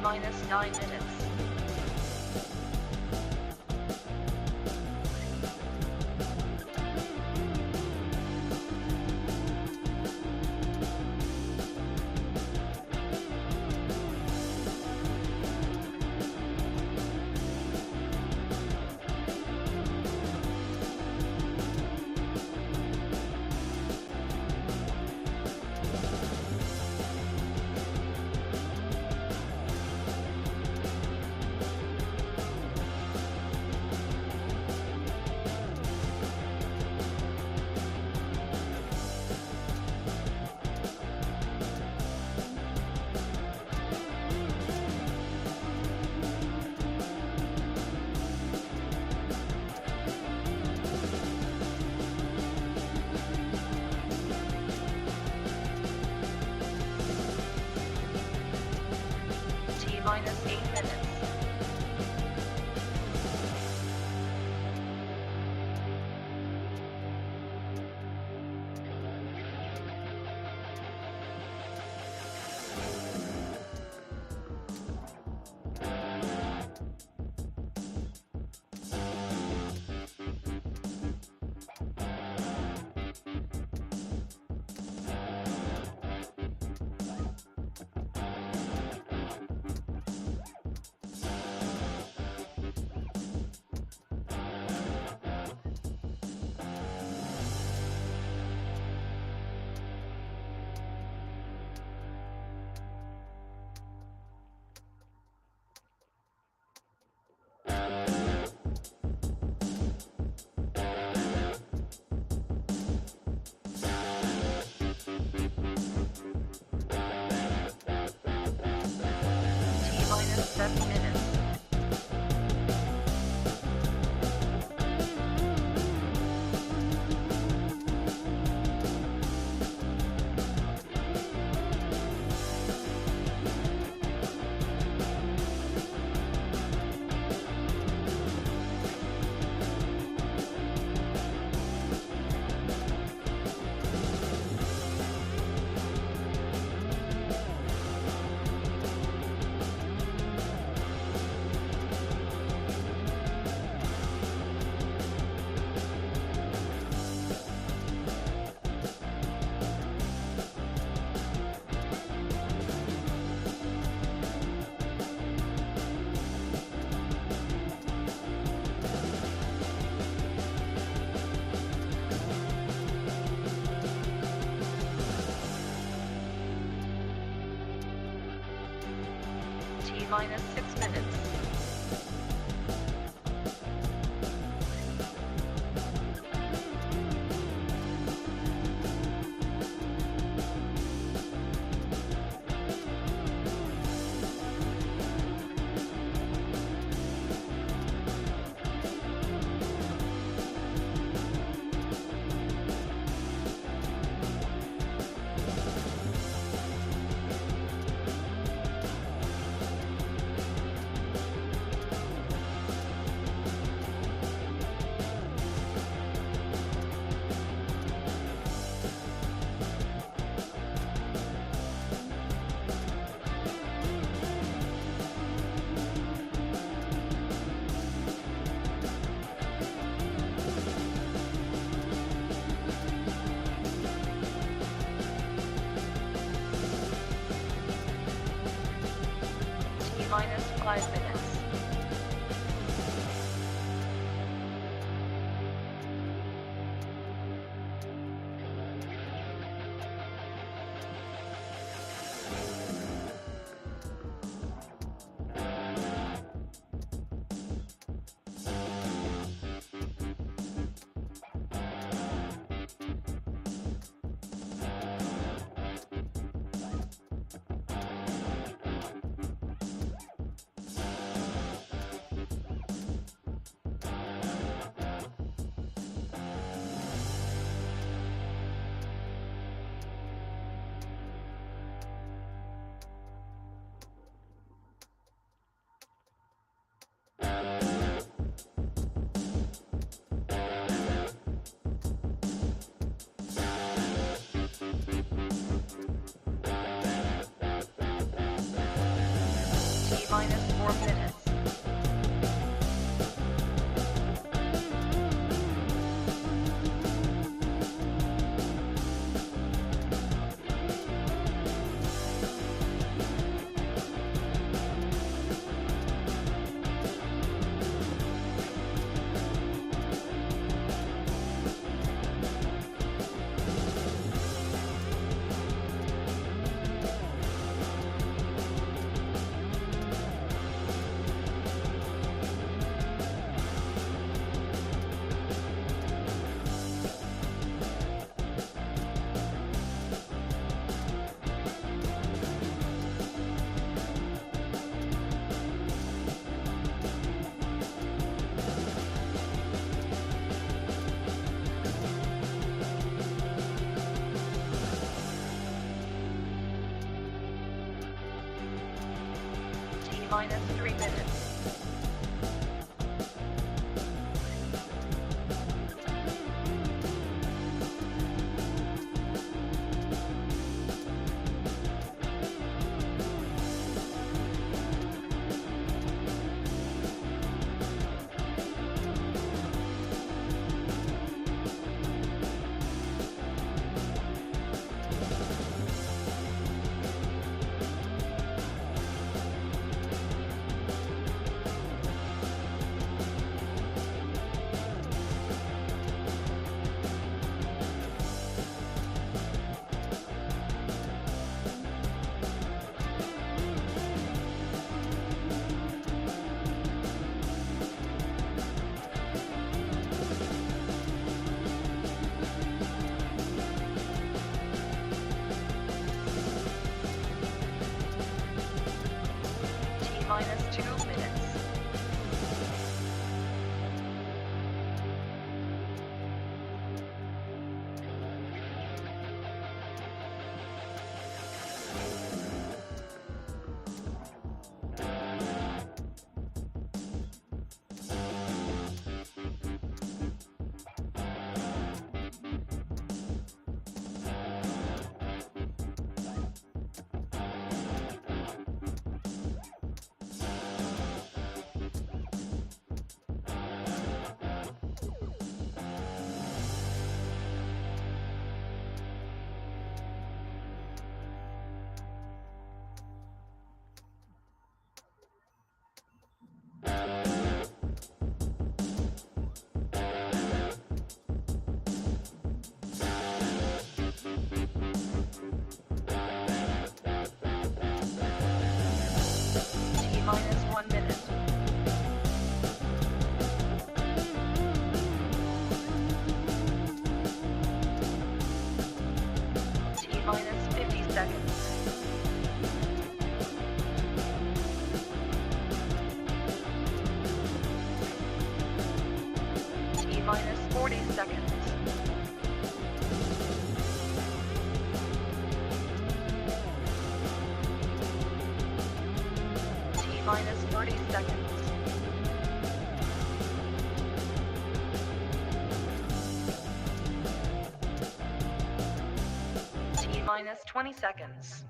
T-minus 9 minutes. T-minus 8 minutes. T-minus 7 minutes. T-minus 6 minutes. T-minus 5 minutes. 4 minutes. Minus 3 minutes. Minus 2 minutes. Minus 1 minute. T minus 50 seconds. T minus 40 seconds. Minus 30 seconds. T minus 20 seconds.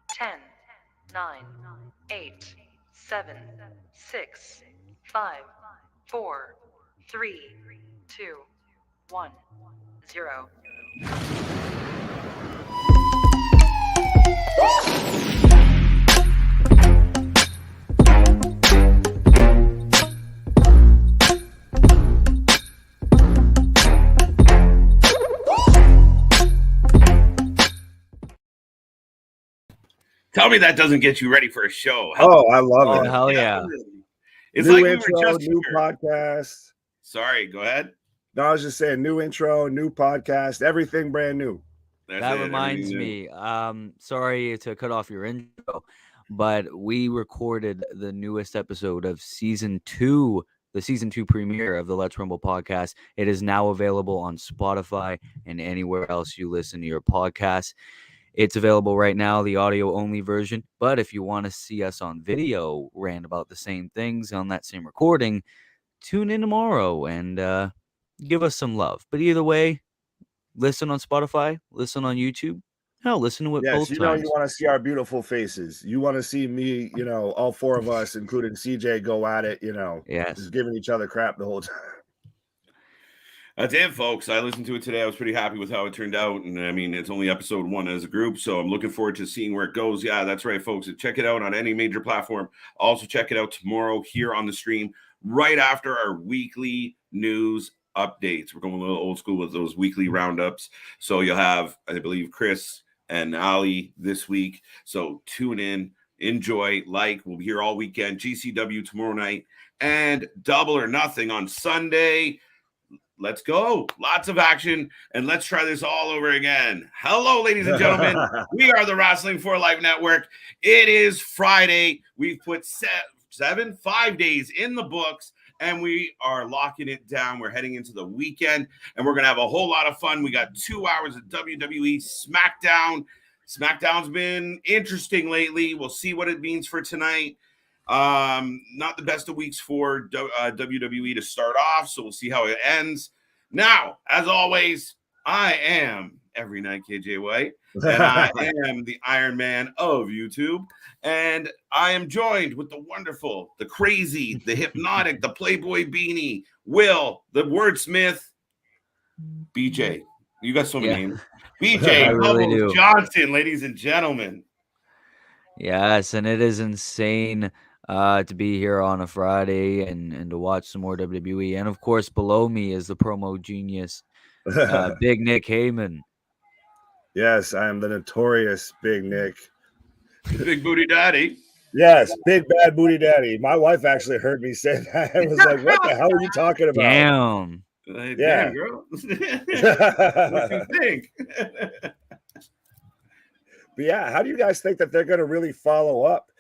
Ten, 9, 8, 7, 6, 5, 4, 3, 2, 1. 0. Tell me that doesn't get you ready for a show. I love it. Hell yeah. It's new like intro, we were just new here. podcast. Sorry, go ahead. No, I was just saying new intro, new podcast, everything brand new. That reminds me, sorry to cut off your intro, but we recorded the newest episode of season 2, the season 2 premiere of the Let's Rumble podcast. It is now available on Spotify and anywhere else you listen to your podcasts. It's available right now, the audio only version. But if you want to see us on video, rant about the same things on that same recording, tune in tomorrow and give us some love. But either way, listen on Spotify, listen on YouTube. Hell, listen to it Yes, both you times. want to see our beautiful faces. You want to see me, all four of us, including CJ, go at it, Yes. just giving each other crap the whole time. That's it, folks. I listened to it today. I was pretty happy with how it turned out. And I mean, it's only episode 1 as a group. So I'm looking forward to seeing where it goes. Yeah, that's right, folks. Check it out on any major platform. Also, check it out tomorrow here on the stream, right after our weekly news updates. We're going a little old school with those weekly roundups. So you'll have, I believe, Chris and Ali this week. So tune in, enjoy, we'll be here all weekend. GCW tomorrow night and Double or Nothing on Sunday. Let's go. Lots of action, and let's try this all over again. Hello, ladies and gentlemen. We are the Wrasslin for Life Network. It is Friday. We've put 5 days in the books, and we are locking it down. We're heading into the weekend, and we're going to have a whole lot of fun. We got 2 hours of WWE Smackdown. Smackdown's been interesting lately. We'll see what it means for tonight. Not the best of weeks for WWE to start off, so we'll see how it ends. Now, as always, I am Every Night KJ White, and I am the Iron Man of YouTube, and I am joined with the wonderful, the crazy, the hypnotic, the Playboy Beanie, Will, the wordsmith, BJ. You got so many names. BJ really Johnson, ladies and gentlemen. Yes, and it is insane to be here on a Friday and to watch some more WWE. And of course, below me is the promo genius, Big Nick Heyman. Yes, I am the notorious Big Nick. Big Booty Daddy. Yes, Big Bad Booty Daddy. My wife actually heard me say that. I was like, what the hell are you talking about? Damn. Damn, girl. What do you think? But yeah, how do you guys think that they're going to really follow up,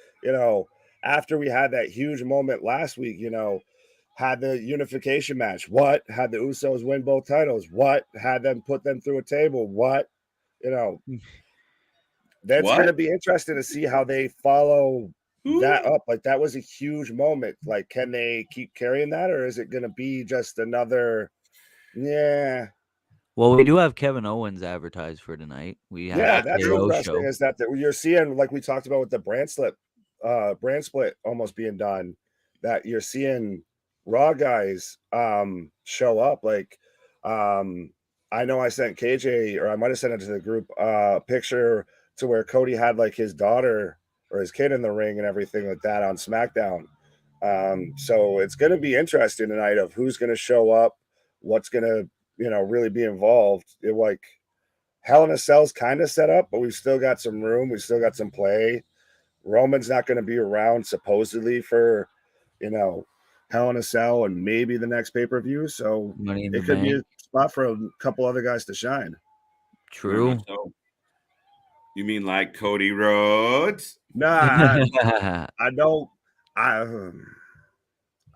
after we had that huge moment last week, had the unification match? What? Had the Usos win both titles? What? Had them put them through a table? What? That's going to be interesting to see how they follow that up. Like, that was a huge moment. Like, can they keep carrying that, or is it going to be just another, yeah. Well, we do have Kevin Owens advertised for tonight. We have that's interesting. Is that you're seeing, like we talked about with the brand split almost being done, that you're seeing Raw guys show up. Like, I know I sent KJ, or I might have sent it to the group, picture to where Cody had like his daughter or his kid in the ring and everything like that on SmackDown. So it's going to be interesting tonight of who's going to show up, what's going to really be involved. Like, Hell in a Cell's kind of set up, but we've still got some room. We've still got some play. Roman's not going to be around supposedly for, Hell in a Cell and maybe the next pay-per-view. So it could be a spot for a couple other guys to shine. True. You mean like Cody Rhodes? Nah, I don't. I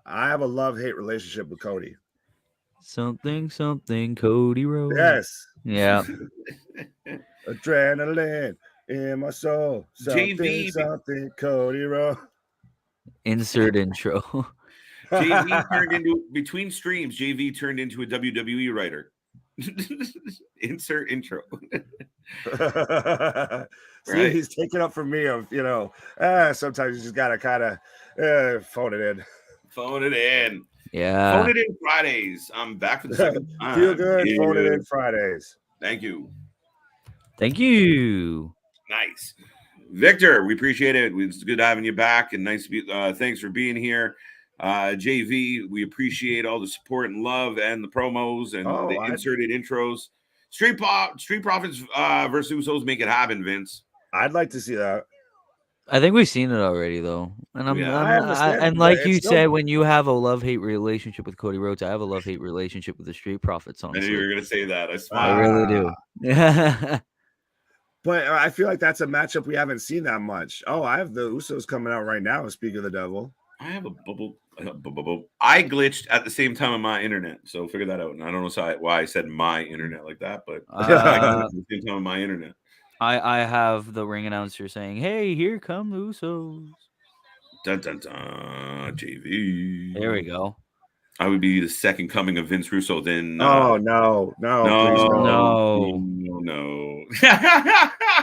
have a love-hate relationship with Cody. Something, Cody Rhodes. Yes. Yeah. Adrenaline in my soul. Something, Cody Rhodes. Insert intro. JV turned into, between streams, JV turned into a WWE writer. Insert intro. See, he's taking up for me of, sometimes you just got to kind of phone it in. Phone it in. Yeah. Phone it in Fridays. I'm back for the second time. Feel good. Phone it in Fridays. Thank you. Thank you. Nice. Victor, we appreciate it. It's good having you back, and nice to be, thanks for being here. JV, we appreciate all the support and love and the promos and the inserted intros. Street Profits versus Usos, make it happen, Vince. I'd like to see that. I think we've seen it already, though. And and like you said, when you have a love-hate relationship with Cody Rhodes, I have a love-hate relationship with the Street Profits. Honestly, I knew you were going to say that. I really do. But I feel like that's a matchup we haven't seen that much. Oh, I have the Usos coming out right now. Speak of the devil. I have a bubble. I glitched at the same time on my internet, so figure that out. And I don't know why I said my internet like that, but I glitched at the same time on my internet. I have the ring announcer saying, "Hey, here come the Usos." Dun dun dun, JV. There we go. I would be the second coming of Vince Russo. Then no, please No. no. no.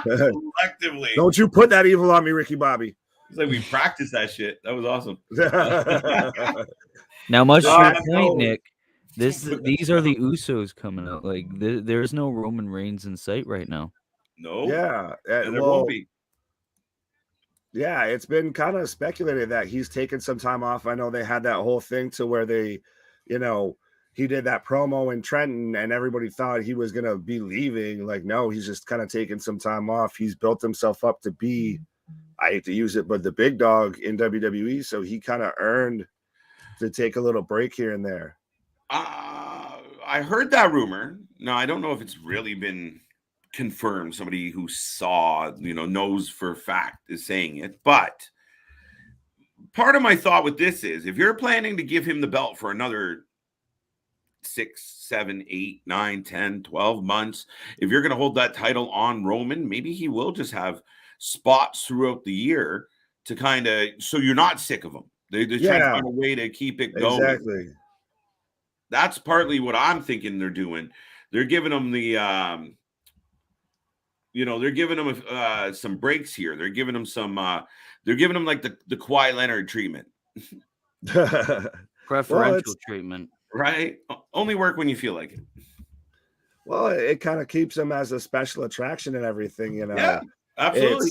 Collectively, Don't you put that evil on me, Ricky Bobby. it's like we practiced that shit. That was awesome. Now, much to Uh, your point, no. Nick, these are the Usos coming out. Like there's no Roman Reigns in sight right now. No, yeah, and there won't be. Yeah, it's been kind of speculated that he's taken some time off. I know they had that whole thing to where they, you know, he did that promo in Trenton and everybody thought he was going to be leaving. Like, no, he's just kind of taking some time off. He's built himself up to be, I hate to use it, but the big dog in WWE. So he kind of earned to take a little break here and there. I heard that rumor. Now, I don't know if it's really been confirmed. Somebody who saw, knows for a fact is saying it. But part of my thought with this is if you're planning to give him the belt for another 6, 7, 8, 9, 10, 12 months, if you're going to hold that title on Roman, maybe he will just have spots throughout the year to kind of, so you're not sick of him. They're trying to find a way to keep it going. Exactly. That's partly what I'm thinking they're doing. They're giving them the, they're giving them some breaks here. They're giving them some, they're giving them like the Kawhi Leonard treatment. Preferential treatment. Right? Only work when you feel like it. Well, it kind of keeps them as a special attraction and everything, Yeah, absolutely.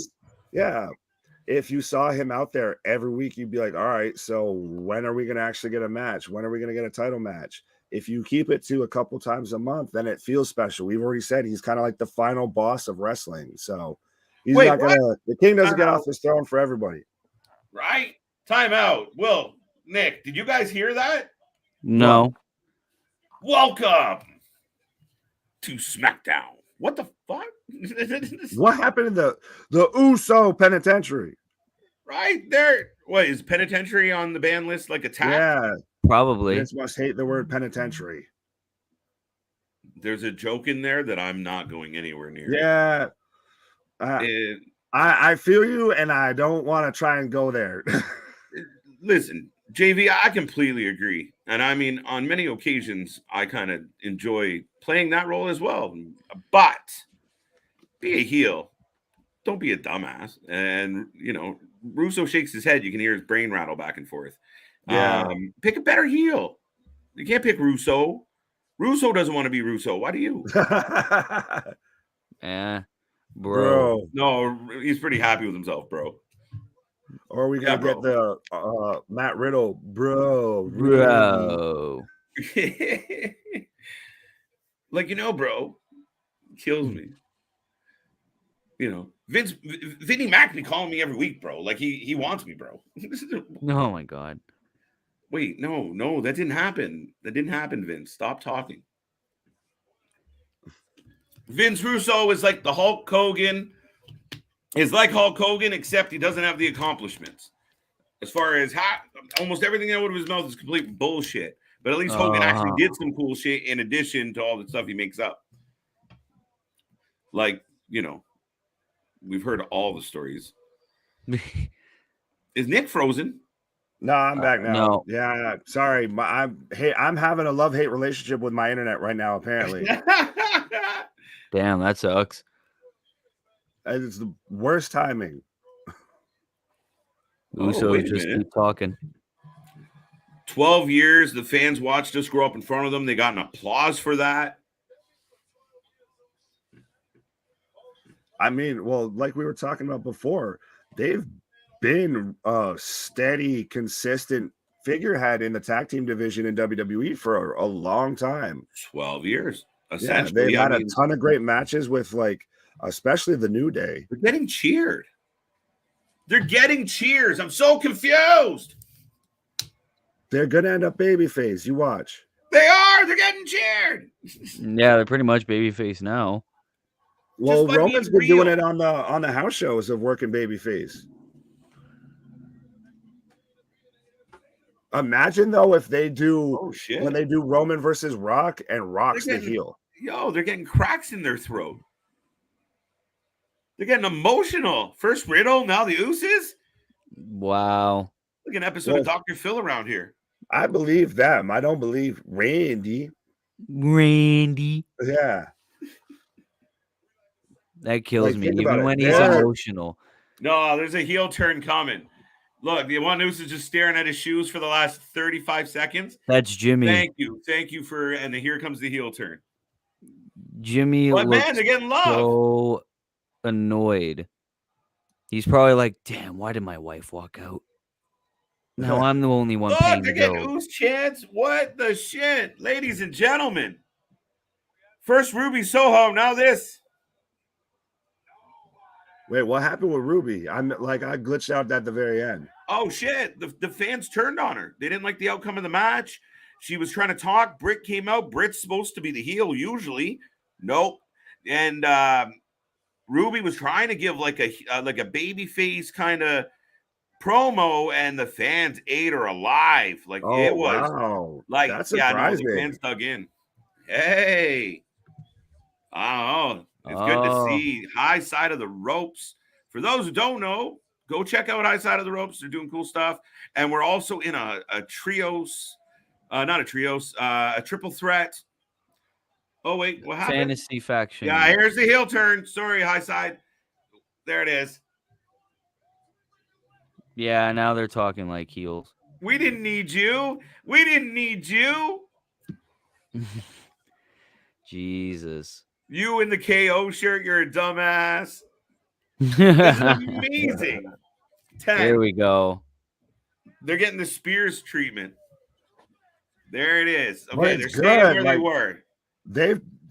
If you saw him out there every week, you'd be like, all right, so when are we going to actually get a match? When are we going to get a title match? If you keep it to a couple times a month, then it feels special. We've already said he's kind of like the final boss of wrestling. So he's not going to, the king doesn't get off his throne for everybody. Right? Time out. Will, Nick, did you guys hear that? No. Welcome to SmackDown. What the fuck? What happened in the Uso penitentiary? Right there. What is penitentiary on the ban list? Like attack? Yeah, probably. Vince must hate the word penitentiary. There's a joke in there that I'm not going anywhere near. Yeah, I feel you, and I don't want to try and go there. Listen, JV, I completely agree. And I mean, on many occasions, I kind of enjoy playing that role as well. But be a heel. Don't be a dumbass. And, Russo shakes his head. You can hear his brain rattle back and forth. Yeah. Pick a better heel. You can't pick Russo. Russo doesn't want to be Russo. Why do you? Bro. No, he's pretty happy with himself, bro. Or are we going to get the Matt Riddle, bro. Like, bro, kills me. Vinny Mac be calling me every week, bro. Like he wants me, bro. Oh my God. Wait, no, that didn't happen. That didn't happen, Vince. Stop talking. Vince Russo is like the Hulk Hogan. He's like Hulk Hogan, except he doesn't have the accomplishments. As far as almost everything out of his mouth is complete bullshit. But at least Hogan actually did some cool shit in addition to all the stuff he makes up. Like, we've heard all the stories. Is Nick frozen? No, I'm back now. No. Yeah, sorry. I'm having a love-hate relationship with my internet right now, apparently. Damn, that sucks. It's the worst timing. Uso just keep talking. 12 years, the fans watched us grow up in front of them. They got an applause for that. I mean, well, like we were talking about before, they've been a steady, consistent figurehead in the tag team division in WWE for a long time. 12 years. Yeah, they've had a ton of great matches with, especially the New Day. They're getting cheered. They're getting cheers. I'm so confused. They're going to end up babyface. You watch. They are. They're getting cheered. Yeah, they're pretty much babyface now. Well, Roman's been doing it on the house shows of working babyface. Imagine though if they do when they do Roman versus Rock and Rock's the heel. They're getting cracks in their throat. They're getting emotional. First Riddle, now the Usos. Wow. Like an episode of Dr. Phil around here. I believe them. I don't believe Randy. Randy. Yeah. That kills Like, me, think about even it. when he's They're emotional. No, there's a heel turn coming. Look, the one who's just staring at his shoes for the last 35 seconds. That's Jimmy. Thank you for, and here comes the heel turn. Jimmy But man, looks they're getting love. so annoyed. He's probably like, damn, why did my wife walk out? Now I'm the only one Look, paying they're the getting bill. Ooze chants. What the shit? Ladies and gentlemen. First Ruby Soho, now this. Wait, what happened with Ruby? I glitched out at the very end. Oh shit. The fans turned on her. They didn't like the outcome of the match. She was trying to talk. Britt came out. Britt's supposed to be the heel usually. Nope. And Ruby was trying to give like a baby face kind of promo, and the fans ate her alive. Like it was like, that's surprising. The fans dug in. Hey, oh, it's good to see High Side of the Ropes. For those who don't know, go check out High Side of the Ropes. They're doing cool stuff, and we're also in a trios, not a trios, a triple threat. Oh wait, what happened? Fantasy faction. Yeah, here's the heel turn. Sorry, High Side. There it is. Yeah, now they're talking like heels. We didn't need you. We didn't need you. Jesus. You in the KO shirt, you're a dumbass. This is amazing. 10. There we go. They're getting the Spears treatment. There it is. Well, Okay, it's they're staying good. where Like, they were.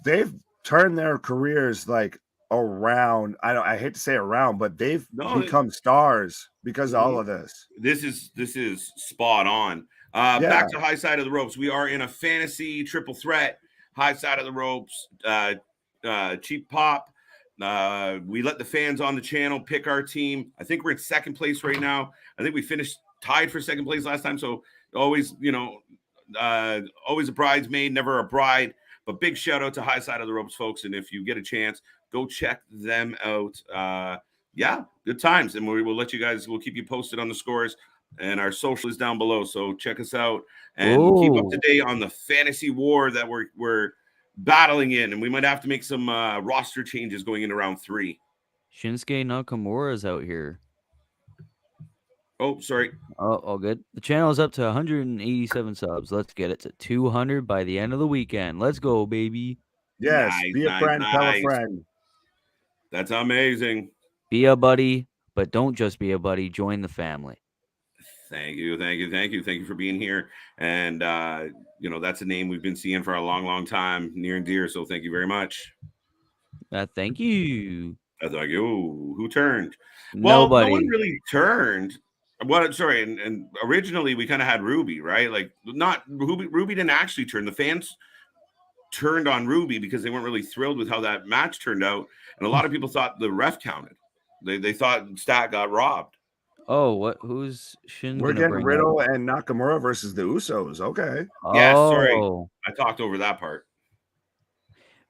They've turned their careers like around. I hate to say around, but they've become stars because of all of this. This is spot on. Back to High Side of the Ropes. We are in a fantasy triple threat. High Side of the Ropes, Cheap Pop. We let the fans on the channel pick our team. I think we're in second place right now. I think we finished tied for second place last time. So always, always a bridesmaid, never a bride. But big shout out to High Side of the Ropes, folks. And if you get a chance, go check them out. Yeah, good times. And we'll let you guys, we'll keep you posted on the scores. And our social is down below. So check us out and keep up to date on the fantasy war that we're battling in. And we might have to make some roster changes going into round 3. Shinsuke Nakamura is out here. Oh, sorry. Oh, all good. The channel is up to 187 subs. Let's get it to 200 by the end of the weekend. Let's go, baby. Yes, be a friend, tell a friend. That's amazing. Be a buddy, but don't just be a buddy. Join the family. Thank you for being here. And that's a name we've been seeing for a long time, near and dear. So thank you very much. Thank you. Thank you. Who turned? Nobody. Well, no one really turned. Sorry, and originally we kind of had Ruby, right? Like, not Ruby. Ruby didn't actually turn. The fans turned on Ruby because they weren't really thrilled with how that match turned out, and a lot of people thought the ref counted. They thought Stat got robbed. Oh, what? Who's Shin? We're getting Riddle and Nakamura versus the Usos. Okay. Yeah, sorry, I talked over that part.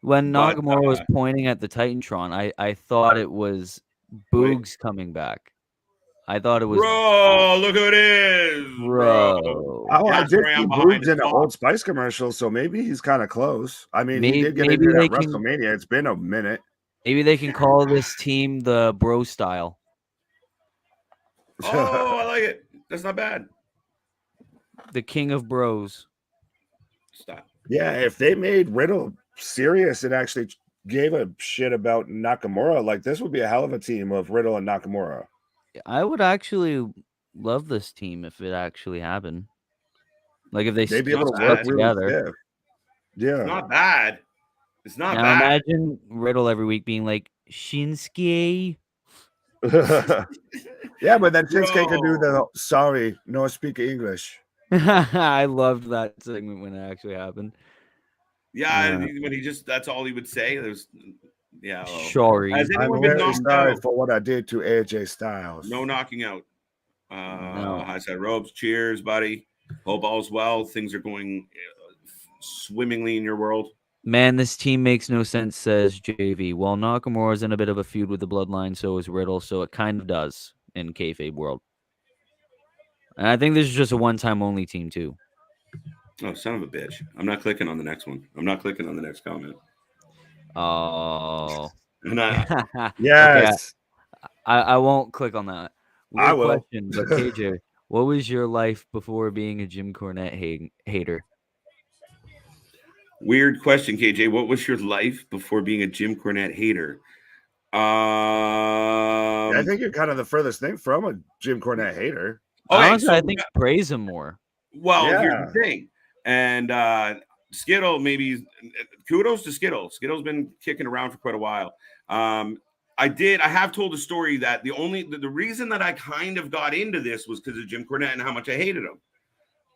When Nakamura was pointing at the Titantron, I thought it was Boogs coming back. I thought it was. Bro, look who it is, bro. Oh, I did see Boogs in an Old Spice commercial, so maybe he's kind of close. I mean, he did get into that WrestleMania. It's been a minute. Maybe they can call this team the Bro Style. Oh, I like it. That's not bad. The King of Bros. Stop. Yeah, if they made Riddle serious and actually gave a shit about Nakamura, like, this would be a hell of a team of Riddle and Nakamura. I would actually love this team if it actually happened. Like, if they'd be able to work together. Yeah. It's not bad. It's not now bad. Imagine Riddle every week being like, Shinsuke. Yeah, but then Shinsuke could do the sorry, no speak English. I loved that segment when it actually happened. Yeah, when he just, that's all he would say. There's, yeah. Well, sorry. I'm very sorry for what I did to AJ Styles. No knocking out. High Side Ropes. Cheers, buddy. Hope all's well. Things are going swimmingly in your world. Man, this team makes no sense, says JV. Well, Nakamura's in a bit of a feud with the Bloodline, so is Riddle, so it kind of does in kayfabe world. And I think this is just a one-time only team, too. Oh, son of a bitch. I'm not clicking on the next one. I'm not clicking on the next comment. Oh. I'm not. Okay, Yes, I won't click on that. I Weird will. question, but KJ, what was your life before being a Jim Cornette hater? Weird question, KJ. What was your life before being a Jim Cornette hater? I think you're kind of the furthest thing from a Jim Cornette hater. Okay, Honestly, so I think praise him more. well, here's Yeah. the thing. And Skittle, maybe kudos to Skittle. Skittle's been kicking around for quite a while. I have told a story that the reason that I kind of got into this was because of Jim Cornette and how much I hated him.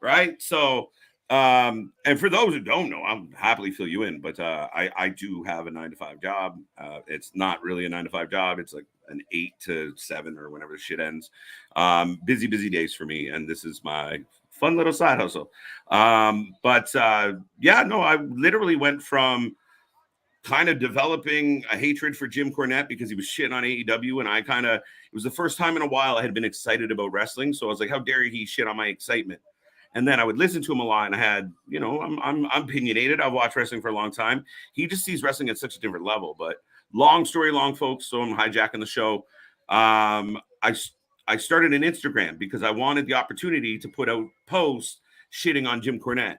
Right. So, and for those who don't know, I'll happily fill you in, but I do have a 9-to-5 job. It's not really a 9-to-5 job. It's like an 8 to 7 or whenever the shit ends. Busy days for me. And this is my fun little side hustle. Yeah, no, I literally went from kind of developing a hatred for Jim Cornette because he was shitting on AEW. And it was the first time in a while I had been excited about wrestling. So I was like, how dare he shit on my excitement? And then I would listen to him a lot, and I had, I'm opinionated. I've watched wrestling for a long time. He just sees wrestling at such a different level. But long story long, folks. So I'm hijacking the show. I started an Instagram because I wanted the opportunity to put out posts shitting on Jim Cornette.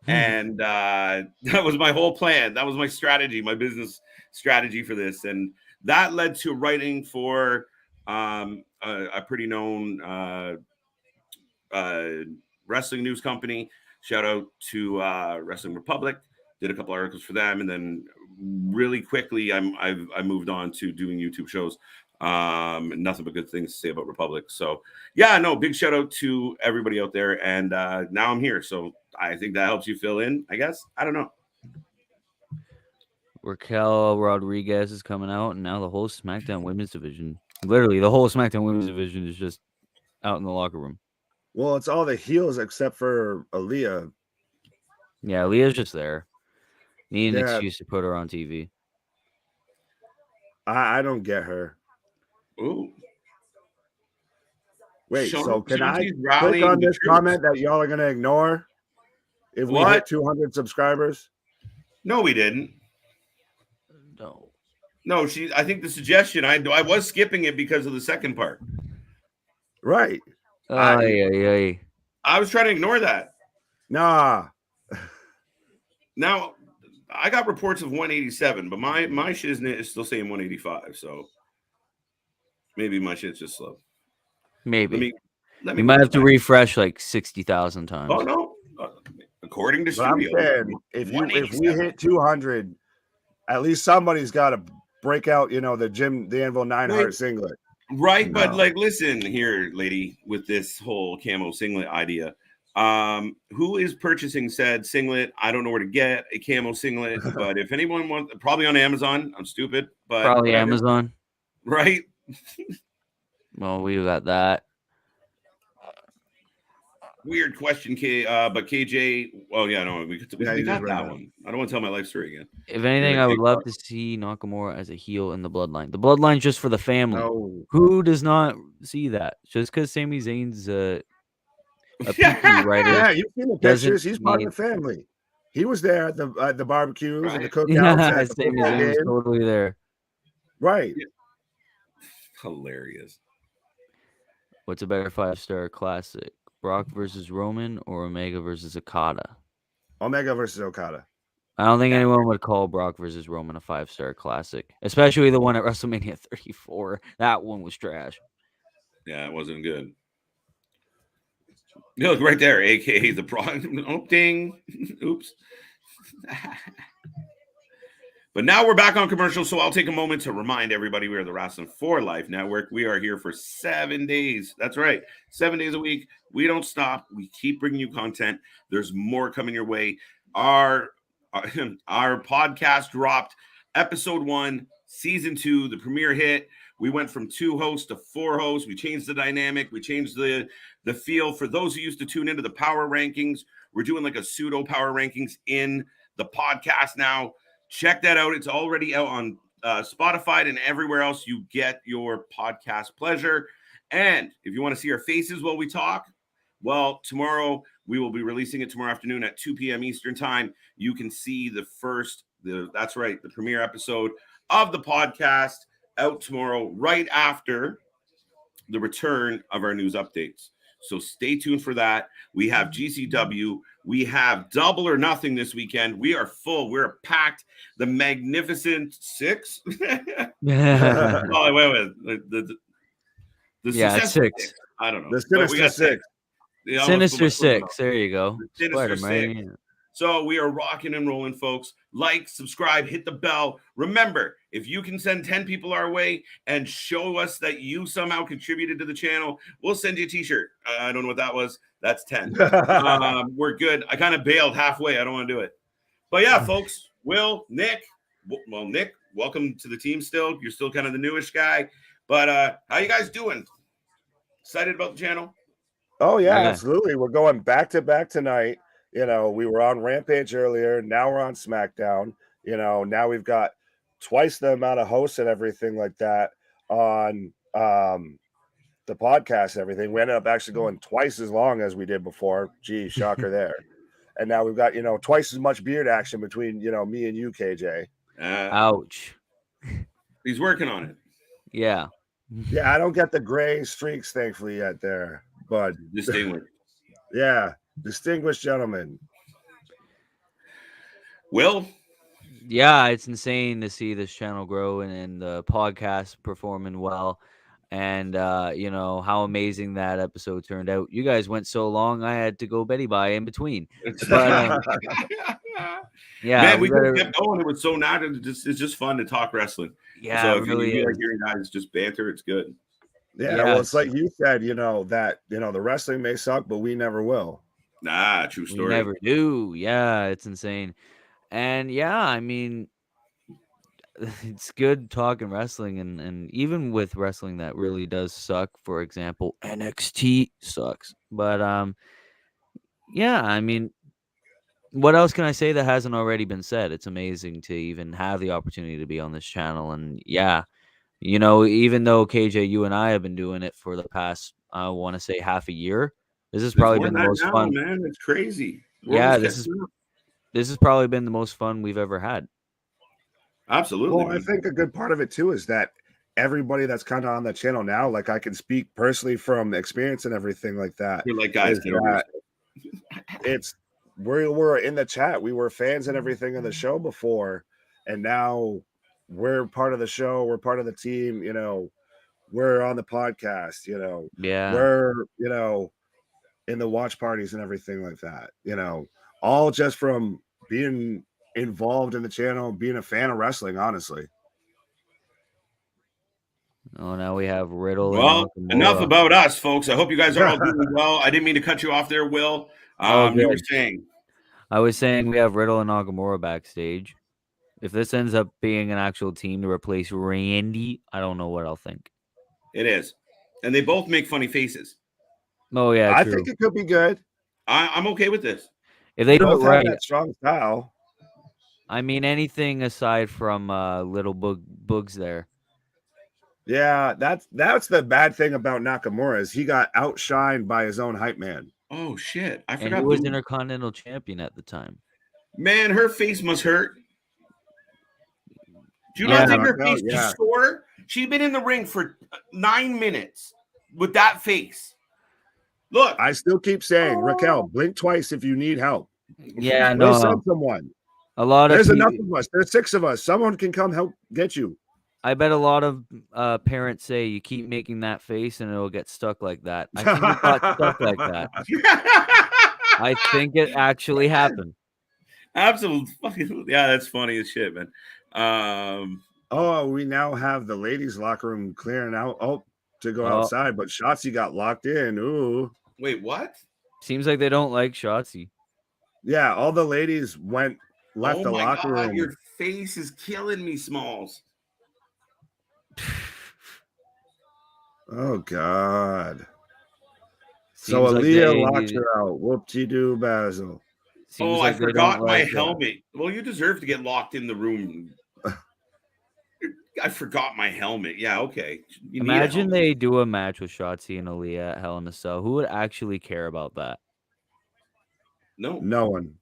And that was my whole plan. That was my strategy, my business strategy for this. And that led to writing for a pretty known wrestling news company. Shout out to Wrestling Republic. Did a couple articles for them, and then really quickly I moved on to doing YouTube shows. Nothing but good things to say about Republic. So yeah, no, big shout out to everybody out there. And now I'm here. So I think that helps you fill in, I guess. I don't know. Raquel Rodriguez is coming out, and now the whole SmackDown women's division, literally the whole SmackDown women's division, is just out in the locker room. Well, it's all the heels except for Aaliyah. Yeah, Leah's just there. Need an Yeah. excuse to put her on TV. I don't get her. Ooh. Wait, so can I Shanti's click rallying on the this troops. comment that y'all are going to ignore if we What? hit 200 subscribers? No, we didn't. No, I think the suggestion, I was skipping it because of the second part. Right. I was trying to ignore that. Nah. Now, I got reports of 187, but my shit is still saying 185. So maybe my shit's just slow. Maybe. Let me you might have to refresh like 60,000 times. Oh no! According to But I'm saying if we hit 200, at least somebody's got to break out, the Jim the Anvil 9-heart singlet. Right, but like, listen here, lady, with this whole camo singlet idea. Who is purchasing said singlet? I don't know where to get a camo singlet, but if anyone wants, probably on Amazon. I'm stupid, but probably whatever. Amazon, right? Well, we got that. Weird question, but KJ. Well, yeah, no, we got that one. I don't want to tell my life story again. If anything, I would love to see Nakamura as a heel in the Bloodline. The Bloodline's just for the family. No. Who does not see that? Just because Sami Zayn's a PP writer. Yeah, you've seen the pictures. He's part of the family. He was there at the barbecues and the cookouts. Yeah, Sami Zayn was totally there. Right. Yeah. Hilarious. What's a better 5-star classic? Brock versus Roman or Omega versus Okada? Omega versus Okada. I don't think anyone would call Brock versus Roman a 5-star classic, especially the one at WrestleMania 34. That one was trash. Yeah, it wasn't good. You look right there, aka the Brock. Oh, ding. Oops. But now we're back on commercial, so I'll take a moment to remind everybody we are the Wrasslin for Life Network. We are here for 7 days. That's right, 7 days a week. We don't stop. We keep bringing you content. There's more coming your way. Our podcast dropped episode 1, season 2, the premiere hit. We went from 2 hosts to 4 hosts. We changed the dynamic. We changed the feel. For those who used to tune into the power rankings, we're doing like a pseudo power rankings in the podcast now. Check that out. It's already out on Spotify and everywhere else you get your podcast pleasure. And if you want to see our faces while we talk, well, tomorrow We will be releasing it tomorrow afternoon at 2 p.m. Eastern time. You can see the premiere episode of the podcast out tomorrow, right after the return of our news updates. So stay tuned for that. We have GCW. We have Double or Nothing this weekend. We are full. We're packed. The Magnificent Six. Oh, wait. The Successful Six. I don't know. The Sinister Six. Sinister Six. There you go. Sinister Six. So we are rocking and rolling, folks. Like, subscribe, hit the bell. Remember, if you can send 10 people our way and show us that you somehow contributed to the channel, we'll send you a t-shirt. I don't know what that was. That's 10. We're good. I kind of bailed halfway. I don't want to do it. But yeah, folks, Will, Nick. Well, Nick, welcome to the team still. You're still kind of the newish guy. But how you guys doing? Excited about the channel? Oh, yeah, absolutely. We're going back to back tonight. You know, we were on Rampage earlier. Now we're on SmackDown. You know, now we've got twice the amount of hosts and everything like that on the podcast and everything. We ended up actually going twice as long as we did before. Gee, shocker there. And now we've got, twice as much beard action between, me and you, KJ. Ouch. He's working on it. Yeah. Yeah, I don't get the gray streaks, thankfully, yet there. But distinguished. Yeah. Distinguished gentleman. Will? Yeah, it's insane to see this channel grow and the podcast performing well. And, how amazing that episode turned out. You guys went so long, I had to go Betty by in between. But, yeah. Man, we could have kept going. It was so natural. It's just fun to talk wrestling. Yeah, so if really you like hearing guys just banter, it's good. Yeah, well, it's like you said, that, the wrestling may suck, but we never will. Nah, true story. We never do. Yeah, it's insane. And yeah, I mean, it's good talking wrestling, and even with wrestling that really does suck. For example, NXT sucks. But yeah, I mean, what else can I say that hasn't already been said? It's amazing to even have the opportunity to be on this channel. And yeah, even though KJ, you and I have been doing it for the past, I want to say half a year. This has probably been the most fun. Man, it's crazy. Yeah, this has probably been the most fun we've ever had. Absolutely. Well, I think a good part of it too is that everybody that's kind of on the channel now, like I can speak personally from experience and everything like that. You're like, guys, we were in the chat, we were fans and everything of the show before, and now we're part of the show, we're part of the team, we're on the podcast, yeah, we're in the watch parties and everything like that, all just from being involved in the channel, being a fan of wrestling, honestly. Oh, now we have Riddle. Well, enough about us, folks. I hope you guys are all doing well. I didn't mean to cut you off there, Will. You were saying. I was saying we have Riddle and Nakamura backstage. If this ends up being an actual team to replace Randy, I don't know what I'll think. It is. And they both make funny faces. Oh, yeah, I think it could be good. I'm okay with this. If they do it right. That strong style. I mean, anything aside from little Boogs there. Yeah, that's the bad thing about Nakamura is he got outshined by his own hype man. Oh, shit. I forgot. And he was Intercontinental Champion at the time. Man, her face must hurt. Do you not think her face is sore? She'd been in the ring for 9 minutes with that face. Look. I still keep saying, Raquel, blink twice if you need help. Yeah, no. Send someone. There's enough of us. There's 6 of us. Someone can come help get you. I bet a lot of parents say you keep making that face and it'll get stuck like that. I think it got stuck like that. I think it actually happened. Absolutely. Yeah, that's funny as shit, man. We now have the ladies' locker room clearing out to go outside, but Shotzi got locked in. Ooh. Wait, what? Seems like they don't like Shotzi. Yeah, all the ladies left the locker room. Your face is killing me, Smalls. Oh God. So Aaliyah locked her out. Whoop-de-doo, Basil. I forgot my helmet. Well, you deserve to get locked in the room. I forgot my helmet. Yeah, okay. Imagine they do a match with Shotzi and Aaliyah at Hell in a Cell. Who would actually care about that? No. No one.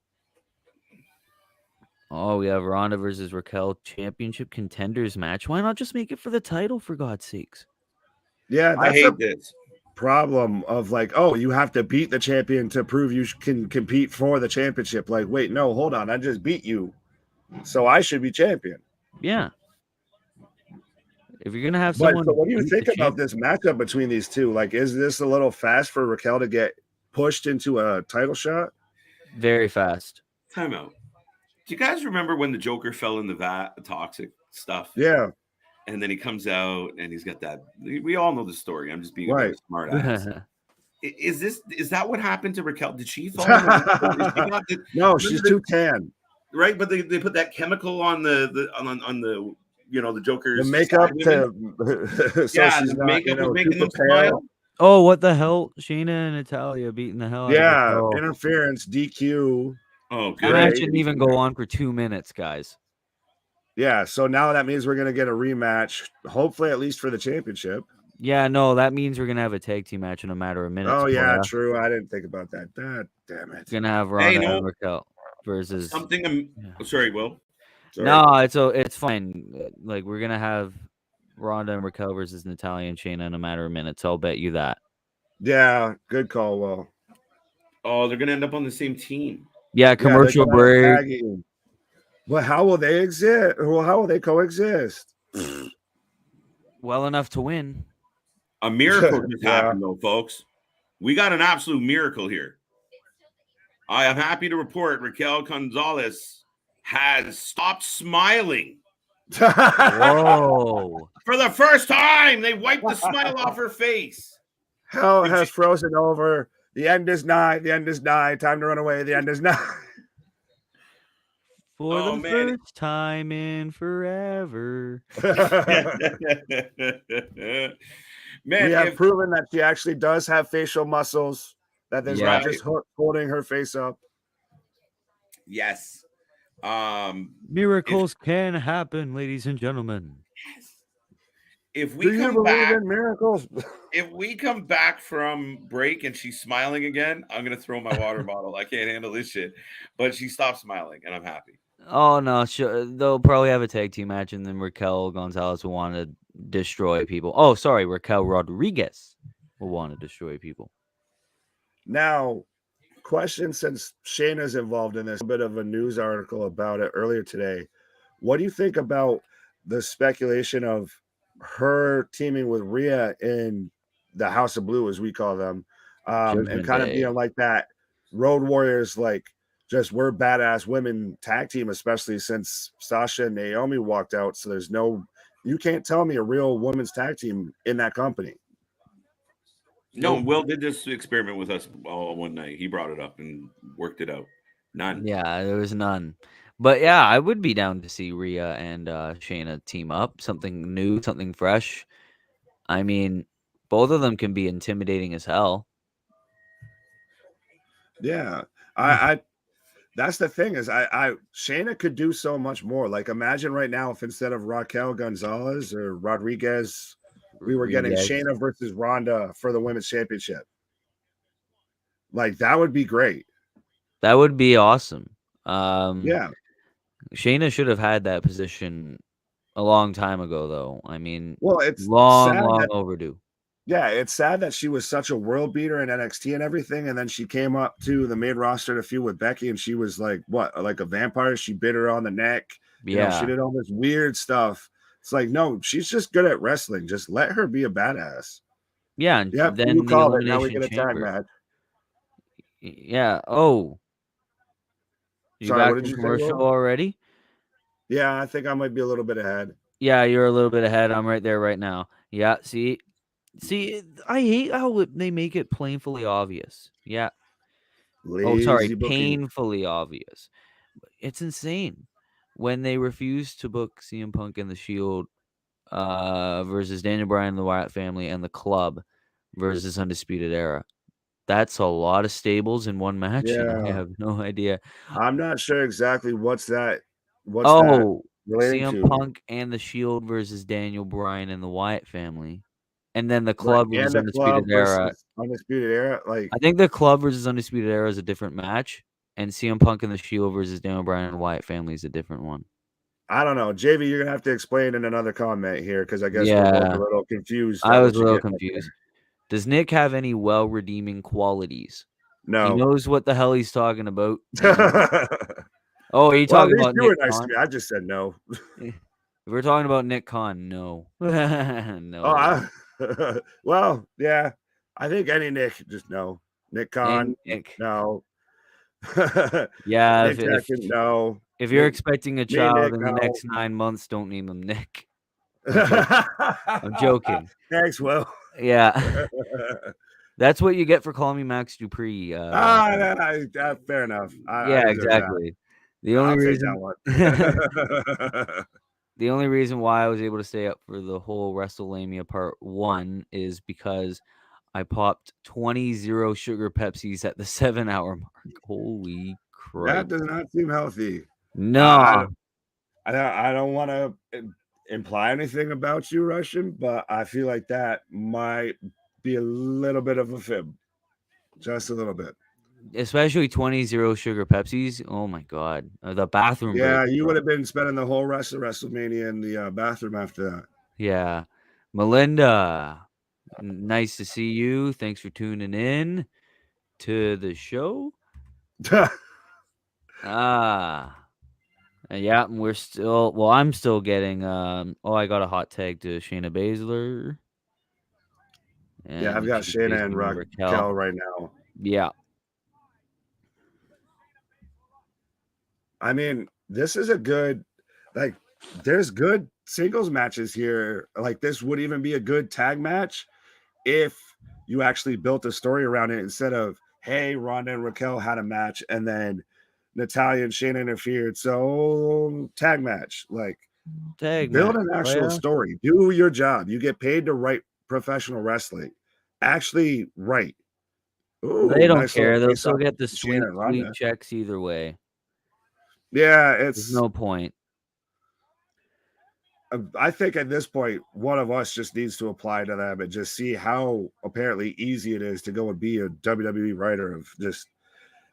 Oh, we have Ronda versus Raquel championship contenders match. Why not just make it for the title, for God's sakes? Yeah, I that's a hate this. problem of like, oh, you have to beat the champion to prove you can compete for the championship. Like, wait, no, hold on, I just beat you, so I should be champion. Yeah. If you're gonna have But someone, so what do you beat think the about this matchup between these two? Like, is this a little fast for Raquel to get pushed into a title shot? Very fast. Time out. Do you guys remember when the Joker fell in the vat, the toxic stuff? Yeah, And then he comes out and he's got that. We all know the story. I'm just being right. a very smart ass. Is that what happened to Raquel? Did she fall in the No, she's too tan. Right, but they put that chemical on the the Joker's The makeup to so yeah, she's the not, makeup was making them super smile. pale. Oh, what the hell? Shayna and Natalia beating the hell out Yeah, of Raquel. interference, DQ. Oh, That good. match didn't even go on for 2 minutes, guys. Yeah, so now that means we're gonna get a rematch, hopefully at least for the championship. Yeah, no, that means we're gonna have a tag team match in a matter of minutes. Oh yeah, Boya. true. I didn't think about that. God damn it. We're gonna have Ronda and Raquel versus Something. Sorry, Will. Sorry. No, it's fine. Like, we're gonna have Ronda and Raquel versus Natalia and Shayna in a matter of minutes. I'll bet you that. Yeah, good call, Will. Oh, they're gonna end up on the same team. Yeah, commercial break. Well, how will they exist? Well, how will they coexist? Well enough to win. A miracle just Yeah. happened, though, folks. We got an absolute miracle here. I am happy to report Raquel Gonzalez has stopped smiling. Whoa. For the first time, they wiped the smile off her face. Hell has frozen over. The end is nigh. The end is nigh. Time to run away. The end is nigh. For the first time in forever. Man, we have proven that she actually does have facial muscles, that there's not just holding her face up. Yes. Miracles can happen, ladies and gentlemen. If we Do you come believe back in miracles? If we come back from break and she's smiling again, I'm gonna throw my water bottle. I can't handle this shit. But she stopped smiling, and I'm happy. Oh no, they'll probably have a tag team match, and then Raquel Gonzalez will want to destroy people. Oh, sorry, Raquel Rodriguez will want to destroy people. Now, question, since Shayna's involved in this, a bit of a news article about it earlier today. What do you think about the speculation of her teaming with Rhea in the House of Blue, as we call them, and kind of being like that Road Warriors, like just we're badass women tag team, especially since Sasha and Naomi walked out. So you can't tell me a real women's tag team in that company. No, Will did this experiment with us one night. He brought it up and worked it out. None. Yeah, there was none. But yeah, I would be down to see Rhea and Shayna team up. Something new, something fresh. I mean, both of them can be intimidating as hell. Yeah. That's the thing is Shayna could do so much more. Like, imagine right now if instead of Raquel Gonzalez or Rodriguez, we were getting Shayna versus Ronda for the women's championship. Like, that would be great. That would be awesome. Yeah. Shayna should have had that position a long time ago, though. I mean, well, it's long overdue. Yeah, it's sad that she was such a world beater in NXT and everything, and then she came up to the main roster to feud with Becky, and she was like, what, like a vampire? She bit her on the neck. Yeah. She did all this weird stuff. It's like, no, she's just good at wrestling. Just let her be a badass. Yeah, and then you the call it. Now we Elimination get a tag Chamber. match. Yeah. Oh. Sorry, what did you you say, commercial Will? already? Yeah, I think I might be a little bit ahead. Yeah, you're a little bit ahead. I'm right there right now. Yeah, see, I hate how they make it painfully obvious. Yeah. Painfully obvious. It's insane when they refuse to book CM Punk and the Shield versus Daniel Bryan, the Wyatt family, and the Club versus Undisputed Era. That's a lot of stables in one match. Yeah. And I have no idea. I'm not sure exactly what's that relating CM to. Punk and the Shield versus Daniel Bryan and the Wyatt family. And then the Club versus and the Undisputed Era. Undisputed Era. Like, I think the Club versus Undisputed Era is a different match. And CM Punk and the Shield versus Daniel Bryan and the Wyatt family is a different one. I don't know. JV, you're going to have to explain in another comment here because I guess we're both Yeah. a little confused. I at was what a you're little getting at confused. Does Nick have any well-redeeming qualities? He there. No. knows what the hell he's talking about. Oh, are you Well, at talking least about you Nick were nice to Khan? me. I just said no. If we're talking about Nick Khan, no. No. Oh, well, yeah. I think any Nick, just no. Nick Khan, Nick. no. Yeah, Nick Jackson, no. if you're Nick, expecting a me, child Nick, in the no. next 9 months, don't name him Nick. I'm joking. Thanks, Will. Yeah. That's what you get for calling me Max Dupree. Fair enough. I deserve exactly. That. The only I'll take reason that one. the only reason why I was able to stay up for the whole WrestleMania Part 1 is because I popped 20 zero sugar Pepsis at the 7-hour mark. Holy crap. That does not seem healthy. No. I don't want to imply anything about you, Russian, but I feel like that might be a little bit of a fib. Just a little bit. Especially 20 zero sugar Pepsis. Oh my God. The bathroom Yeah, break. you would have been spending the whole rest of WrestleMania in the bathroom after that. Yeah. Melinda, nice to see you. Thanks for tuning in to the show. Yeah, we're still. Well, I'm still getting. I got a hot tag to Shayna Baszler. Yeah, I've got Shayna and Raquel right now. Yeah. I mean, this is a good, like, there's good singles matches here. Like, this would even be a good tag match if you actually built a story around it instead of, hey, Ronda and Raquel had a match and then Natalya and Shayna interfered. So, tag match. Like, build an actual story. Do your job. You get paid to write professional wrestling. Actually write. Ooh, they don't care. They'll still get the sweet checks either way. Yeah, there's no point. I think at this point, one of us just needs to apply to them and just see how apparently easy it is to go and be a WWE writer. Of just,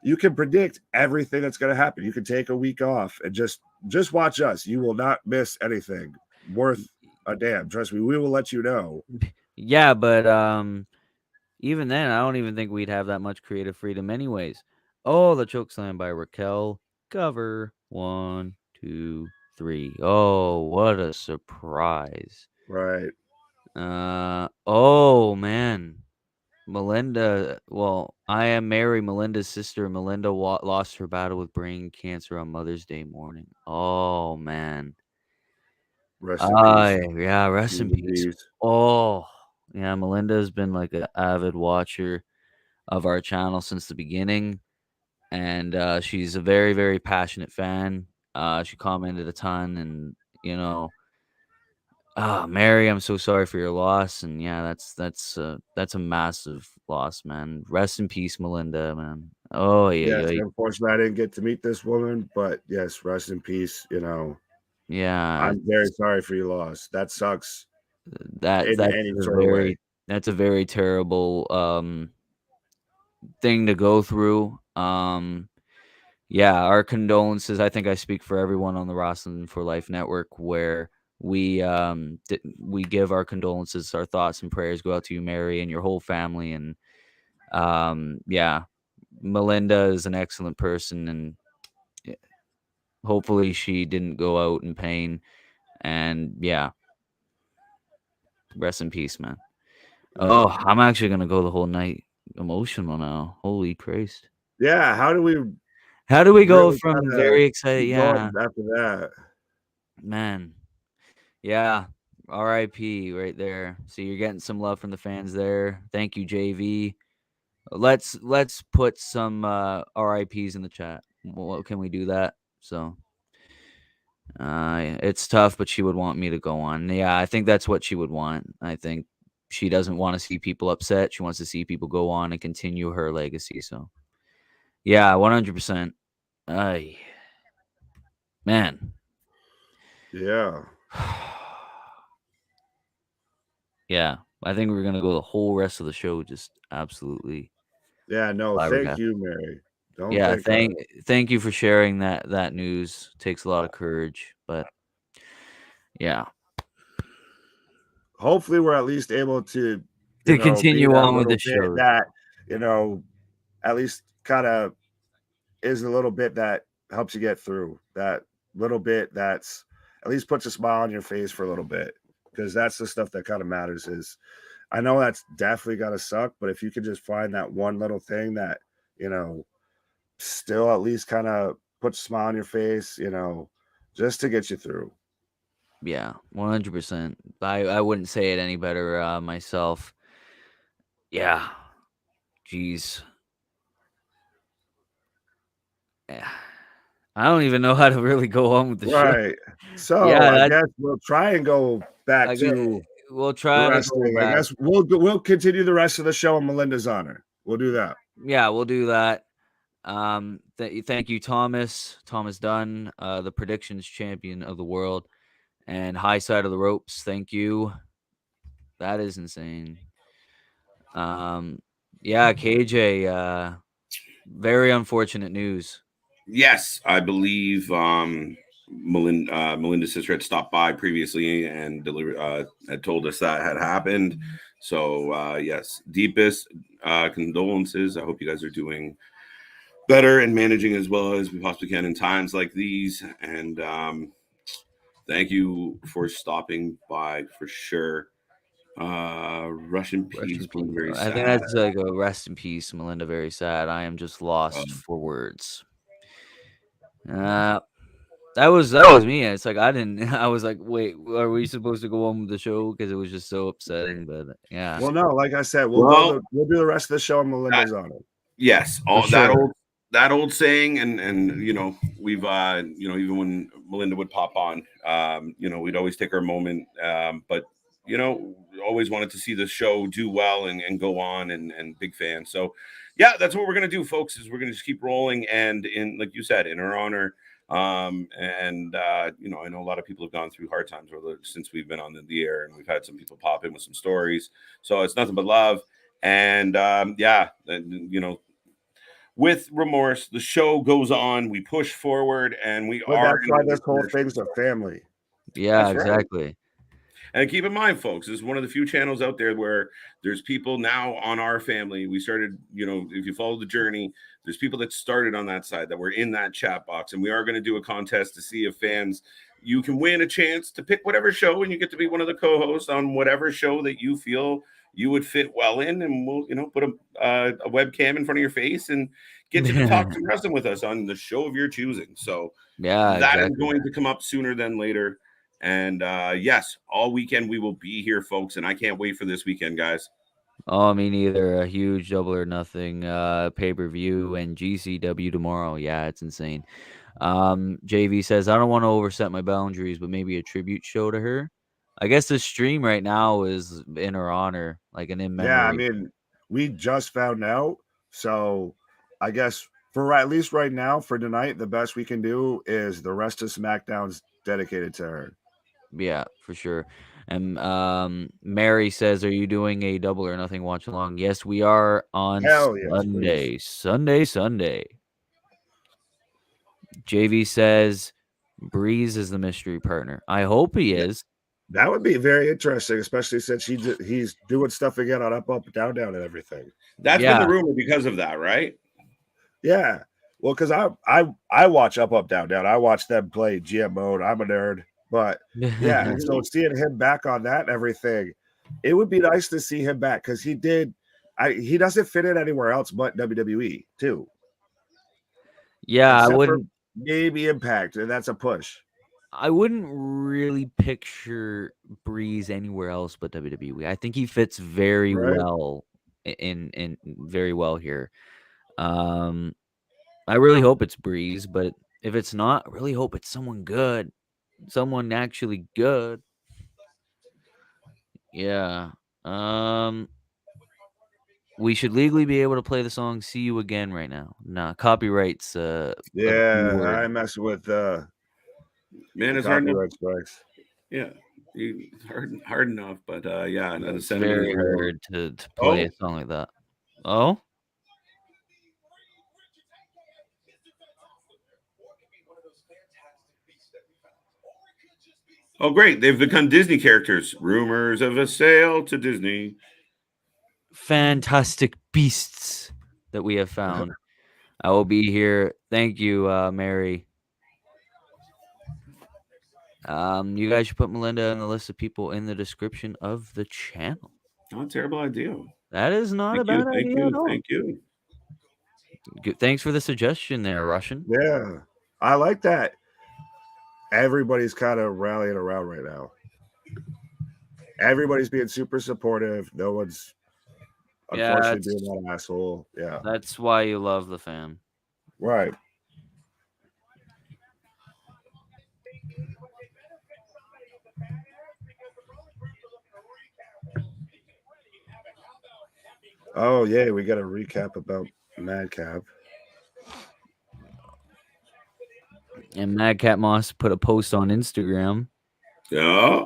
you can predict everything that's going to happen. You can take a week off and just watch us. You will not miss anything worth a damn. Trust me, we will let you know. Yeah, but even then, I don't even think we'd have that much creative freedom anyways. Oh, the choke slam by Raquel. Cover. 1, 2, 3. Oh, what a surprise. Right. Oh, man. Melinda, well, I am Mary, Melinda's sister. Melinda lost her battle with brain cancer on Mother's Day morning. Oh, man. Rest in peace. Yeah, rest in peace. Oh, yeah, Melinda's been like an avid watcher of our channel since the beginning, and she's a very, very passionate fan. She commented a ton, and Mary, I'm so sorry for your loss, and yeah, that's a massive loss, man. Rest in peace, Melinda, man. Oh yeah, yes. Unfortunately, I didn't get to meet this woman, but yes, rest in peace. Yeah, I'm very sorry for your loss. That sucks. That's a very terrible thing to go through. Yeah, our condolences. I think I speak for everyone on the Wrasslin for Life Network, where we give our condolences, our thoughts and prayers go out to you, Mary, and your whole family. And yeah, Melinda is an excellent person, and hopefully she didn't go out in pain. And yeah, rest in peace, man. Oh, I'm actually gonna go the whole night emotional now. Holy Christ! Yeah, how do we go from very excited? Yeah, after that, man. Yeah, R.I.P. right there. So you're getting some love from the fans there. Thank you, JV. Let's put some RIPs in the chat. Well, can we do that? So it's tough, but she would want me to go on. Yeah, I think that's what she would want. I think she doesn't want to see people upset. She wants to see people go on and continue her legacy. So yeah, 100%. Man. Yeah. Yeah, I think we're gonna go the whole rest of the show just absolutely. Yeah, no, thank you, Mary. Don't Yeah, think thank you for sharing that news. Takes a lot of courage, but yeah, hopefully we're at least able to, to be continue that on with little the bit show. that, at least kind of is a little bit that helps you get through that little bit that's at least puts a smile on your face for a little bit, because that's the stuff that kind of matters. Is I know that's definitely gotta suck, but if you could just find that one little thing that, still at least kind of puts a smile on your face, just to get you through. Yeah, 100%. I wouldn't say it any better myself. Yeah, jeez. Yeah. I don't even know how to really go on with the show. Right. So Yeah, I that guess we'll try and go back I guess to we'll the try to go wrestling. I back. guess we'll continue the rest of the show in Melinda's honor. We'll do that. Yeah, we'll do that. Thank you, Thomas Dunn, the predictions champion of the world, and High Side of the Ropes. Thank you. That is insane. Yeah, KJ. Very unfortunate news. Yes, I believe Melinda's sister had stopped by previously and had told us that had happened. So yes, deepest condolences. I hope you guys are doing better and managing as well as we possibly can in times like these. And thank you for stopping by for sure. Rest in Rest peace. in peace. Being very I think sad. that's like a rest in peace, Melinda. Very sad. I am just lost Um, for words. That was me. It's like I didn't. I was like, wait, are we supposed to go on with the show? Because it was just so upsetting. But yeah, Well, no, like I said, well, we'll do the rest of the show in Melinda's honor. yes, for all sure. that old saying, and we've even when Melinda would pop on, we'd always take our moment, but always wanted to see the show do well and go on, and big fan. So yeah, that's what we're gonna do, folks. Is we're gonna just keep rolling, and in, like you said, in her honor. And I know a lot of people have gone through hard times since we've been on the air, and we've had some people pop in with some stories. So it's nothing but love. And with remorse, the show goes on. We push forward, and we But are that's why into the this whole commercial thing's a zone. family. Yeah, That's right. exactly. And keep in mind, folks, this is one of the few channels out there where there's people now on our family. We started, if you follow the journey, there's people that started on that side that were in that chat box. And we are going to do a contest to see if fans, you can win a chance to pick whatever show, and you get to be one of the co-hosts on whatever show that you feel you would fit well in. And we'll, put a webcam in front of your face and get you to talk some wrestling with us on the show of your choosing. So Yeah, that is exactly. going to come up sooner than later. And yes, all weekend we will be here, folks. And I can't wait for this weekend, guys. Oh, me neither. A huge Double or Nothing pay-per-view and GCW tomorrow. Yeah, it's insane. JV says, I don't want to overset my boundaries, but maybe a tribute show to her. I guess the stream right now is in her honor, like an in Yeah, I memory. mean, we just found out. So I guess for at least right now, for tonight, the best we can do is the rest of SmackDown's dedicated to her. Yeah, for sure. And Mary says, are you doing a Double or Nothing watch along? Yes, we are on Hell yes, please. Sunday. JV says, Breeze is the mystery partner. I hope he Yeah, is. that would be very interesting, especially since he's doing stuff again on Up Up Down Down and everything. That's been the Yeah. rumor because of that, right? Yeah. Well, because I watch Up Up Down Down. I watch them play GM mode. I'm a nerd. But yeah, so seeing him back on that and everything, it would be nice to see him back because he doesn't fit in anywhere else but WWE too. Yeah, Except for maybe Impact, and that's a push. I wouldn't really picture Breeze anywhere else but WWE. I think he fits very Right. well in very well here. I really hope it's Breeze, but if it's not, I really hope it's someone good. Someone actually good. Yeah. We should legally be able to play the song "See You Again" right now. Nah, copyrights. A B Yeah, word. I mess with Man, the it's hard enough. copyright strikes. Yeah, hard enough. But yeah, no, It's sending very his word. hard to play a song like that. Oh, Oh, great. They've become Disney characters. Rumors of a sale to Disney. Fantastic beasts that we have found. I will be here. Thank you, Mary. You guys should put Melinda on the list of people in the description of the channel. Not a terrible idea. That is not a bad idea at all. Thank you. Good. Thanks for the suggestion there, Russian. Yeah, I like that. Everybody's kind of rallying around right now. Everybody's being super supportive. No one's unfortunately being an asshole. Yeah, that's why you love the fam. Right. Oh yeah, we got a recap about Madcap. And Madcap Moss put a post on Instagram. Yeah.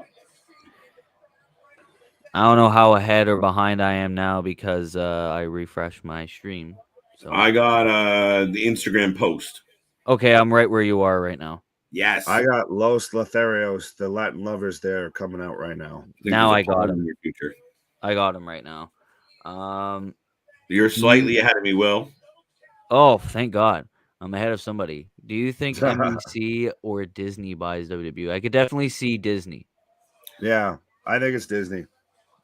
I don't know how ahead or behind I am now because I refreshed my stream. So I got the Instagram post. Okay, I'm right where you are right now. Yes. I got Los Lotharios, the Latin lovers there coming out right now. Now I got him. I got him right now. You're slightly ahead of me, Will. Oh, thank God. I'm ahead of somebody. Do you think NBC or Disney buys WWE? I could definitely see Disney. Yeah, I think it's Disney.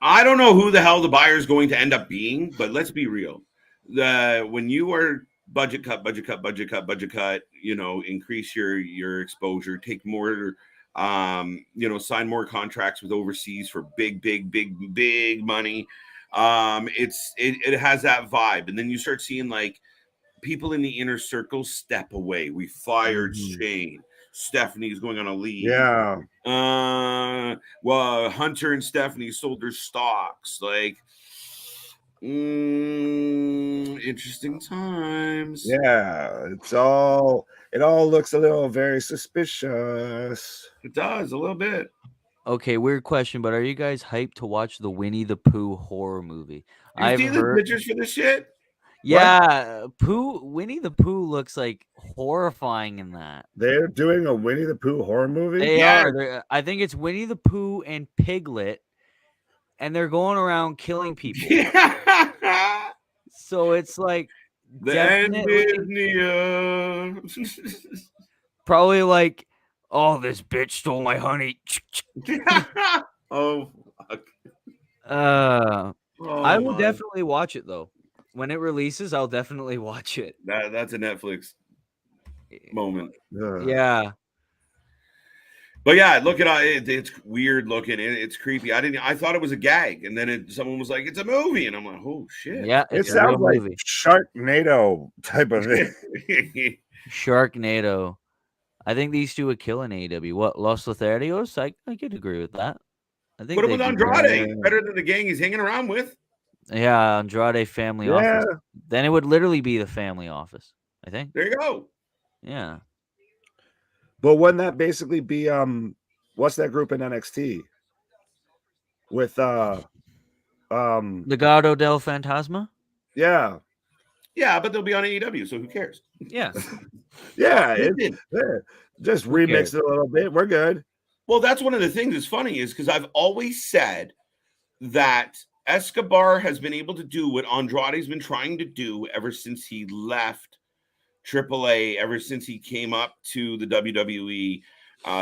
I don't know who the hell the buyer is going to end up being, but let's be real. When you are budget cut, increase your exposure, take more, sign more contracts with overseas for big money. It has that vibe, and then you start seeing like people in the inner circle step away. We fired Shane. Stephanie's going on a leave. Yeah. Well, Hunter and Stephanie sold their stocks. Like, interesting times. Yeah, it all looks a little very suspicious. It does a little bit. Okay, weird question, but are you guys hyped to watch the Winnie the Pooh horror movie? I've seen the pictures for this shit. Yeah, Winnie the Pooh looks like horrifying in that. They're doing a Winnie the Pooh horror movie? They are. I think it's Winnie the Pooh and Piglet, and they're going around killing people. So it's like probably like, oh, this bitch stole my honey. Oh, fuck. I will definitely watch it though. When it releases, I'll definitely watch it. That's a Netflix moment. Yeah. But yeah, look at it. It's weird looking. It's creepy. I thought it was a gag, and then someone was like, "It's a movie," and I'm like, "Oh shit!" Yeah, it sounds like movie. Sharknado type of thing. Sharknado. I think these two would kill in AEW. What, Los Lotharios? I could agree with that. I think put him with Andrade. Better than the gang he's hanging around with. Yeah, Andrade family office. Then it would literally be the family office, I think. There you go. Yeah. But wouldn't that basically be what's that group in NXT? With Legado del Fantasma? Yeah. Yeah, but they'll be on AEW, so who cares? Yeah. Yeah, just remix it a little bit. We're good. Well, that's one of the things that's funny is because I've always said that Escobar has been able to do what Andrade's been trying to do ever since he left AAA, ever since he came up to the WWE,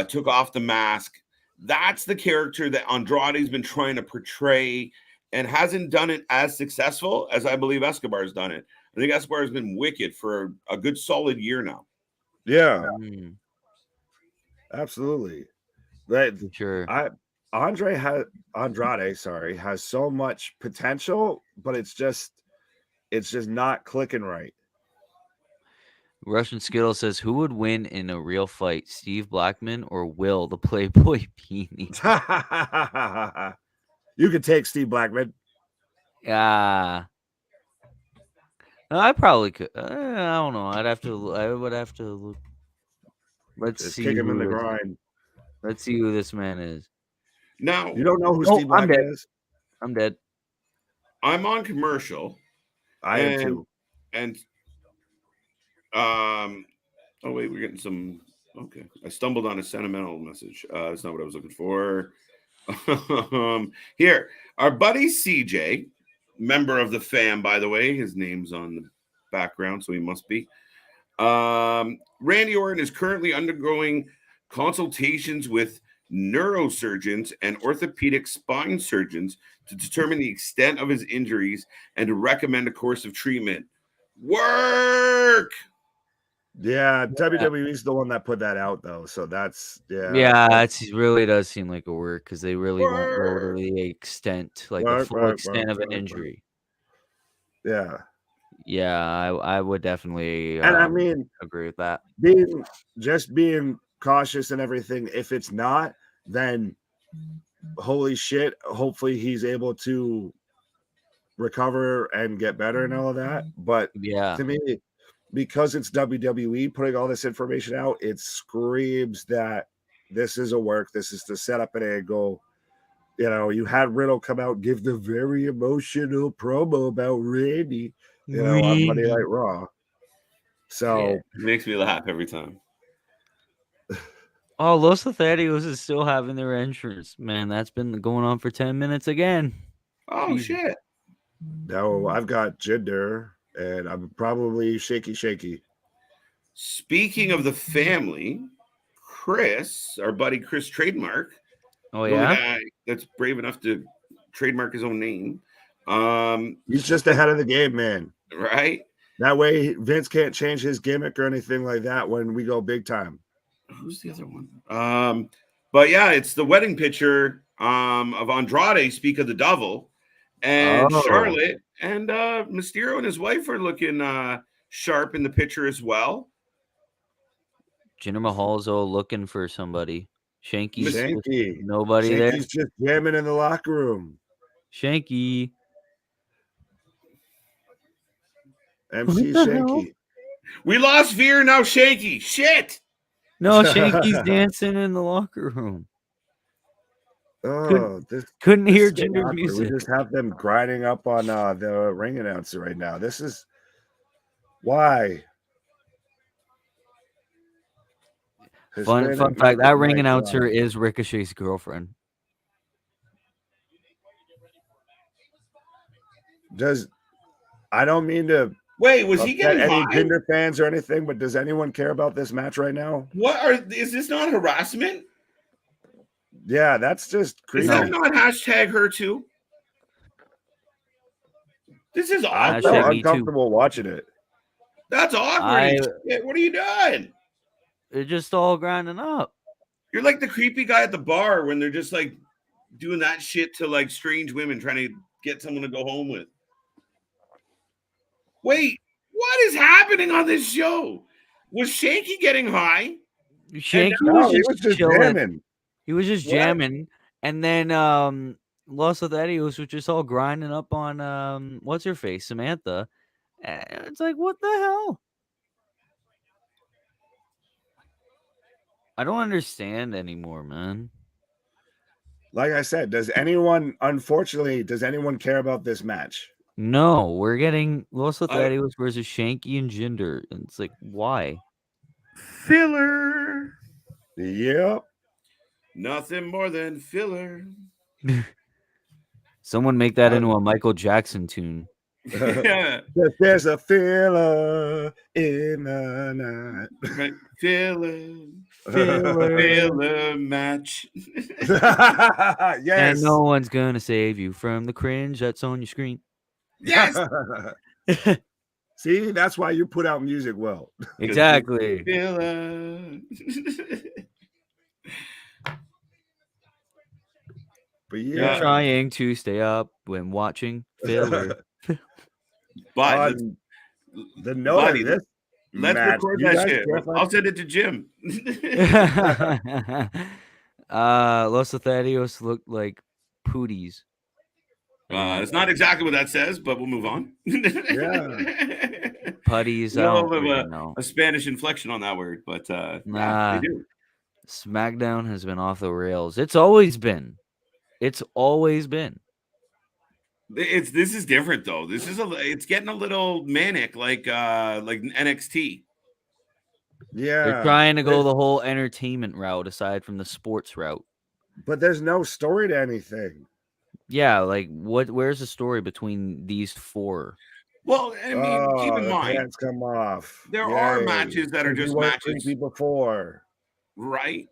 took off the mask. That's the character that Andrade's been trying to portray and hasn't done it as successful as I believe Escobar's done it. I think Escobar has been wicked for a good solid year now. Yeah. Absolutely. Right. Sure. Andrade has so much potential, but it's just not clicking right. Russian Skittle says, who would win in a real fight, Steve Blackman or Will, the Playboy Peony? You could take Steve Blackman. Yeah. I probably could. I don't know. I would have to look. Let's see. Kick him in the grind. Let's see who this man is. Now, you don't know who Steve Blackman is? I'm dead. I'm on commercial. I am too. And oh wait, we're getting some Okay. I stumbled on a sentimental message. That's not what I was looking for. Here, our buddy CJ, member of the fam, by the way, his name's on the background, so he must be. Randy Orton is currently undergoing consultations with neurosurgeons and orthopedic spine surgeons to determine the extent of his injuries and to recommend a course of treatment. Work! Yeah, WWE's the one that put that out though, so that's Yeah, it really does seem like a work because they really won't go to Work! the extent, like the Work, full work, extent work, of an work, work. injury. Yeah. Yeah, I would definitely And I mean, agree with that. being cautious and everything. If it's not, then holy shit, hopefully he's able to recover and get better and all of that. But Yeah, to me, because it's WWE putting all this information out, it screams that this is a work, this is to set up an angle. You know, you had Riddle come out and give the very emotional promo about Randy, on Monday Night Raw. So It makes me laugh every time. Oh, Los Lotharios is still having their entrance. Man, that's been going on for 10 minutes again. Oh, Jesus. shit. now I've got Jinder and I'm probably shaky. Speaking of the family, Chris, our buddy Chris Trademark, Oh, the only yeah? guy that's brave enough to trademark his own name. He's just ahead of the game, man. Right? That way Vince can't change his gimmick or anything like that when we go big time. Who's the other one? But yeah, it's the wedding picture of Andrade, Speak of the Devil, and Oh. Charlotte, and Mysterio and his wife are looking sharp in the picture as well. Jinder Mahal's all looking for somebody. Shanky's Shanky. nobody Shanky's there. just jamming in the locker room. Shanky. MC What the Shanky. We lost Veer, now Shanky. Shit. No, Shanky's dancing in the locker room. Oh, Couldn't this hear is getting Jinder's awkward. music. We just have them grinding up on the ring announcer right now. This is why. Fun Hispanic fact, that music, ring my announcer God. is Ricochet's girlfriend. I don't mean to Wait, was he upset getting any high? Jinder fans or anything, but does anyone care about this match right now? Is this not harassment? Yeah, that's just crazy. Is that not hashtag her too? This is I awkward. felt Hashtag me too. uncomfortable watching it. That's awkward. Shit, what are you doing? They're just all grinding up. You're like the creepy guy at the bar when they're just like doing that shit to like strange women trying to get someone to go home with. Wait, what is happening on this show? Was Shanky getting high? Shanky No, he was was just just chilling. jamming. He was just What? jamming, and then Los Lotharios was just all grinding up on what's her face, Samantha. And it's like, what the hell? I don't understand anymore, man. Like I said, does anyone care about this match? No, we're getting Los Lotharios versus Shanky and Jinder, and it's like, why? Filler. Yep. Nothing more than filler. Someone make that into a Michael Jackson tune. Yeah. There's a filler in the night. Right. Filler. Filler. Filler match. Yes. And no one's gonna save you from the cringe that's on your screen. Yes. See, that's why you put out music well. Exactly. Filler. But You're yeah, trying to stay up when watching filler. But on the note buddy, of this let's match, record you that guys shit. care if I- I'll send it to Jim. Los Lotharios look like pooties. It's not exactly what that says, but we'll move on. Putties. I No, don't really know. a Spanish inflection on that word, but Nah. yeah, they do. SmackDown has been off the rails. It's always been. It's always been. This is different though. It's getting a little manic, like NXT. Yeah. They're trying to go the whole entertainment route aside from the sports route. But there's no story to anything. Yeah, like where's the story between these four? Well, I mean, keep in the mind, pants come off. there are Yay. matches that are You just weren't matches, creepy before. right?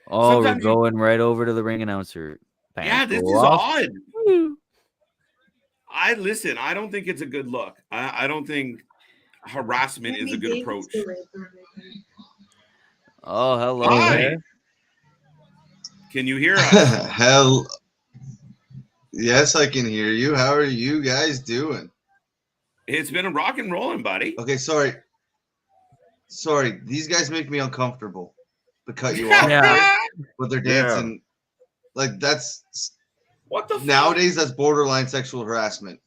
Oh, we're Sometimes you- going right over to the ring announcer. Yeah, Pants this go is off. odd. Woo. I don't think it's a good look. I don't think harassment is a good approach. Oh, hello. Hi. Can you hear us? Hell, yes, I can hear you. How are you guys doing? It's been a rock and rolling, buddy. Okay, sorry. These guys make me uncomfortable to cut you off, Yeah. but they're dancing. Like that's What the nowadays that's borderline sexual harassment.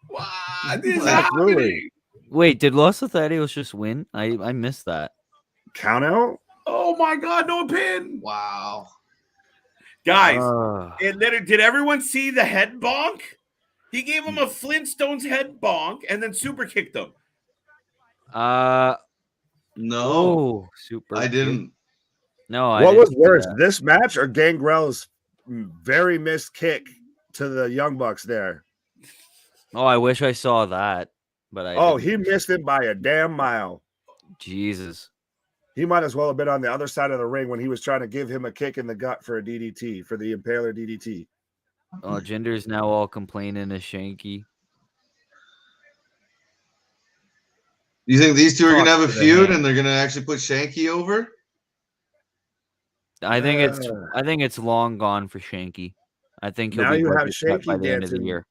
What is Absolutely. happening? Wait, did Los Lotharios just win? I missed that. Count out? Oh my God, no pin. Wow. Guys, Uh, did everyone see the head bonk? He gave him a Flintstones head bonk and then super kicked him. No, oh, super. I didn't. No, I What didn't was see worse, that. this match or Gangrel's very missed kick to the Young Bucks there? Oh, I wish I saw that, but I Oh, didn't. he missed him by a damn mile. Jesus. He might as well have been on the other side of the ring when he was trying to give him a kick in the gut for a DDT, for the Impaler DDT. Oh, Jinder's now all complaining to Shanky. You think these two are gonna Talk have a to the feud hand. and they're gonna actually put Shanky over? I think it's long gone for Shanky. I think he'll Now be you have budget cut by Shanky the end of the dancing, year.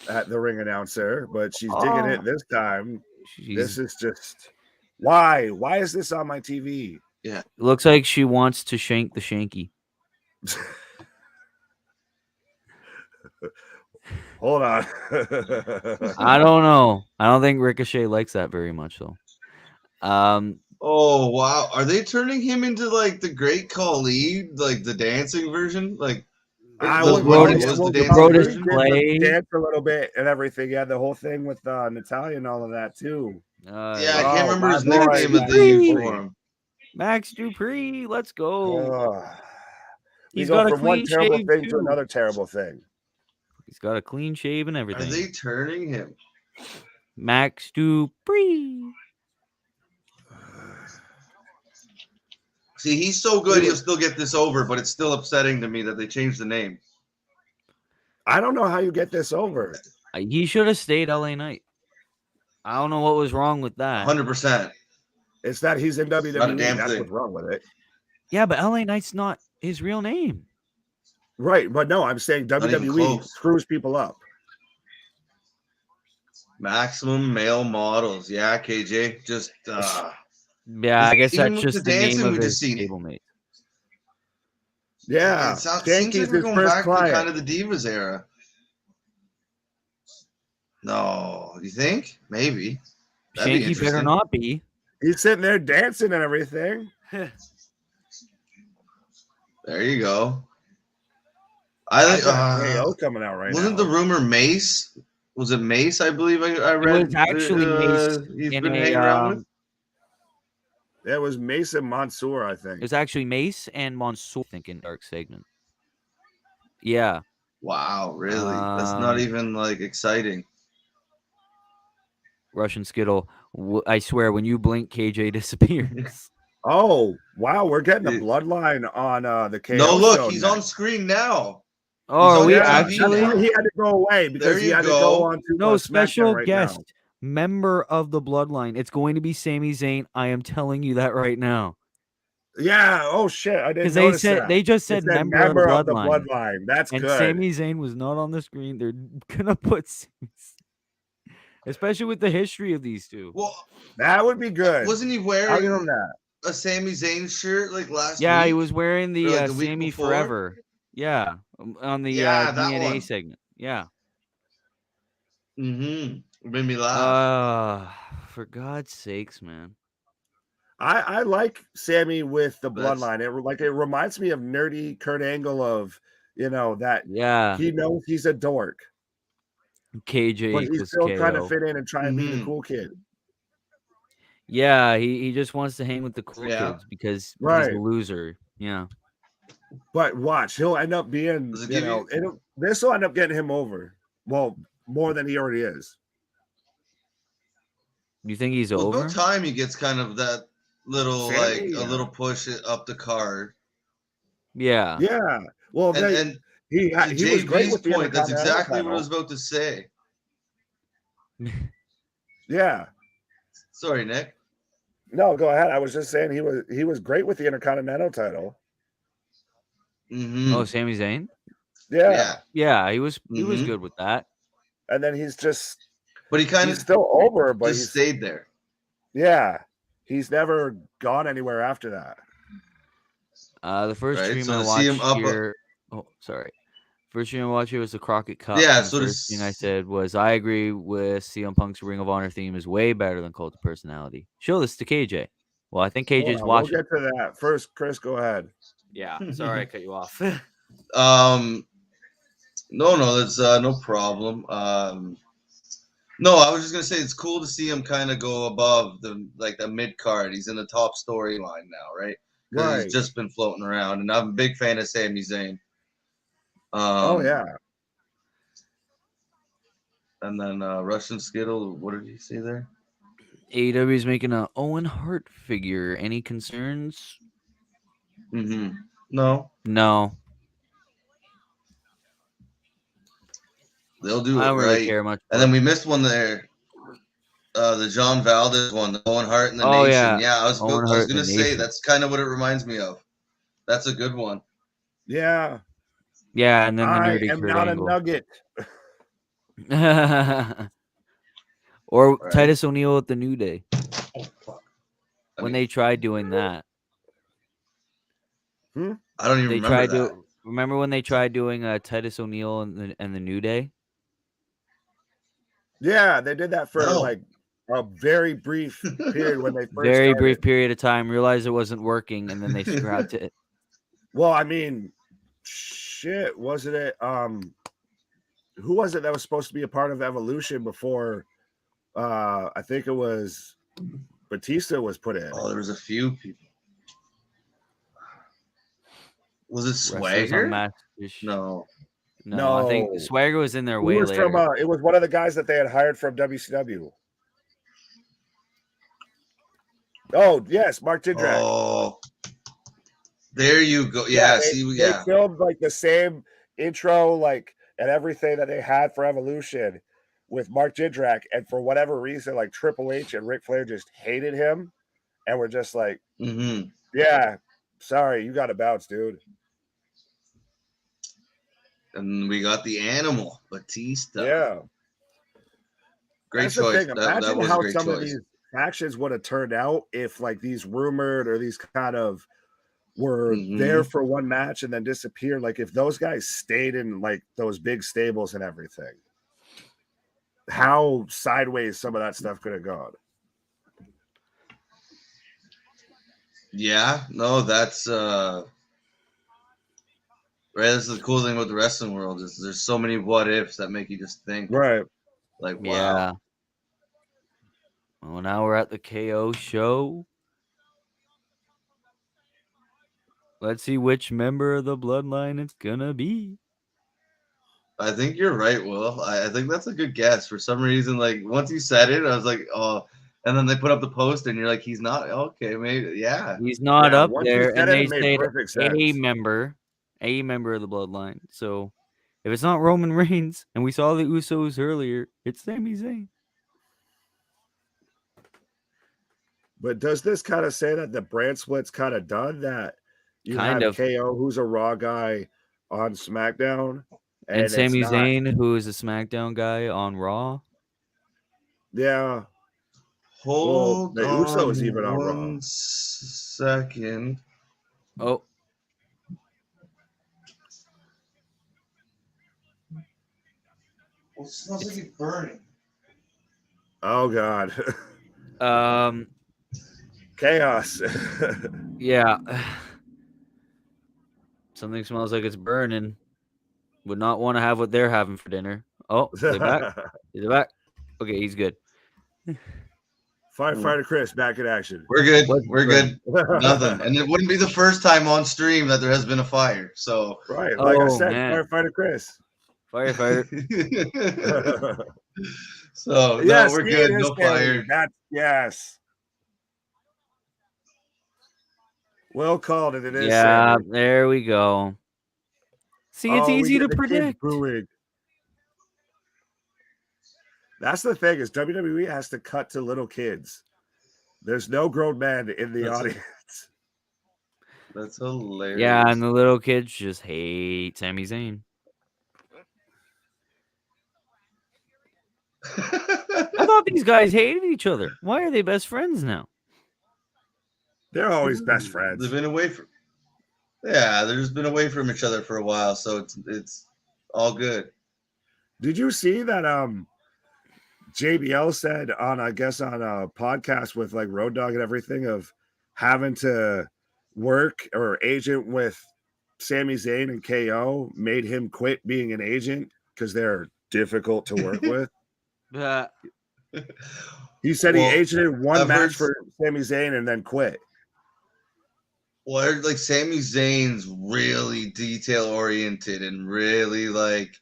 at the ring announcer, but she's digging it this time. This She's, is just why? Why is this on my TV? looks like she wants to shank the Shanky. Hold on. I don't know. I don't think Ricochet likes that very much, though. Oh wow. Are they turning him into like the Great Khali, like the dancing version? Like I The would Brodus- was the the dancing Brodus version? play dance a little bit and everything. Yeah, the whole thing with Natalia and all of that too. yeah, I can't Oh, remember my his boy, nickname that Max they used Dupree. for him. Max Dupree, let's go. We He's go got a from one clean terrible shave thing to too. another terrible thing. He's got a clean shave and Are everything. they turning him? Max Dupree. See, he's so good, he'll still get this over, but it's still upsetting to me that they changed the name. I don't know how you get this over. He should have stayed LA Knight. I don't know what was wrong with that. 100%. It's that he's in Not a WWE. damn That's thing. what's wrong with it. Yeah, but LA Knight's not his real name. Right, but no, I'm saying Not even WWE close. screws people up. Maximum male models. Yeah, KJ. Just Yeah, I guess even that's with just the the name dancing, of we his just seen it. stablemate. Yeah, it seems Shanky's like we're his going first back to client. kind of the Divas era. No, you think? Maybe. That'd be Shanky better interesting. not be. He's sitting there dancing and everything. There you go. I I think got KO coming out right wasn't now. the rumor Mace? Was it Mace? I believe I read. was actually Mace He's in been a, hanging around with. It was Mason Mansoor, I think. It was actually Mace and Mansoor, I think, in Dark segment. Yeah. Wow, really? That's not even like exciting. Russian Skittle. I swear, when you blink, KJ disappears. Oh, wow, we're getting a bloodline on the KO No, look, show he's next. on screen now. Oh, are on we TV actually? now. He had to go away because There he you had to go. go on to No, special SmackDown right guest, now. member of the Bloodline. It's going to be Sami Zayn. I am telling you that right now. Yeah. Oh shit, I didn't Because notice they said that. they just It said member of the Bloodline. Bloodline. That's And good. Sami Zayn was not on the screen. They're gonna put Sami Zayn, especially with the history of these two. Well, That would be good. wasn't he I'll wearing give him that. a Sami Zayn shirt like last Yeah, week? he was wearing the, Or, like, the week Sammy before? Forever. Yeah, on the Yeah, that DNA one. segment. Yeah. Mm-hmm. It made me laugh. For God's sakes, man. I like Sammy with the That's- bloodline. It reminds me of nerdy Kurt Angle of that Yeah. he knows he's a dork, KJ but he's equals still KO. trying to fit in and try and be the Mhm. cool kid. Yeah, he just wants to hang with the cool Yeah. kids because he's Right. a loser. Yeah. But watch, he'll end up being, Does it you give know, you? this will end up getting him over. Well, more than he already is. You think he's Well, over? about time he gets kind of that little Sammy, a yeah. little push up the card. Yeah. Yeah. Well, And he to was great JV's with the point, that's Intercontinental exactly what I title. was about to say. Yeah. Sorry, Nick. No, go ahead. I was just saying he was great with the Intercontinental title. Mm-hmm. Oh, Sami Zayn? Yeah. Yeah. Yeah, he was Mhm. good with that. And then he's just But he kind he's of still over, but just stayed there. yeah. He's never gone anywhere after that. The first Right, stream so I to see him watched up here. Oh, sorry. First stream I watched here was the Crockett Cup. Yeah, and the so to first thing I said was I agree with CM Punk's Ring of Honor theme is way better than Cult of Personality. Show this to KJ. Well, I think Hold KJ's on, watching. we'll get to that. First, Chris, go ahead. Yeah, sorry I cut you off. No, that's no problem. No, I was just gonna say it's cool to see him kind of go above the mid card. He's in the top storyline now, right? Because Right. he's just been floating around, and I'm a big fan of Sami Zayn. Oh yeah. And then Russian Skittle, what did he say there? AEW is making a Owen Hart figure. Any concerns? Mm-hmm. No, No. they'll do I it don't really right. care much. And then we missed one there. The John Valdez one, the Owen Hart and the Oh, Nation. yeah. I was Owen gonna Hart and the say Nation. that's kind of what it reminds me of. That's a good one. Yeah. Yeah, and then the I nerdy am Kurt not Angle. a nugget. Or Right. Titus O'Neil at the New Day Oh fuck! when they tried doing that. I don't even They remember tried that. to remember when they tried doing Titus O'Neil and the New Day. Yeah, they did that for No. like a very brief period when they first Very started. brief period of time, realized it wasn't working, and then they scrapped it. Well, I mean, shit, wasn't it? Who was it that was supposed to be a part of Evolution before? I think it was Batista was put in. Oh, there was a few people. Was it Wrestlers Swagger? Unmasked. No. No, I think No. Swagger was in there It way was later. from it was one of the guys that they had hired from WCW. Oh yes, Mark Jindrak. Oh, there you go. Yeah, they filmed like the same intro, like and everything that they had for Evolution with Mark Jindrak, and for whatever reason, like Triple H and Ric Flair just hated him, and were just like, Mm-hmm. "Yeah, sorry, you got to bounce, dude." And we got the Animal Batista. Yeah, great that's choice. The thing. That Imagine was how a great some of choice. these factions would have turned out if, like, these rumored or these kind of were there for one match and then disappeared. Like, if those guys stayed in like those big stables and everything, how sideways some of that stuff could have gone. Yeah, no, that's right. This is the cool thing about the wrestling world is there's so many what ifs that make you just think, Right? Like, wow. Yeah. Well, now we're at the KO show. Let's see which member of the bloodline it's gonna be. I think you're right, Will. I think that's a good guess. For some reason, like once you said it, I was like, oh. And then they put up the post, and you're like, he's not okay. Maybe, yeah. He's not Yeah, up once you there, said and it, they it made said perfect a sense. member of the bloodline. So if it's not Roman Reigns, and we saw the Usos earlier, it's Sami Zayn. But does this kind of say that the brand split's kind of done? That you Kind have of. KO, who's a Raw guy, on SmackDown, And Sami it's not. Zayn, who is a SmackDown guy on Raw. Yeah. Hold the on Usos even on Raw. 1 second. Oh. Well, it smells like it's burning. Oh God. Chaos. Yeah. Something smells like it's burning. Would not want to have what they're having for dinner. Oh, is they back? Is they back? Okay, he's good. Firefighter Chris back in action. We're good. What's We're good. Nothing. And it wouldn't be the first time on stream that there has been a fire. So Right, like I Oh, said, man. Firefighter Chris. Firefighter. So Yes, no, we're he good. is No Sammy. fire. That's yes. Well called, and it is. Yeah, Sammy. there we go. See, it's Oh, we easy get to the kids predict. booing. That's the thing is WWE has to cut to little kids. There's no grown men in the audience. That's hilarious. Yeah, and the little kids just hate Sami Zayn. I thought these guys hated each other. Why are they best friends now? They're always best friends. They've been away from. Yeah, they've just been away from each other for a while, so it's all good. Did you see that JBL said on a podcast with like Road Dogg and everything of having to work or agent with Sami Zayn and KO made him quit being an agent because they're difficult to work with. He said he agented one match for Sami Zayn and then quit. Well, like Sami Zayn's really detail oriented and really like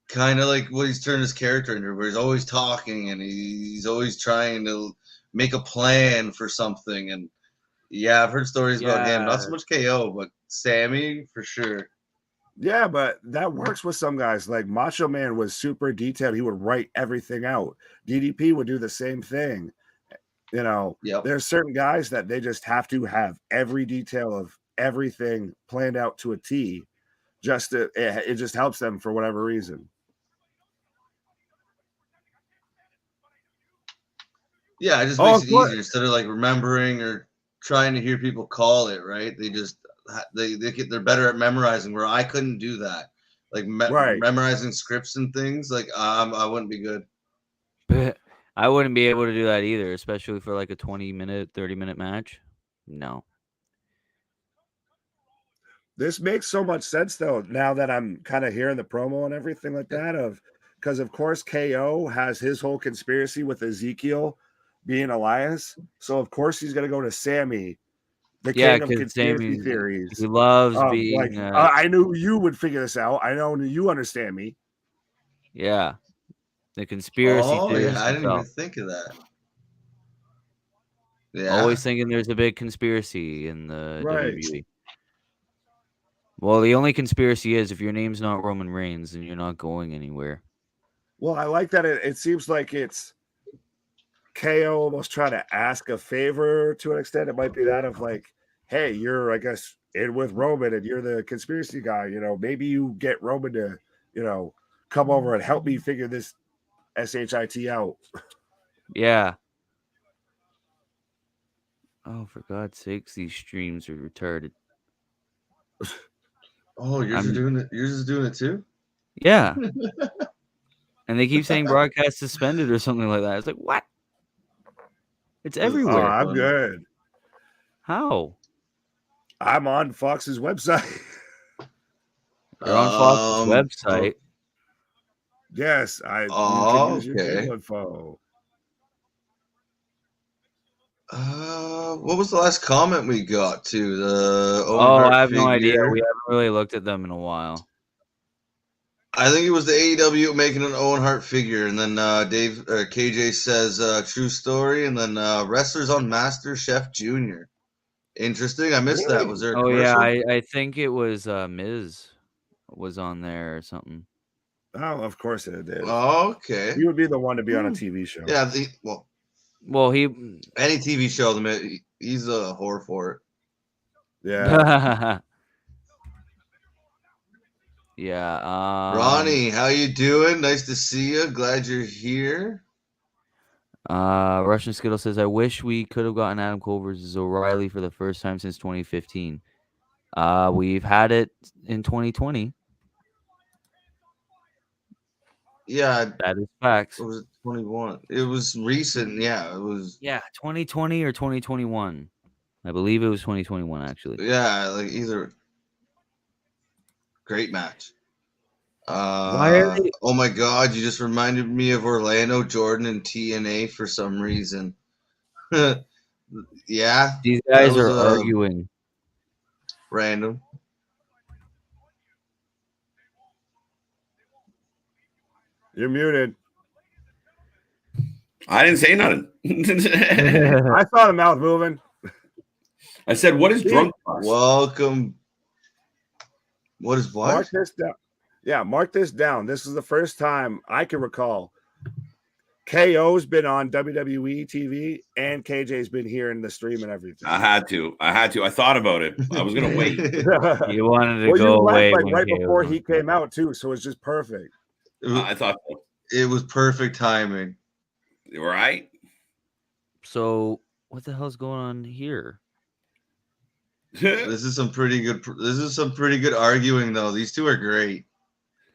kind of like what he's turned his character into, where he's always talking and he's always trying to make a plan for something. And yeah, I've heard stories about him, not so much KO, but Sami for sure. Yeah, but that works with some guys. Like Macho Man was super detailed. He would write everything out. DDP would do the same thing. You know, there's certain guys that they just have to have every detail of everything planned out to a T. It just helps them for whatever reason. Yeah, it just makes it easier instead of like remembering or trying to hear people call it, right? They just they're better at memorizing, where I couldn't do that. Like memorizing scripts and things, like I wouldn't be good. I wouldn't be able to do that either, especially for like a 20-minute, 30-minute match. No. This makes so much sense though, now that I'm kind of hearing the promo and everything like that, because of course KO has his whole conspiracy with Ezekiel being Elias. So of course he's gonna go to Sammy, the king of conspiracy theories. He loves being I knew you would figure this out. I know you understand me. Yeah. The conspiracy theories. Yeah, I didn't even think of that. Yeah. Always thinking there's a big conspiracy in the WWE. Well, the only conspiracy is if your name's not Roman Reigns, then you're not going anywhere. Well, I like that it seems like it's KO almost trying to ask a favor to an extent. It might be that of like, hey, you're, I guess, in with Roman and you're the conspiracy guy. You know, maybe you get Roman to, you know, come over and help me figure this SHIT out. Yeah. Oh, for God's sakes, these streams are retarded. Oh, yours is doing it. Yours is doing it too. Yeah. And they keep saying broadcast suspended or something like that. It's like, what? It's everywhere. Oh, I'm good. How? I'm on Fox's website. You're on Fox's website. Yes, I can use your info. What was the last comment we got to the? I have no idea. We haven't really looked at them in a while. I think it was the AEW making an Owen Hart figure, and then KJ says true story, and then wrestlers on Master Chef Jr. Interesting. I missed that. Was there? A commercial? Yeah, I think it was Miz was on there or something. Oh, of course it did. Oh, okay. You would be the one to be on a TV show. Yeah. Well, any TV show, he's a whore for it. Yeah. Yeah. Ronnie, how you doing? Nice to see you. Glad you're here. Russian Skittle says, I wish we could have gotten Adam Cole versus O'Reilly for the first time since 2015. We've had it in 2020. Yeah. That is facts. It was 21. It was recent. Yeah, it was. Yeah, 2020 or 2021. I believe it was 2021, actually. Yeah, like either. Great match. Oh my God, you just reminded me of Orlando, Jordan, and TNA for some reason. Yeah, These guys that are was, arguing. random. You're muted. I didn't say nothing. I saw the mouth moving. I said, "What is drunk bus?" Welcome. What is what? Mark this down. Yeah, mark this down. This is the first time I can recall KO's been on WWE TV and KJ's been here in the stream and everything. I had to. I thought about it. I was gonna wait. You wanted to Well, go you left away like when right KO before was he on. came out too, so it's just perfect. I thought so. It was perfect timing. Right? So what the hell's going on here? This is some pretty good. This is some pretty good arguing, though. These two are great.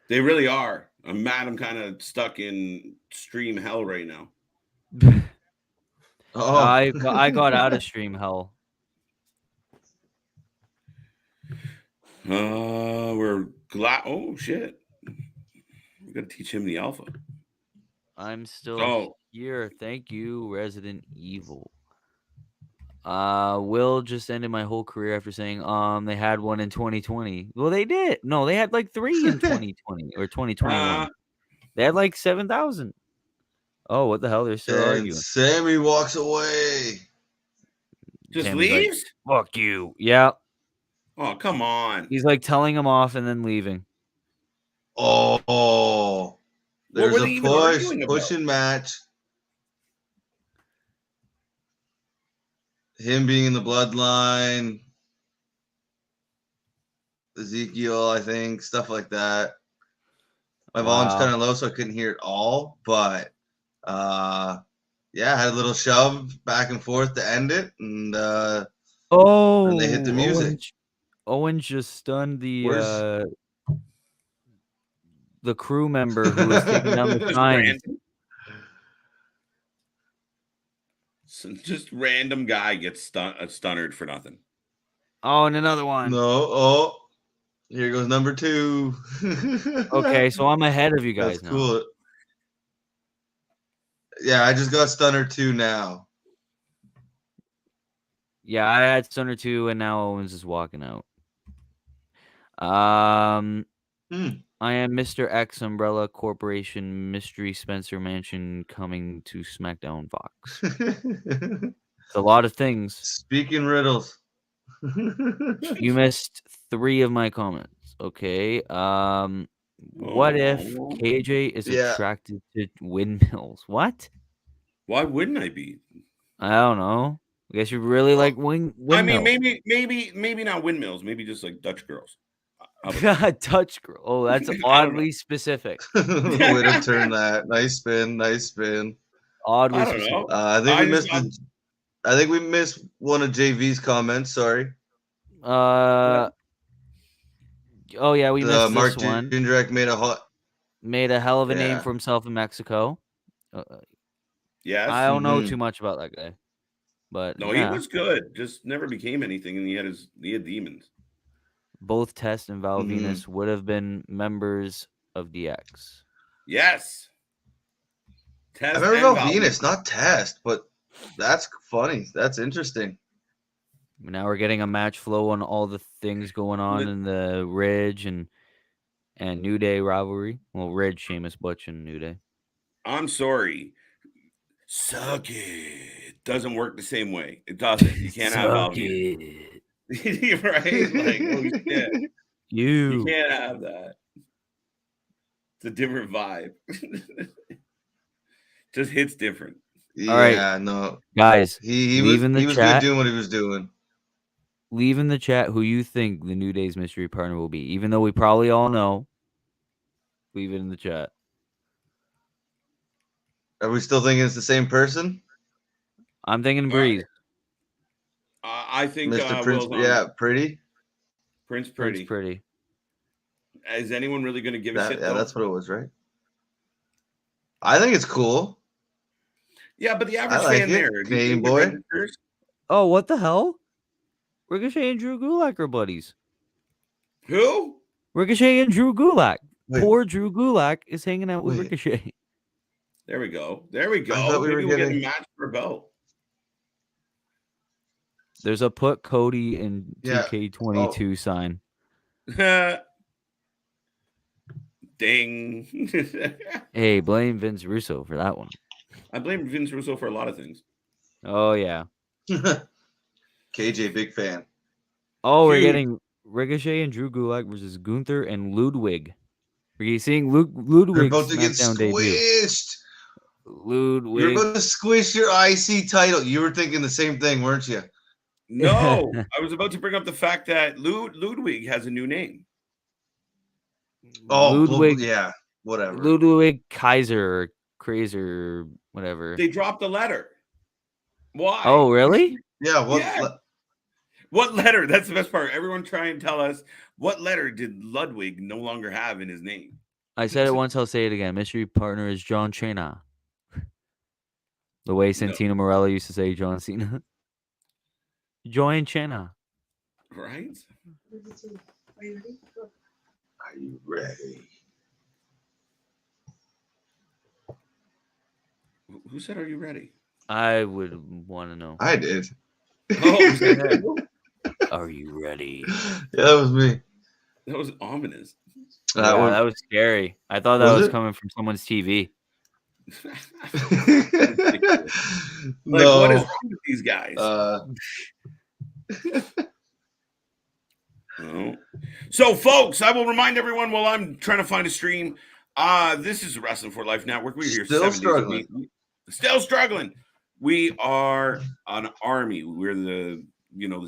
They really are. I'm mad. I'm kind of stuck in stream hell right now. Oh, I got out of stream hell. We're glad. Oh shit! We gotta teach him the alpha. I'm still Oh. here. Thank you, Resident Evil. Will just ended my whole career after saying they had one in 2020. Well, they did. No, they had like 3 in 2020 or 2021. They had like 7,000. Oh, what the hell? They're still and arguing. Sammy walks away. Just Sammy's like, leaves? Fuck you. Yeah. Oh, come on. He's like telling him off and then leaving. Oh, there's were they a even arguing about? pushing match. Him being in the bloodline, Ezekiel, I think, stuff like that. My volume's kind of low, so I couldn't hear it all. But yeah, I had a little shove back and forth to end it, and and they hit the music. Owens just stunned Where's- the crew member who was taking down the sign. Just random guy gets stunnered for nothing. Oh, and another one. No, oh, here goes number 2. Okay, so I'm ahead of you guys That's now. cool. Yeah, I just got stunner 2 now. Yeah, I had Stunner 2, and now Owens is walking out. I am Mr. X Umbrella Corporation Mystery Spencer Mansion coming to SmackDown Fox. It's a lot of things. Speaking riddles. You missed 3 of my comments. Okay. What if KJ is attracted to windmills? What? Why wouldn't I be? I don't know. I guess you really like windmills. I mean, maybe not windmills. Maybe just like Dutch girls. Dutch girl. Oh, that's oddly specific. Way to turn that. Nice spin. Nice spin. Oddly I don't specific. know. I think we missed one of JV's comments. Sorry. Oh yeah, we missed Mark this one. Jindrak Made a hell of a name for himself in Mexico. Yes. I don't know too much about that guy, but no, he was good. Just never became anything, and he had demons. Both Test and Val Venus would have been members of DX. Yes. Test I remember Val Venus, not Test, but that's funny. That's interesting. Now we're getting a match flow on all the things going on in the Ridge and New Day rivalry. Well, Ridge, Sheamus, Butch, and New Day. I'm sorry. Suck it. Doesn't work the same way. It doesn't. You can't have Val Venus. Right? Like, oh shit. You can't have that. It's a different vibe. Just hits different. Yeah, all right, no. Guys, he was good doing what he was doing. Leave in the chat who you think the New Day's mystery partner will be. Even though we probably all know. Leave it in the chat. Are we still thinking it's the same person? I'm thinking Breeze. I think Mr. Prince. Pretty. Prince Pretty. Is anyone really going to give a shit? Yeah, that's what it was, right? I think it's cool. Yeah, but the average fan there, Game Boy. Oh, what the hell? Ricochet and Drew Gulak are buddies. Who? Ricochet and Drew Gulak. Poor Drew Gulak is hanging out with Ricochet. There we go. I thought we were getting a match for a belt. There's a put Cody in Yeah. 2K22 sign. Ding. Hey, blame Vince Russo for that one. I blame Vince Russo for a lot of things. Oh yeah. KJ, big fan. Oh, we're Huge. getting Ricochet and Drew Gulak versus Gunther and Ludwig. Are you seeing You're Ludwig about to get SmackDown debut? squished. You're Ludwig. about to squish your IC title. You were thinking the same thing, weren't you? No, I was about to bring up the fact that Ludwig has a new name. Oh, Ludwig. yeah, whatever. Ludwig Kaiser or Kraser, whatever. They dropped a letter. Why? Oh, really? Yeah, What letter? That's the best part. Everyone try and tell us what letter did Ludwig no longer have in his name? I said it once, I'll say it again. Mystery partner is John Cena. The way Santino Morella used to say John Cena. Join Cena. Right? Are you ready? Who said, "Are you ready"? I would want to know. I did. Oh, Are you ready? Yeah, that was me. that was ominous. That one. That was scary. I thought that Was was it? coming from someone's TV. Like, what is wrong with these guys? Oh. So, folks, I will remind everyone while I'm trying to find a stream. This is the Wrestling for Life Network. We're here Still 7 days a struggling. week. Still struggling. We are an army. We're the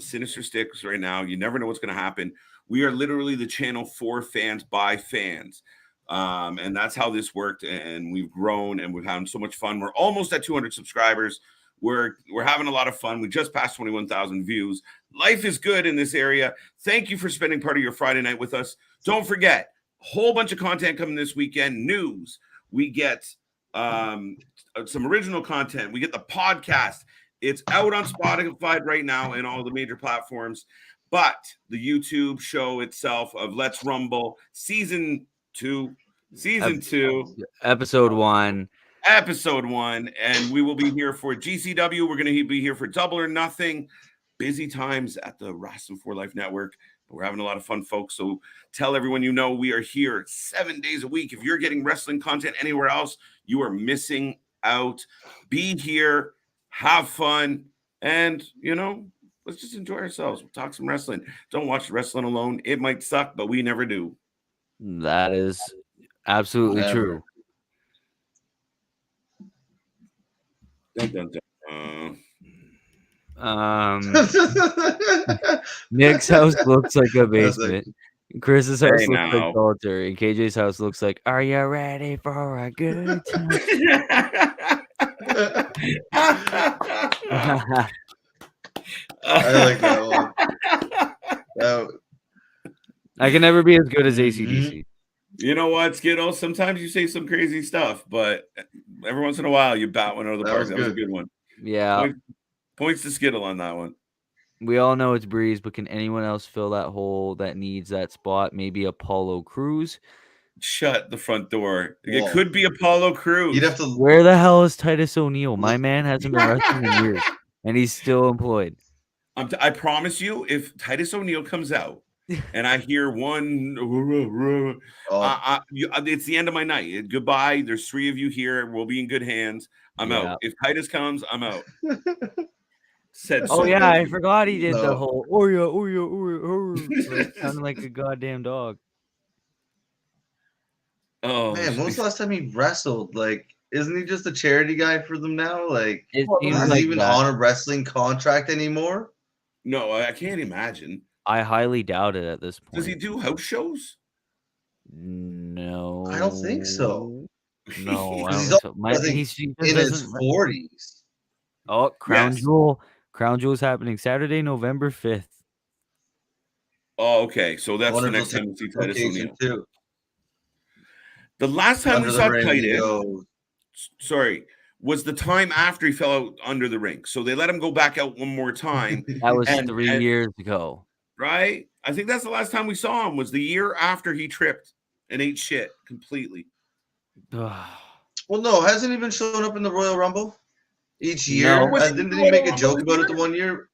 sinister sticks right now. You never know what's going to happen. We are literally the channel for fans by fans. And that's how this worked. And we've grown and we've had so much fun. We're almost at 200 subscribers. We're having a lot of fun. We just passed 21,000 views. Life is good in this area. Thank you for spending part of your Friday night with us. Don't forget, a whole bunch of content coming this weekend. News. We get some original content. We get the podcast. It's out on Spotify right now and all the major platforms. But the YouTube show itself of Let's Rumble season 2, Episode 1. and we will be here for GCW. We're going to be here for Double or Nothing. Busy times at the Wrasslin for Life Network. We're having a lot of fun, folks. So tell everyone you know we are here 7 days a week. If you're getting wrestling content anywhere else, you are missing out. Be here, have fun, and let's just enjoy ourselves. We'll talk some wrestling. Don't watch wrestling alone. It might suck, but we never do. That is absolutely true. Dun, dun, dun. Nick's house looks like a basement. Chris's house Hey, looks now. like solitary. And KJ's house looks like, are you ready for a good time? I like that one. I can never be as good as ACDC. You know what, Skittle? Sometimes you say some crazy stuff, but every once in a while you bat one out of the That park. was That was a good. good one. Yeah. Points to Skittle on that one. We all know it's Breeze, but can anyone else fill that hole that needs that spot? Maybe Apollo Crews. Shut the front door. Whoa. It could be Apollo Crews. You'd have to. Where the hell is Titus O'Neil? My man hasn't been wrestling in years, and he's still employed. I promise you, if Titus O'Neil comes out and I hear one, it's the end of my night. Goodbye. There's 3 of you here. We'll be in good hands. I'm out. If Titus comes, I'm out. I forgot he did the No. whole Oreo, like, sounding like a goddamn dog. Oh Man, when was the last time he wrestled? Like, isn't he just a charity guy for them now? Like, It seems is he like even that. on a wrestling contract anymore? No, I can't imagine. I highly doubt it at this point. Does he do house shows? No, I don't think so. No, I He's don't think so. I think he just In his doesn't. 40s. Oh, Crown Yes. Jewel. Crown Jewel is happening Saturday, November 5th. Oh, okay. So that's Wonder the if next they'll time we see take Titus location O'Neil. too. The last time Under we the saw ring, he Titus, goes, was the time after he fell out under the ring. So they let him go back out one more time. That was And- 3 and- years ago. Right? I think that's the last time we saw him was the year after he tripped and ate shit completely. Well, no, hasn't he been showing up in the Royal Rumble each year? No. Didn't he make a joke about it the one year?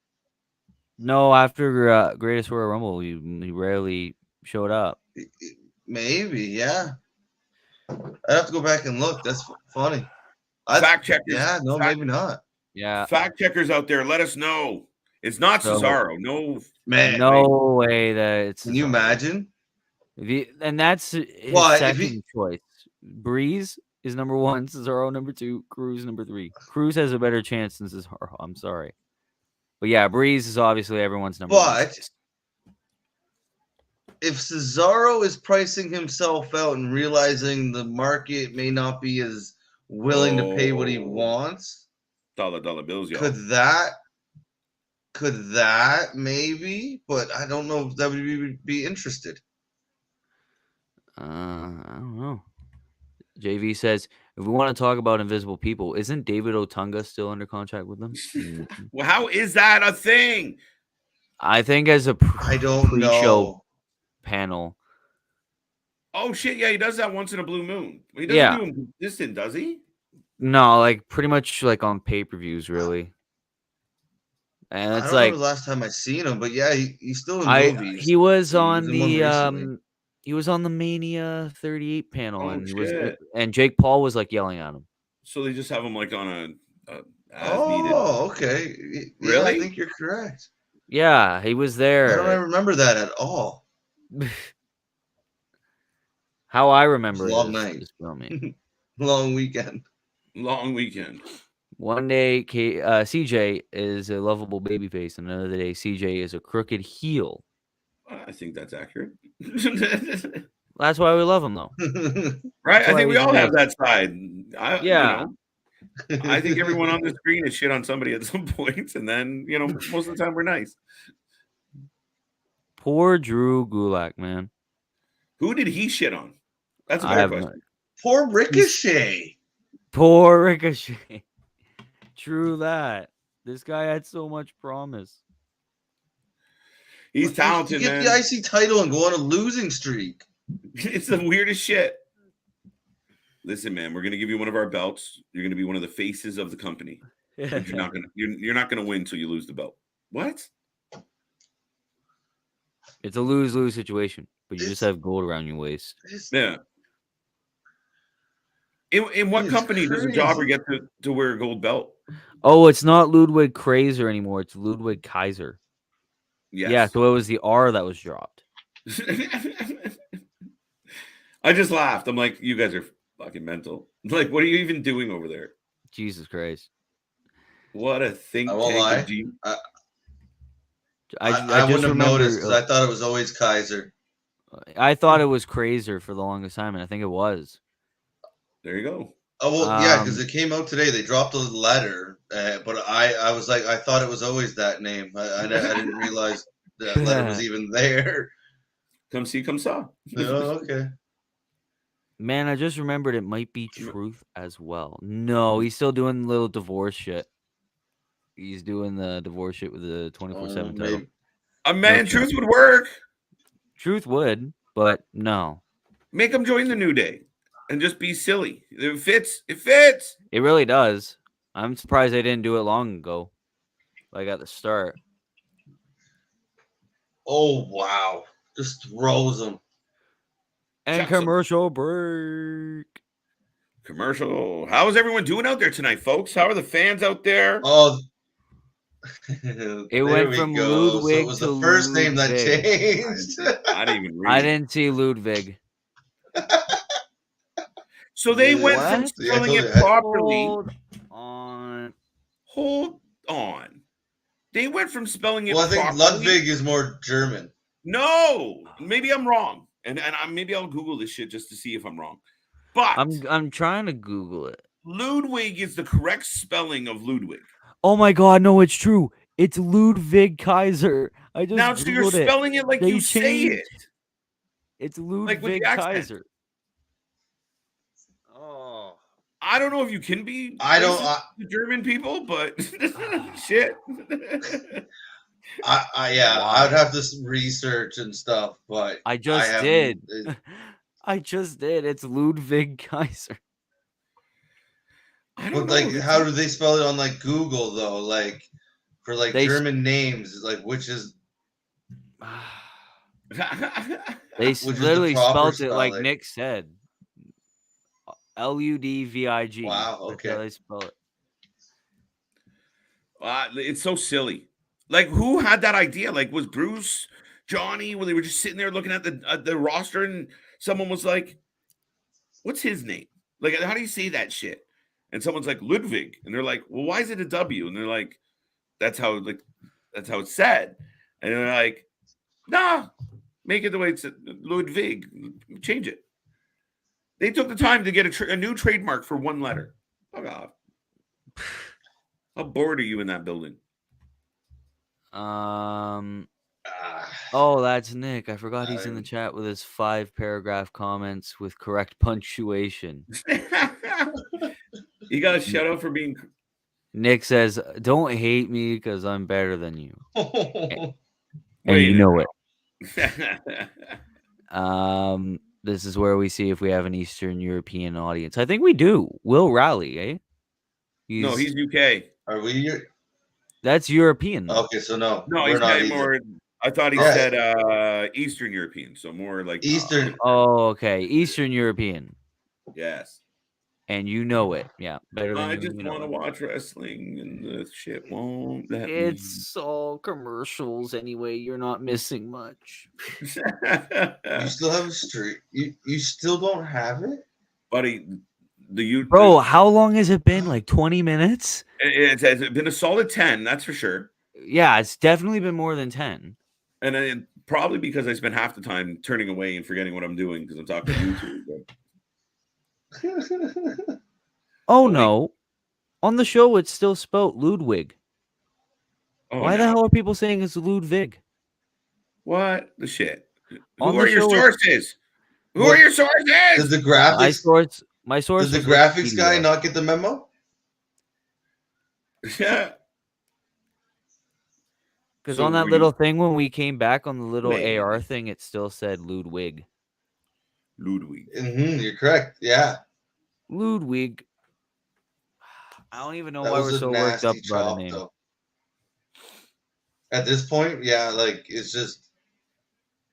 No, after Greatest Royal Rumble, he rarely showed up. Maybe, yeah. I'd have to go back and look. That's funny. Fact checkers. Yeah, no, maybe not. Yeah. Fact checkers out there, let us know. It's not So- Cesaro. No, Man, No way that it's. can you Cesaro. imagine? And that's his Well, if second choice. Breeze is number 1, Cesaro number 2, Cruz number 3. Cruz has a better chance than Cesaro. I'm sorry. But yeah, Breeze is obviously everyone's number 1. But if Cesaro is pricing himself out and realizing the market may not be as willing to pay what he wants, dollar bills, y'all. could that maybe? But I don't know if WWE would be interested. I don't know. JV says, if we want to talk about invisible people, isn't David Otunga still under contract with them? Well, how is that a thing? I think as a I don't pre-show know. panel. Oh shit, yeah, he does that once in a blue moon. He doesn't do him consistent, does he? No, like pretty much like on pay-per-views, really. And I it's don't like remember the last time I seen him, but yeah, he's still in movies. he was He on was in one recently. he was on the Mania 38 panel, Oh, and shit. and Jake Paul was like yelling at him. So they just have him like on a as needed. Oh, okay. Yeah, Really? I think you're correct. Yeah, he was I there. don't remember that at all. How I remember Long it night. is filming. Long weekend. Long weekend. One day, CJ is a lovable babyface, and another day, CJ is a crooked heel. I think that's accurate. That's why we love him, though. Right? That's I why think we he's all have amazing. that side. Yeah. I think everyone on the screen is shit on somebody at some points, and then most of the time we're nice. Poor Drew Gulak, man. Who did he shit on? That's a I better have question. Poor Ricochet. Poor Ricochet. True that. This guy had so much promise. He's talented, You get man. the IC title and go on a losing streak. It's the weirdest shit. Listen, man, we're gonna give you one of our belts. You're gonna be one of the faces of the company. But you're not gonna win until you lose the belt. What? It's a lose-lose situation, but you just have gold around your waist. Yeah. In what company does a jobber get to wear a gold belt? Oh, it's not Ludwig Kaiser anymore. It's Ludwig Kaiser. Yes. Yeah, so it was the R that was dropped. I just laughed. I'm like, you guys are fucking mental. Like, what are you even doing over there? Jesus Christ. What a think I won't lie. I I just wouldn't have remember, noticed because I thought it was always Kaiser. I thought it was Kaiser for the longest time, and I think it was. There you go. Oh, well, yeah, because it came out today. They dropped a letter, but I was like, I thought it was always that name. I didn't realize that letter was even there. Come see, come saw. Oh, okay. Man, I just remembered it might be Truth as well. No, he's still doing little divorce shit. He's doing the divorce shit with the 24/7 title. A man, Truth would work. Truth would, but no. Make him join the New Day and just be silly. It fits. It fits. It really does. I'm surprised they didn't do it long ago, like at the start. Oh, wow. Just throws them. And commercial break. Commercial. How is everyone doing out there tonight, folks? How are the fans out there? Oh, it went from Ludwig so it was to the first Ludwig. name that changed. I didn't even read. I didn't see Ludwig. So they went from spelling it properly. Hold on. They went from spelling it properly. Well, I think Ludwig is more German. No, maybe I'm wrong. And maybe I'll Google this shit just to see if I'm wrong. But I'm trying to Google it. Ludwig is the correct spelling of Ludwig. Oh my God, no, it's true. It's Ludwig Kaiser. I just now, so you're spelling it like you say it. It's Ludwig Kaiser. Oh, I don't know if you can be. The German people, but shit. I would have to research and stuff, but I just did. I just did. It's Ludwig Kaiser. But like, how do they spell it on like Google though? Like, for like They- German names, like which is They Which is the literally proper spelled it like spelling. Nick said. Ludvig. Wow, That's how okay. they spell it. It's so silly. Like, who had that idea? Like, was Bruce, Johnny, when they were just sitting there looking at the roster, and someone was like, "What's his name? Like, how do you say that shit?" And someone's like, "Ludwig," and they're like, "Well, why is it a W?" And they're like, "That's how it's said." And they're like, "Nah, make it the way it's Ludwig. Change it." They took the time to get a new trademark for one letter. Fuck off. How bored are you in that building? Oh, that's Nick. I forgot he's in the I'm- chat with his 5-paragraph comments with correct punctuation. You got a shout out for being. Nick says, "Don't hate me because I'm better than you." And Wait, you know it. it. This is where we see if we have an Eastern European audience. I think we do. Will Rally, eh? No, he's UK. Are we? That's European. Though. Okay, so no, No, we're he's not got either. more. I thought he Yeah. said Eastern European, so more like Eastern. Oh, okay. Eastern European. Yes. And you know it. Yeah. Better than I you. just You know want to it. watch wrestling, and the shit won't let It's all commercials anyway. You're not missing much. You still have a streak. You still don't have it. Buddy. Bro, how long has it been? Like 20 minutes? It's been a solid 10, that's for sure. Yeah, it's definitely been more than 10. And then probably because I spent half the time turning away and forgetting what I'm doing because I'm talking to YouTube. Oh, Like- no. On the show, it's still spelled Ludwig. Oh, Why the no. hell are people saying it's Ludwig? What the shit? On Who the are your show, sources? Who What- are your sources? Does the My graphics? source Does the was graphics guy Wikipedia. not get the memo? Yeah. Because So on that were little you- thing, when we came back on the little Wait. AR thing, it still said Ludwig. Ludwig. You're correct. Yeah, Ludwig. I don't even know that why was we're a so worked up nasty about a chop, name. though. At this point, yeah, like it's just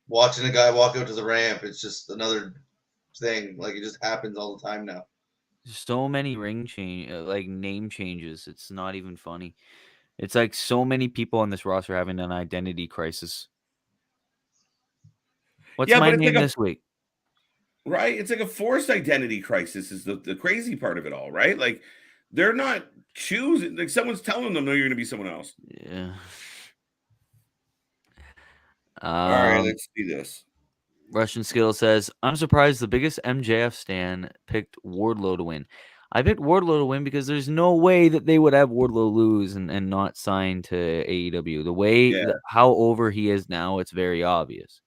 watching a guy walk out to the ramp. It's just another thing. Like it just happens all the time now. So many like name changes. It's not even funny. It's like so many people on this roster having an identity crisis. What's Yeah, my but it's name like this week? Right? It's like a forced identity crisis is the crazy part of it all, right? Like they're not choosing, like someone's telling them, no, you're going to be someone else. Yeah. All right, let's see this. Russian Skill says, "I'm surprised the biggest MJF stan picked Wardlow to win. I picked Wardlow to win because there's no way that they would have Wardlow lose and not sign to AEW. The way Yeah. how over he is now, it's very obvious.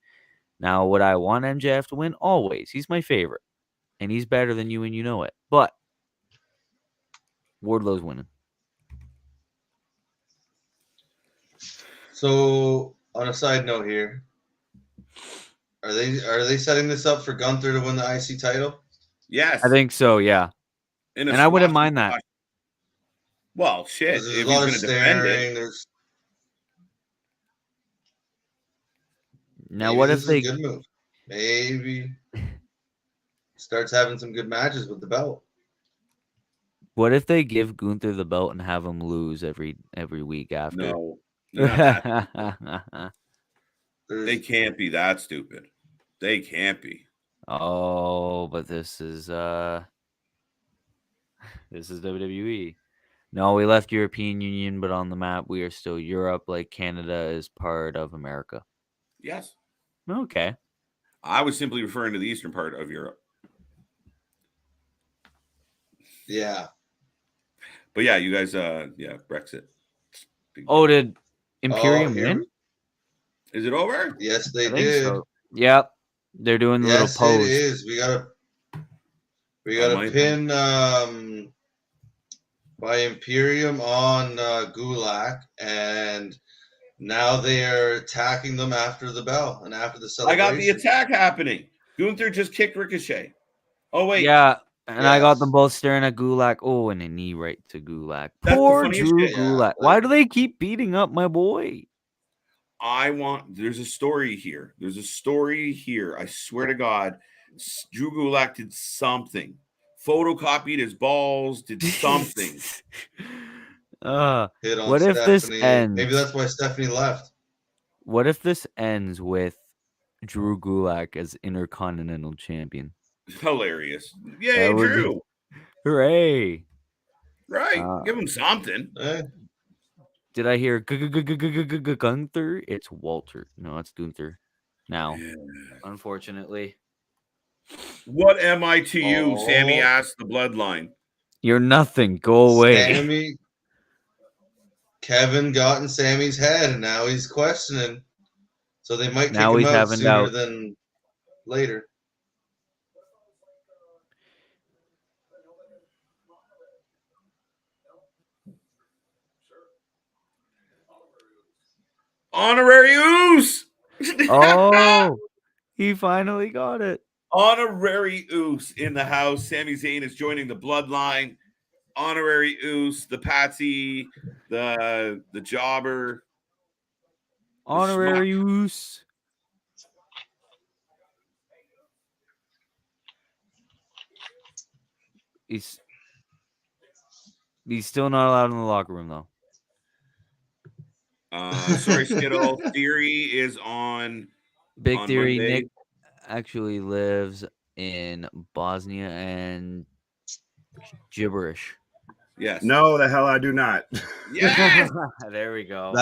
Now, would I want MJF to win? Always. He's my favorite. And he's better than you and you know it. But Wardlow's winning. So, on a side note here, are they setting this up for Gunther to win the IC title? Yes. I think so, yeah. In a And I wouldn't squash mind that. match. Well, shit. There's If a lot of he's going to defend it. staring. There's Now, maybe what this if they is a good move? Maybe starts having some good matches with the belt. give Gunther the belt and have him lose every week after? No. They're not that- There's, they can't be that stupid. They can't be. Oh, but this is WWE. No, we left European Union, but on the map we are still Europe, like Canada is part of America. Yes. Okay. I was simply referring to the eastern part of Europe. yeah. But yeah, you guys, Brexit. Big Oh, deal. did Imperium here- win? Is it over? Yes, they I think did. so. Yep. They're doing the Yes, little it pose. is. We got a my- pin by Imperium on Gulak, and now they are attacking them after the bell and after the I celebration. got the attack happening. Gunther just kicked Ricochet. Oh, wait. Yeah. And I got them Yes. both staring at Gulak. Oh, and a knee right to Gulak. That's the Poor funniest Drew shit. Yeah, Gulak. Why do they keep beating up my boy? There's a story here. There's a story here. I swear to God, Drew Gulak did something. Photocopied his balls, did something. hit on What if this Stephanie. ends? Maybe that's why Stephanie left. What if this ends with Drew Gulak as Intercontinental Champion? Hilarious. Yay, That would be- Drew. Hooray! Right. Give him something. Did I hear Gunther? It's Walter. No, it's Gunther. Now, unfortunately, What am I to you? Sammy Oh. asked the bloodline. you're nothing. Go away. Kevin got in Sammy's head, and now he's questioning. So they might kick Now him he's out having sooner doubts. than later. Honorary Oos. Oh, he finally got it. Honorary Oos in the house. Sami Zayn is joining the bloodline. Honorary Oos, the Patsy, the Jobber. Honorary Oos. He's still not allowed in the locker room though. Sorry, Skittle. Theory is on Big on Theory. Monday. Nick actually lives in Bosnia and gibberish. Yes. No, the hell I do not. Yes. There we go.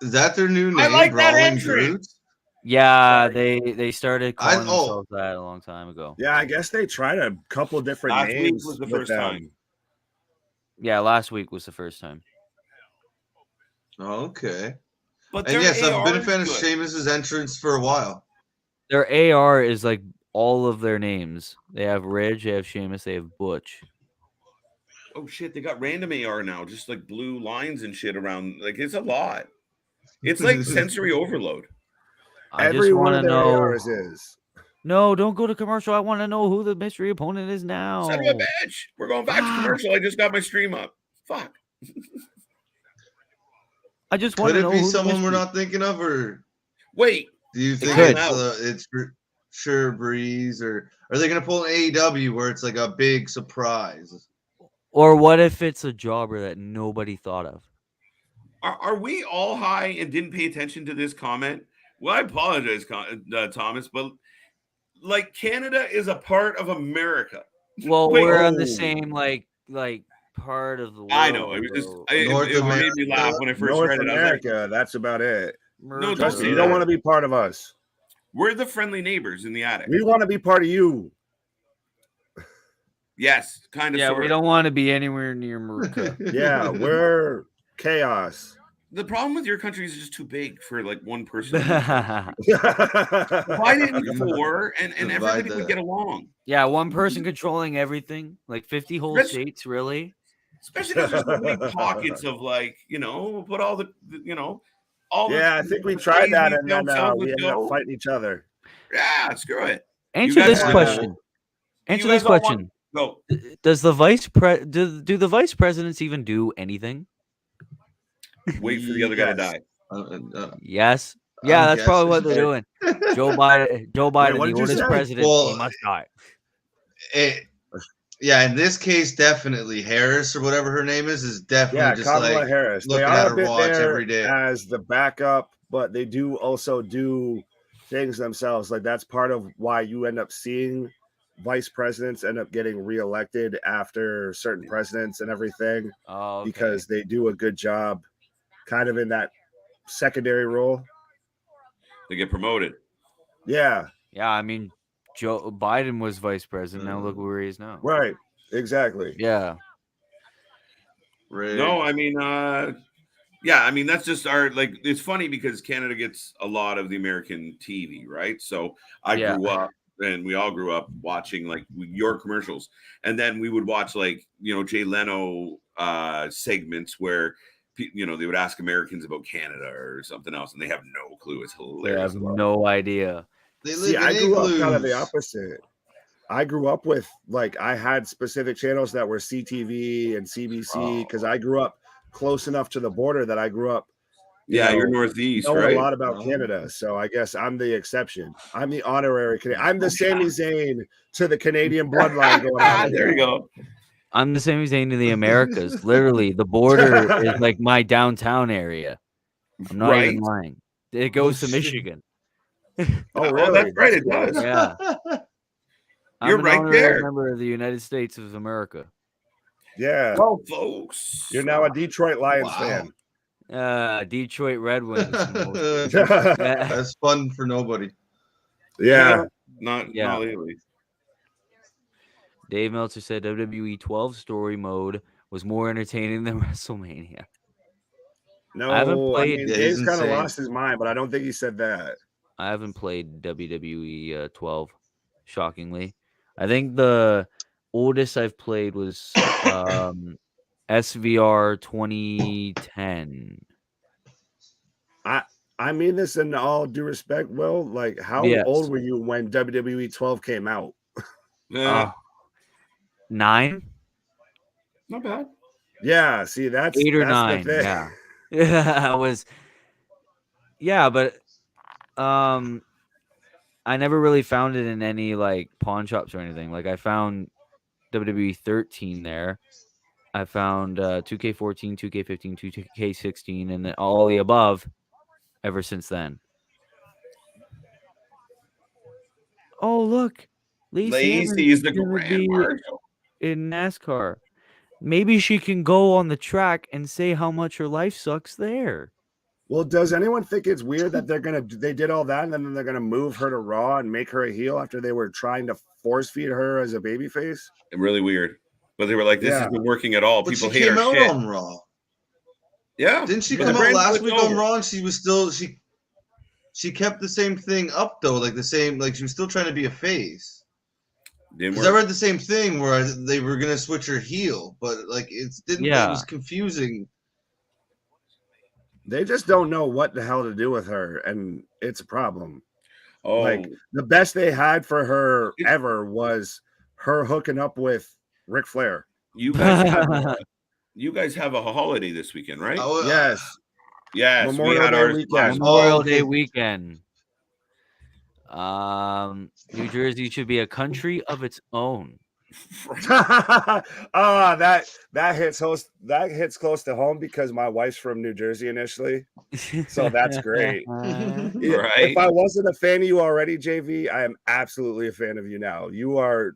Is that their new name? I like that Brawling entrance. Brutes? Yeah, they started calling oh. themselves that a long time ago. Yeah, I guess they tried a couple different Last week names was the with first them. time. Yeah, last week was the first time. Okay. But And their yes, I've AR been a is fan of good. Sheamus's entrance for a while. Their AR is like all of their names. They have Ridge, they have Sheamus, they have Butch. Oh shit, they got random AR now, just like blue lines and shit around. Like it's a lot. It's like sensory overload. I Every just one want of to their know. ARs is. No, don't go to commercial. I want to know who the mystery opponent is now. Son of a bitch. We're going back to commercial. I just got my stream up. Fuck. I just want Could to it know be who the someone we're mystery- not thinking of, or Wait. do you think could. it's Sure Breeze, or are they going to pull an AEW where it's like a big surprise? Or what if it's a jobber that nobody thought of? Are we all high and didn't pay attention to this comment? Well, I apologize, Thomas, but like Canada is a part of America. Well, Wait, we're on the oh. same like part of the world. I know. It was just it made me laugh when I first North read it. America, I was like, that's about it. No, Trust don't me, say you don't that. want to be part of us. We're the friendly neighbors in the attic. We want to be part of you. Yes, kind of. Yeah, sort we of. don't want to be anywhere near America. Yeah, we're chaos. The problem with your country is just too big for like one person. Why didn't four and everybody would get along? Yeah, one person controlling everything, like 50 whole states, really. Especially because there's so many pockets of like, put all the, all. Yeah, I think we tried that and then we ended up fighting each other. Yeah, screw it. Answer this question. Answer this question. Go. Does the do the vice presidents even do anything? Wait for the other guy to die. Yes. Yeah, that's probably what they're doing. Joe Biden, the oldest president, he must die. Yeah, in this case, definitely Harris or whatever her name is definitely just Kamala like Harris. looking They are at a her bit watch there every day as the backup, but they do also do things themselves. Like that's part of why you end up seeing vice presidents end up getting reelected after certain presidents and everything, because they do a good job kind of in that secondary role. They get promoted. Yeah, I mean, Joe Biden was vice president. Now look where he is now. Right, exactly. Yeah. No, I mean, yeah, I mean, that's just it's funny because Canada gets a lot of the American TV, right? So I grew up, and we all grew up watching like your commercials, and then we would watch like Jay Leno segments where they would ask Americans about Canada or something else, and they have no clue. It's hilarious. They have no idea. They live See, in I grew up kind of the igloos. opposite. I grew up with like I had specific channels that were CTV and CBC because I grew up close enough to the border that I grew up. Yeah, you you're know, northeast, knowing right? a lot about Canada, so I guess I'm the exception. I'm the honorary Canadian. I'm the Sami Zayn to the Canadian bloodline going on. There you go. I'm the same as in the Americas. Literally, the border is like my downtown area. I'm not even lying. It goes to shit. Michigan. Oh, really? that's right. It cool. does. Yeah. You're I'm an right honorary there. member of the United States of America. Yeah. Well, folks, You're now a Detroit Lions fan. Detroit Red Wings. That's fun for nobody. Yeah. Not lately. Dave Meltzer said WWE 12 story mode was more entertaining than WrestleMania. No, I haven't played. Yeah, Dave's he's kind of insane. lost his mind, but I don't think he said that. I haven't played WWE 12, shockingly. I think the oldest I've played was SVR 2010. I mean this in all due respect, Will. Like, how Yes. old were you when WWE 12 came out? 9? Not bad. Yeah, see, that's 8 or that's 9. the thing. Yeah. I was. Yeah, but I never really found it in any like pawn shops or anything. Like I found WWE 13 there. I found 2K14, 2K15, 2K16, and then all the above ever since then. Oh, look. Lacey is the gonna grand be marshal. in NASCAR. Maybe she can go on the track and say how much her life sucks there. Well, does anyone think it's weird that they did all that and then they're gonna move her to Raw and make her a heel after they were trying to force feed her as a babyface? Really weird. But they were like, this isn't working at all. But People she hate came our out shit. on Raw. Yeah. Didn't she But come the out brand last flipped week on over. Raw? And she was still she kept the same thing up though, like the same, like she was still trying to be a face. Didn't Because I work. read the same thing where they were gonna switch her heel, but like it was confusing. They just don't know what the hell to do with her, and it's a problem. Oh, Like the best they had for her ever was her hooking up with Ric Flair. you guys have a holiday this weekend, right? Yes. Yes, we Memorial had Day ours weekend. last Memorial okay. Day weekend. New Jersey should be a country of its own. that hits close to home because my wife's from New Jersey initially, so that's great. Right. If I wasn't a fan of you already, JV, I am absolutely a fan of you now. You are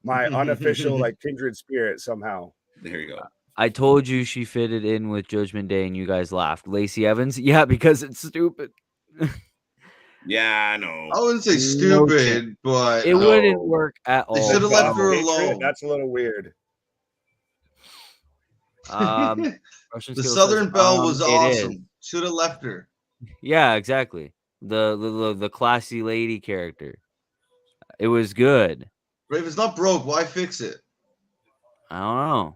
my unofficial like kindred spirit somehow. There you go. I told you she fitted in with Judgment Day, and you guys laughed. Lacey Evans, yeah, because it's stupid. Yeah, I know. I wouldn't say No stupid, shit. but It wouldn't work at all. They should have left her Patriot, alone. That's a little weird. Russian The Skill Southern says, Belle was it awesome. is. Should have left her. Yeah, exactly. The classy lady character. It was good. But if it's not broke, why fix it? I don't know.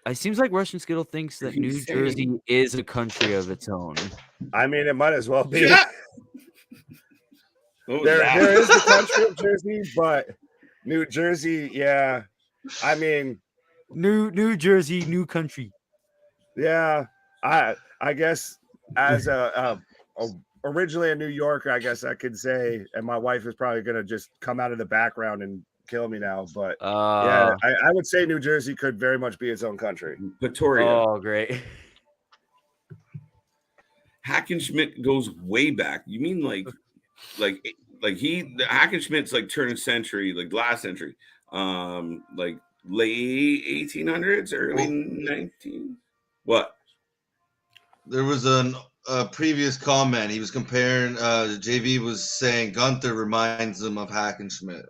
It seems like Russian Skittle thinks that New Jersey is a country of its own. I mean, it might as well be. Yeah. What was that? There is the country of Jersey, but New Jersey, yeah. I mean, New Jersey, new country. yeah. I guess as originally a New Yorker, I guess I could say, and my wife is probably gonna just come out of the background and kill me now, but yeah, I would say New Jersey could very much be its own country. Victoria. Oh, great. Hackenschmidt goes way back. You mean like Hackenschmidt's like turn of century, like last century, like late 1800s, early 19. What? There was a previous comment. He was comparing. JV was saying Gunther reminds him of Hackenschmidt.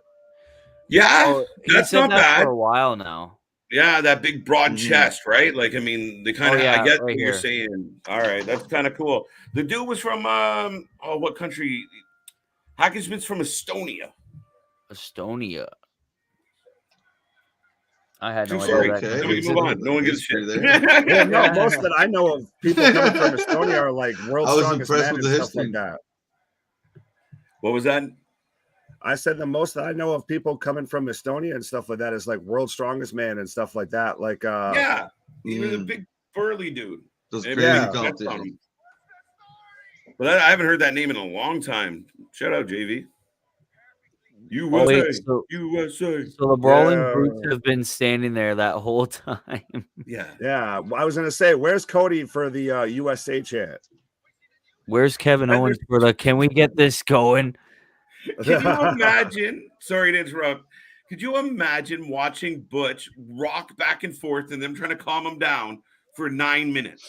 Yeah, that's not bad. For a while now. Yeah, that big broad chest, right? Like, I mean, the kind of I get what you're saying. All right, that's kind of cool. The dude was from what country? Hackenschmidt's from Estonia. Estonia. I had no Sorry. idea. Okay. We move on. No one gives a shit. Yeah, no, most that I know of people coming from Estonia are like world strongest men and stuff like that. What was that? I said the most that I know of people coming from Estonia and stuff like that is like World's Strongest Man and stuff like that. Like, Yeah, he was a big burly dude. Those Maybe crazy that's competitions. on him. But I haven't heard that name in a long time. Shout out, JV. USA, Oh, wait, so USA. the Brawling Yeah. Brutes have been standing there that whole time. Yeah. Yeah, I was gonna say, where's Cody for the USA chant? Where's Kevin And Owens for the "Can we get this going"? Can you imagine? Sorry to interrupt. Could you imagine watching Butch rock back and forth and them trying to calm him down for 9 minutes?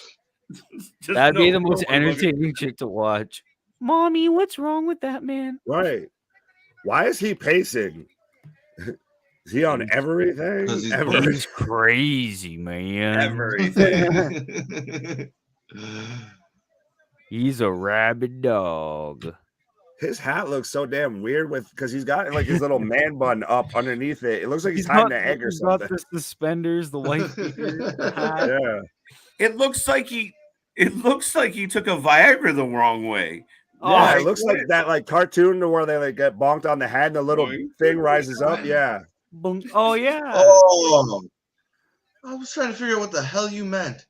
Just That'd be no- the most no one fucking- entertaining shit to watch. Mommy, what's wrong with that man? Right. Why is he pacing? Is he on everything? 'Cause he's He's crazy, man. Everything. He's a rabid dog. His hat looks so damn weird because he's got like his little man bun up underneath it. It looks like he's hiding an egg or he's got something. the suspenders, the white beater, the hat. Yeah. It looks like he took a Viagra the wrong way. Yeah, Oh, it looks like that like cartoon to where they like get bonked on the head and the little Boing. thing rises up. Yeah. Boom. Oh yeah. Oh, I was trying to figure out what the hell you meant.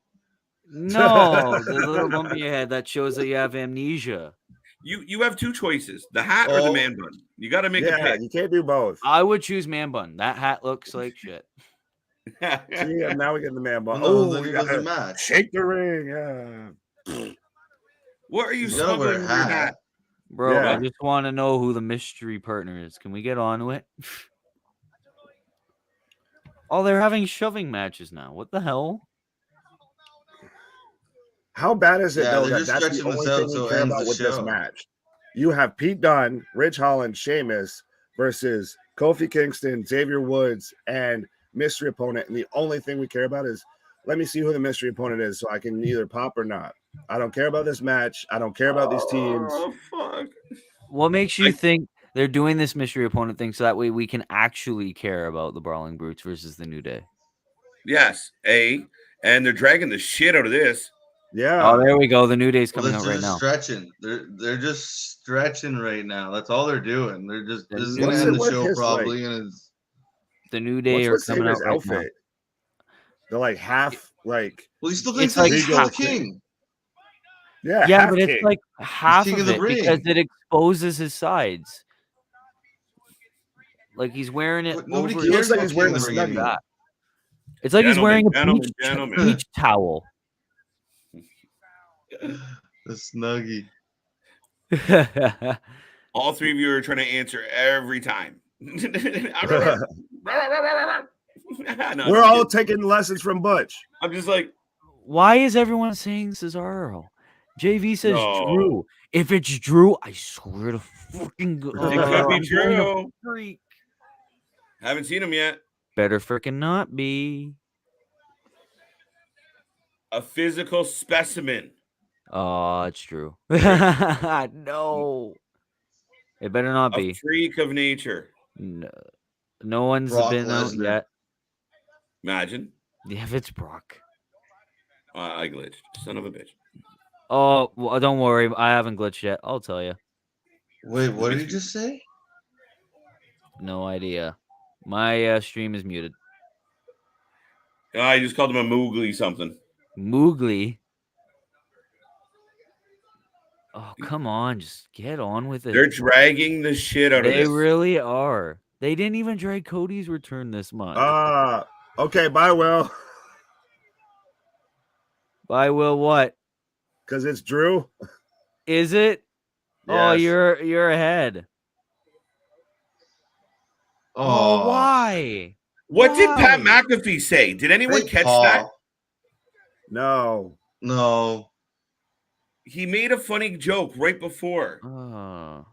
No, the little bump in your head that shows that you have amnesia. You have two choices: the hat or the Oh. man bun. You got to make a Yeah, pick. you can't do both. I would choose man bun. That hat looks like shit. See, and now we get the man bun. No, Oh, then we it gotta doesn't match. shake the ring. Yeah. What are you You gotta wear smuggling a in your hat. hat? Bro, I Yeah. just want to know who the mystery partner is. Can we get on to it? Oh, they're having shoving matches now. What the hell? How bad is it Yeah, though they're that just that's the stretching only this thing out we so it care ends about the with this show. match? You have Pete Dunne, Rich Holland, Sheamus versus Kofi Kingston, Xavier Woods, and mystery opponent. And the only thing we care about is let me see who the mystery opponent is so I can either pop or not. I don't care about this match. I don't care about these teams. Oh fuck! What makes you think they're doing this mystery opponent thing so that way we can actually care about the Brawling Brutes versus the New Day? Yes, and they're dragging the shit out of this. Yeah. Oh, there we go. The New Day's coming They're out right just now. stretching. They're just stretching right now. That's all they're doing. They're just this is gonna What's end it the with show his, probably, and it's The New Day What's are with coming out Xavier's right now. outfit? They're like half like well, he still thinks It's that like he's still half- the king. yeah, Yeah, half but it's king. like half king of of the it because ring. it exposes his sides. Like he's wearing it But nobody over. He looks cares like about he's wearing King a of the Ring snuggie. anymore. It's like he's wearing a Gentlemen, beach, gentlemen. beach towel. The snuggie. All three of you are trying to answer every time. No, We're all taking lessons from Butch. I'm just like, Why is everyone saying Cesaro? JV says No. Drew. If it's Drew, I swear to fucking God. it could be I'm going to true. freak. Haven't seen him yet. Better freaking not be. A physical specimen. Oh, it's true. No. It better not A be. freak of nature. No one's Brock been out Lesnar. yet. Imagine. Yeah, if it's Brock. I glitched. Son of a bitch. Oh, well, don't worry. I haven't glitched yet. I'll tell you. Wait, what did he just say? No idea. My stream is muted. I just called him a moogly something. Moogly. Oh, come on. Just get on with it. They're dragging the shit out of They this. really are. They didn't even drag Cody's return this month. Okay, bye, Will. By Will, what? Because it's Drew. Is it? Oh, Yes. you're ahead. Oh, why? What did Pat Why? McAfee say? Did anyone Fake catch Paul. that? No. No. He made a funny joke right before. Oh.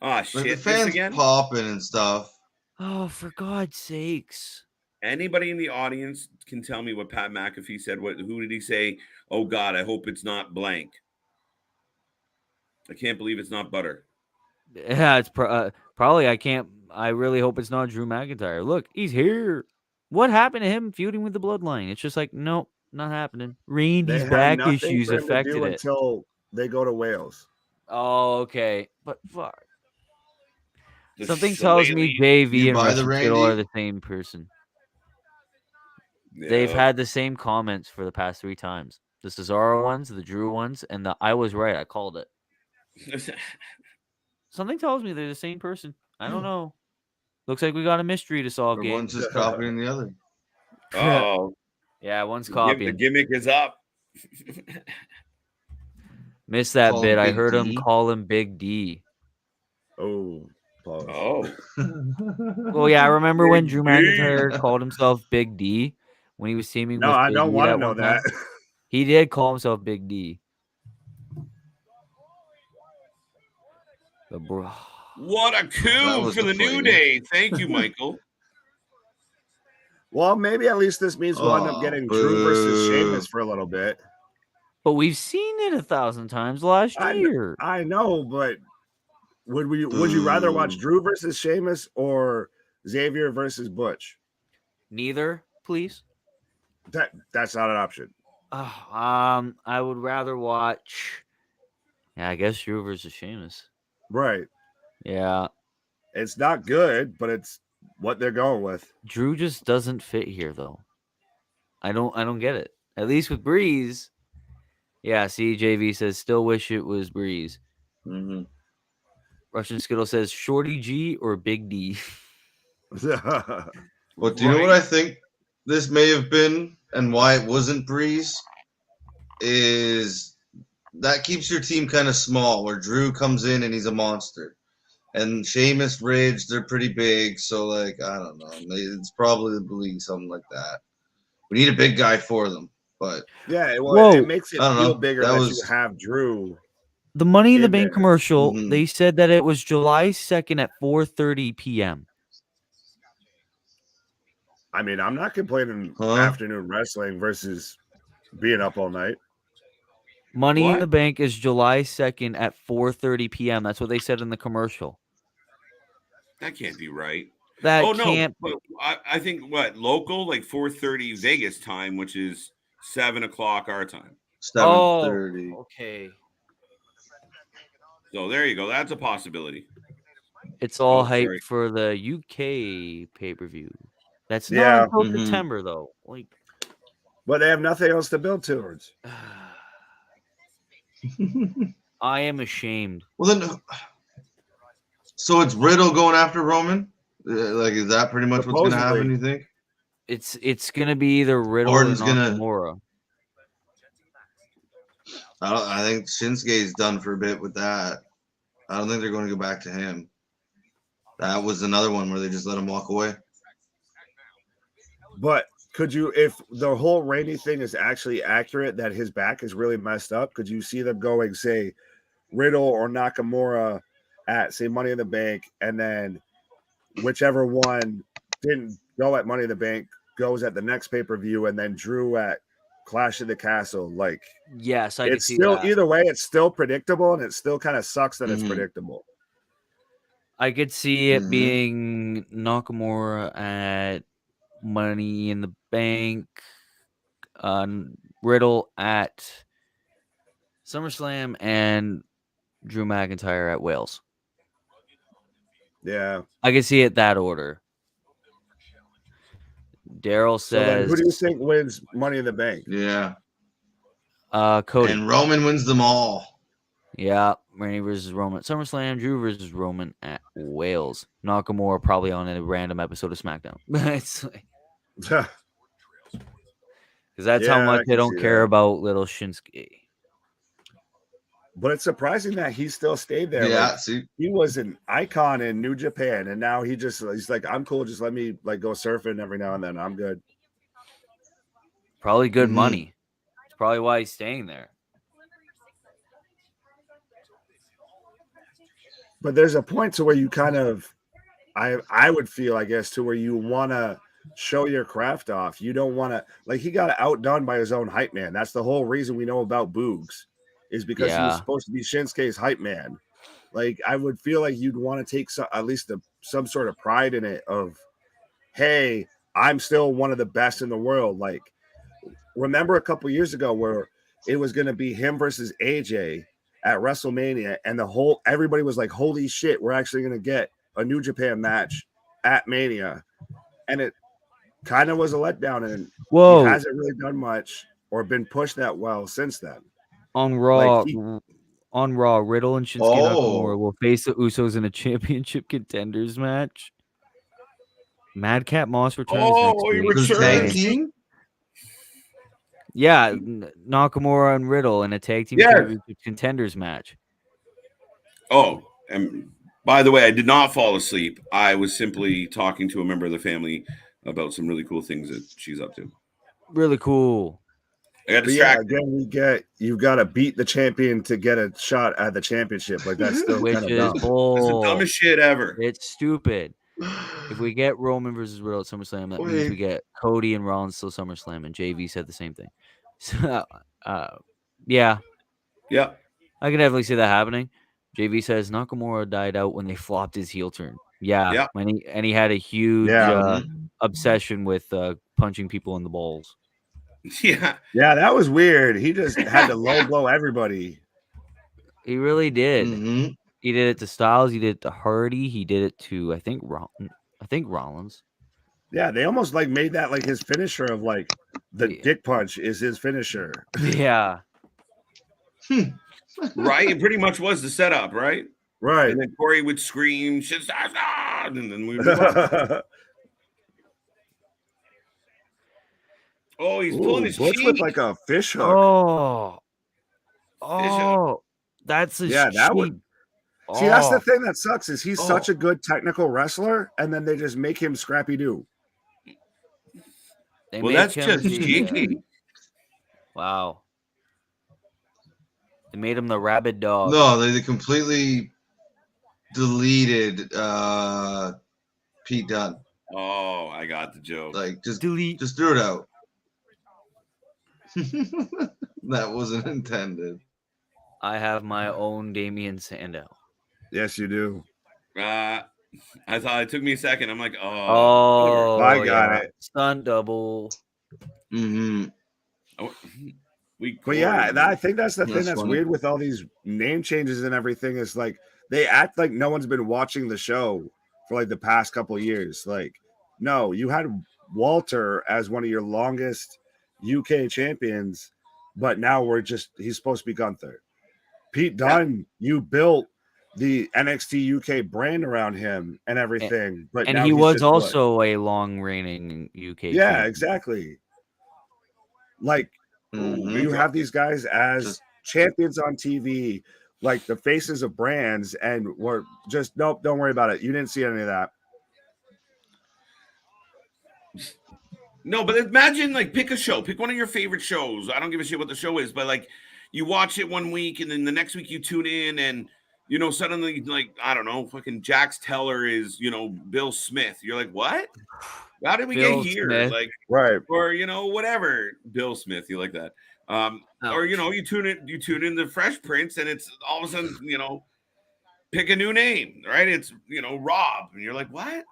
Ah, Like, shit. the This fans again? popping and stuff. Oh, for God's sakes. Anybody in the audience can tell me what Pat McAfee said. Who did he say? Oh, God, I hope it's not blank. I can't believe it's not butter. Yeah, it's probably I really hope it's not Drew McIntyre. Look, he's here. What happened to him feuding with the Bloodline? It's just like, nope, not happening. They Randy's have back nothing issues for him to affected do it. until they go to Wales. Oh, okay. But fuck. The Something tells me shillelagh. JV You and buy the Russian Skittle are Randy? the same person. Yeah. They've had the same comments for the past 3 times. The Cesaro ones, the Drew ones, and the I was right. I called it. Something tells me they're the same person. I don't know. Looks like we got a mystery to solve, Or game. one's just copying the other? Oh, Yeah, one's the copying. gimmick is up. Missed that Call bit. him I Big heard him D? call him Big D. Oh, pause. Oh, Well, yeah, I remember when Big Drew D. McIntyre called himself Big D when he was teaming No, with I Big don't E want to that know one that. time. He did call himself Big D. The bro. What a That coup was for the New deflating. Day. Thank you, Michael. Well, maybe at least this means we'll end up Oh, getting Drew versus boo. Sheamus for a little bit. But we've seen it 1,000 times last year. I know, but would you rather watch Boo. Drew versus Sheamus or Xavier versus Butch? Neither, please. That's not an option. I would rather watch. Yeah, I guess Drew versus Sheamus. Right. Yeah, It's not good, but it's what they're going with. Drew just doesn't fit here, though. I don't get it. At least with Breeze. Yeah, see, JV says still wish it was Breeze. Mm-hmm. Russian Skittle says Shorty G or Big D. But do you know what I think this may have been and why it wasn't Breeze? Is that keeps your team kind of small where Drew comes in and he's a monster. And Sheamus, Ridge, they're pretty big. So, like, I don't know. It's probably something like that. We need a big guy for them. But, Yeah, well, Whoa. it makes it I don't feel know. bigger That that was- you have Drew. The Money in the In Bank there. commercial, Mhm. they said that it was July 2nd at 4:30 p.m. I mean, I'm not complaining Huh? afternoon wrestling versus being up all night. Money in What? the Bank is July 2nd at 4:30 p.m. That's what they said in the commercial. That can't be right. That Oh no, can't. but I think what local like 4:30 Vegas time, which is 7:00 our time. 7:30. Okay. So there you go. That's a possibility. It's all Oh, hype sorry. for the UK pay-per-view. That's Yeah. not until Mhm. September, though. Like, But they have nothing else to build towards. I am ashamed. Well, then, so it's Riddle going after Roman? Like, is that pretty much what's going to happen, Supposedly. you think? It's gonna be either Riddle Orton's or gonna- Nakamura. I think Shinsuke's done for a bit with that. I don't think they're going to go back to him. That was another one where they just let him walk away. But could you, if the whole Randy thing is actually accurate, that his back is really messed up, could you see them going, say, Riddle or Nakamura at, say, Money in the Bank, and then whichever one didn't go at Money in the Bank goes at the next pay-per-view, and then Drew at Clash of the Castle? Like, Yes, I can it's see still, that. either way, it's still predictable, and it still kind of sucks that it's Mhm. predictable. I could see it Mhm. being Nakamura at Money in the Bank, Riddle at SummerSlam, and Drew McIntyre at Wales. Yeah. I could see it that order. Daryl So then says, who do you think wins Money in the Bank? Yeah. Cody. And Roman wins them all. Yeah, Randy versus Roman at SummerSlam, Drew versus Roman at Wales. Nakamura probably on a random episode of SmackDown. Because that's how Yeah, much I they can don't see care that. about little Shinsuke. But it's surprising that he still stayed there. Yeah, Like, see, he was an icon in New Japan, and now he's like, I'm cool. Just let me like go surfing every now and then. I'm good. Probably good Mhm. money. It's probably why he's staying there. But there's a point to where you kind of, I would feel, I guess, to where you want to show your craft off. You don't want to, like, he got outdone by his own hype man. That's the whole reason we know about Boogs, is because he was Yeah. supposed to be Shinsuke's hype man. Like, I would feel like you'd want to take at least some sort of pride in it of, hey, I'm still one of the best in the world. Like, remember a couple years ago where it was going to be him versus AJ, at WrestleMania, and everybody was like, "Holy shit, we're actually gonna get a New Japan match at Mania," and it kind of was a letdown, and Whoa. he hasn't really done much or been pushed that well since then. On Raw, Like, Riddle and Shinsuke Nakamura will face the Usos in a championship contenders match. Madcap Moss returns next you week. were sure? Tag team? Yeah, Nakamura and Riddle in a tag team championship contenders match. Oh, and by the way, I did not fall asleep. I was simply talking to a member of the family about some really cool things that she's up to. Really cool. I got but yeah, distracted. again, you've got to beat the champion to get a shot at the championship. Like, that's still Which kind of is dumb. bull. That's the dumbest shit ever. It's stupid. If we get Roman versus Riddle at SummerSlam, that means we get Cody and Rollins till SummerSlam, and JV said the same thing. So, yeah, I can definitely see that happening. JV says Nakamura died out when they flopped his heel turn. Yeah. When he had a huge obsession with punching people in the balls. Yeah, that was weird. He just had to low blow everybody. He really did. Mm-hmm. He did it to Styles. He did it to Hardy. He did it to I think Rollins. Yeah, they almost like made that like his finisher of like the dick punch is his finisher. Yeah. Right. It pretty much was the setup, right? Right. And then Corey would scream, and then we would oh, he's pulling his Butch cheek with like a fish hook. That's a that would. See, that's the thing that sucks is he's such a good technical wrestler, and then they just make him Scrappy Doo. That's just cheeky. Wow. They made him the rabid dog. No, they completely deleted Pete Dunne. Oh, I got the joke. Like, just delete. Just threw it out. That wasn't intended. I have my own Damian Sandow. Yes, you do. I thought it took me a second. I'm like, I got it. Stunt double. Mm-hmm. But yeah, I think that's the thing that's weird with all these name changes and everything is like they act like no one's been watching the show for like the past couple of years. Like, no, you had Walter as one of your longest UK champions, but now he's supposed to be Gunther. Pete Dunne, you built the NXT UK brand around him and everything, but and now he was also a long reigning UK. Yeah, champion. exactly. Like you have these guys as champions on TV, like the faces of brands, and we're just nope, don't worry about it. You didn't see any of that. No, but imagine like pick a show, pick one of your favorite shows. I don't give a shit what the show is, but like you watch it one week and then the next week you tune in and suddenly like I don't know, fucking Jax Teller is Bill Smith. You're like, what? How did we get here? Smith. Like right or whatever Bill Smith. You like that? Or you tune in the Fresh Prince and it's all of a sudden pick a new name, right? It's Rob and you're like, what?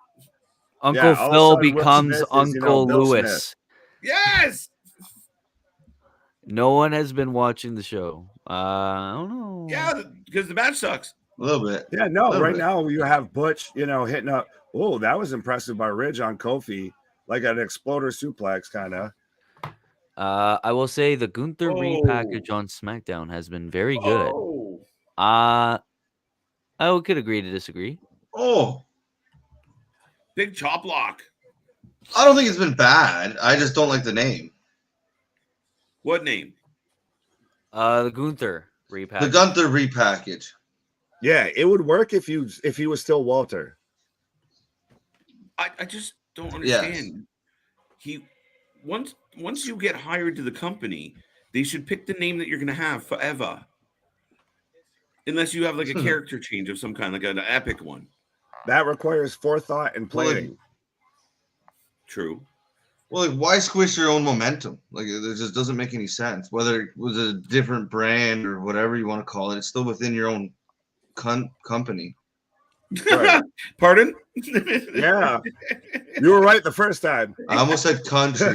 Uncle Phil becomes Uncle Lewis. Yes. No one has been watching the show. I don't know. Yeah, because the match sucks. A little bit. Yeah, no. Right now you have Butch, hitting up. Oh, that was impressive by Ridge on Kofi, like an exploder suplex, kind of. I will say the Gunther repackage on SmackDown has been very good. I could agree to disagree. Oh, big chop block. I don't think it's been bad. I just don't like the name. What name? The Gunther repackage. The Gunther repackage. Yeah, it would work if he was still Walter. I just don't understand. Yes. Once you get hired to the company, they should pick the name that you're going to have forever. Unless you have like a character change of some kind, like an epic one. That requires forethought and planning. True. Well, like, why squish your own momentum? Like, it just doesn't make any sense. Whether it was a different brand or whatever you want to call it, it's still within your own company. Right. Pardon? Yeah. You were right the first time. I almost said country.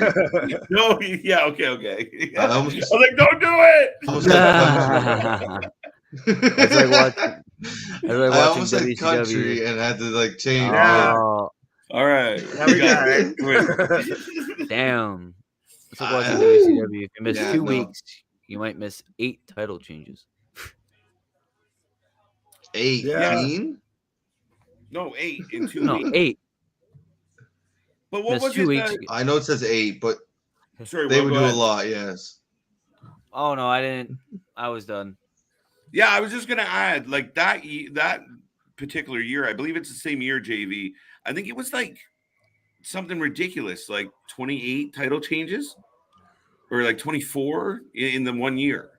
No, yeah, okay. I was like, don't do it. I almost said country. That's like watching. That's like I watching almost said WCW. country and had to like change. Yeah. Oh, All right. Now we got it. damn. It's like watching Woo! WCW. If you miss Yeah, 2 no. weeks, you might miss 8 title changes. 18? No, 8 in 2 No, weeks. 8. But what Miss was 2 it? weeks. I know it says 8, but Sorry, they Will, would go do ahead. a lot, yes. Oh no, I didn't. I was done. Yeah, I was just gonna add like that particular year. I believe it's the same year, JV. I think it was like something ridiculous, like 28 title changes, or like 24 in the 1 year.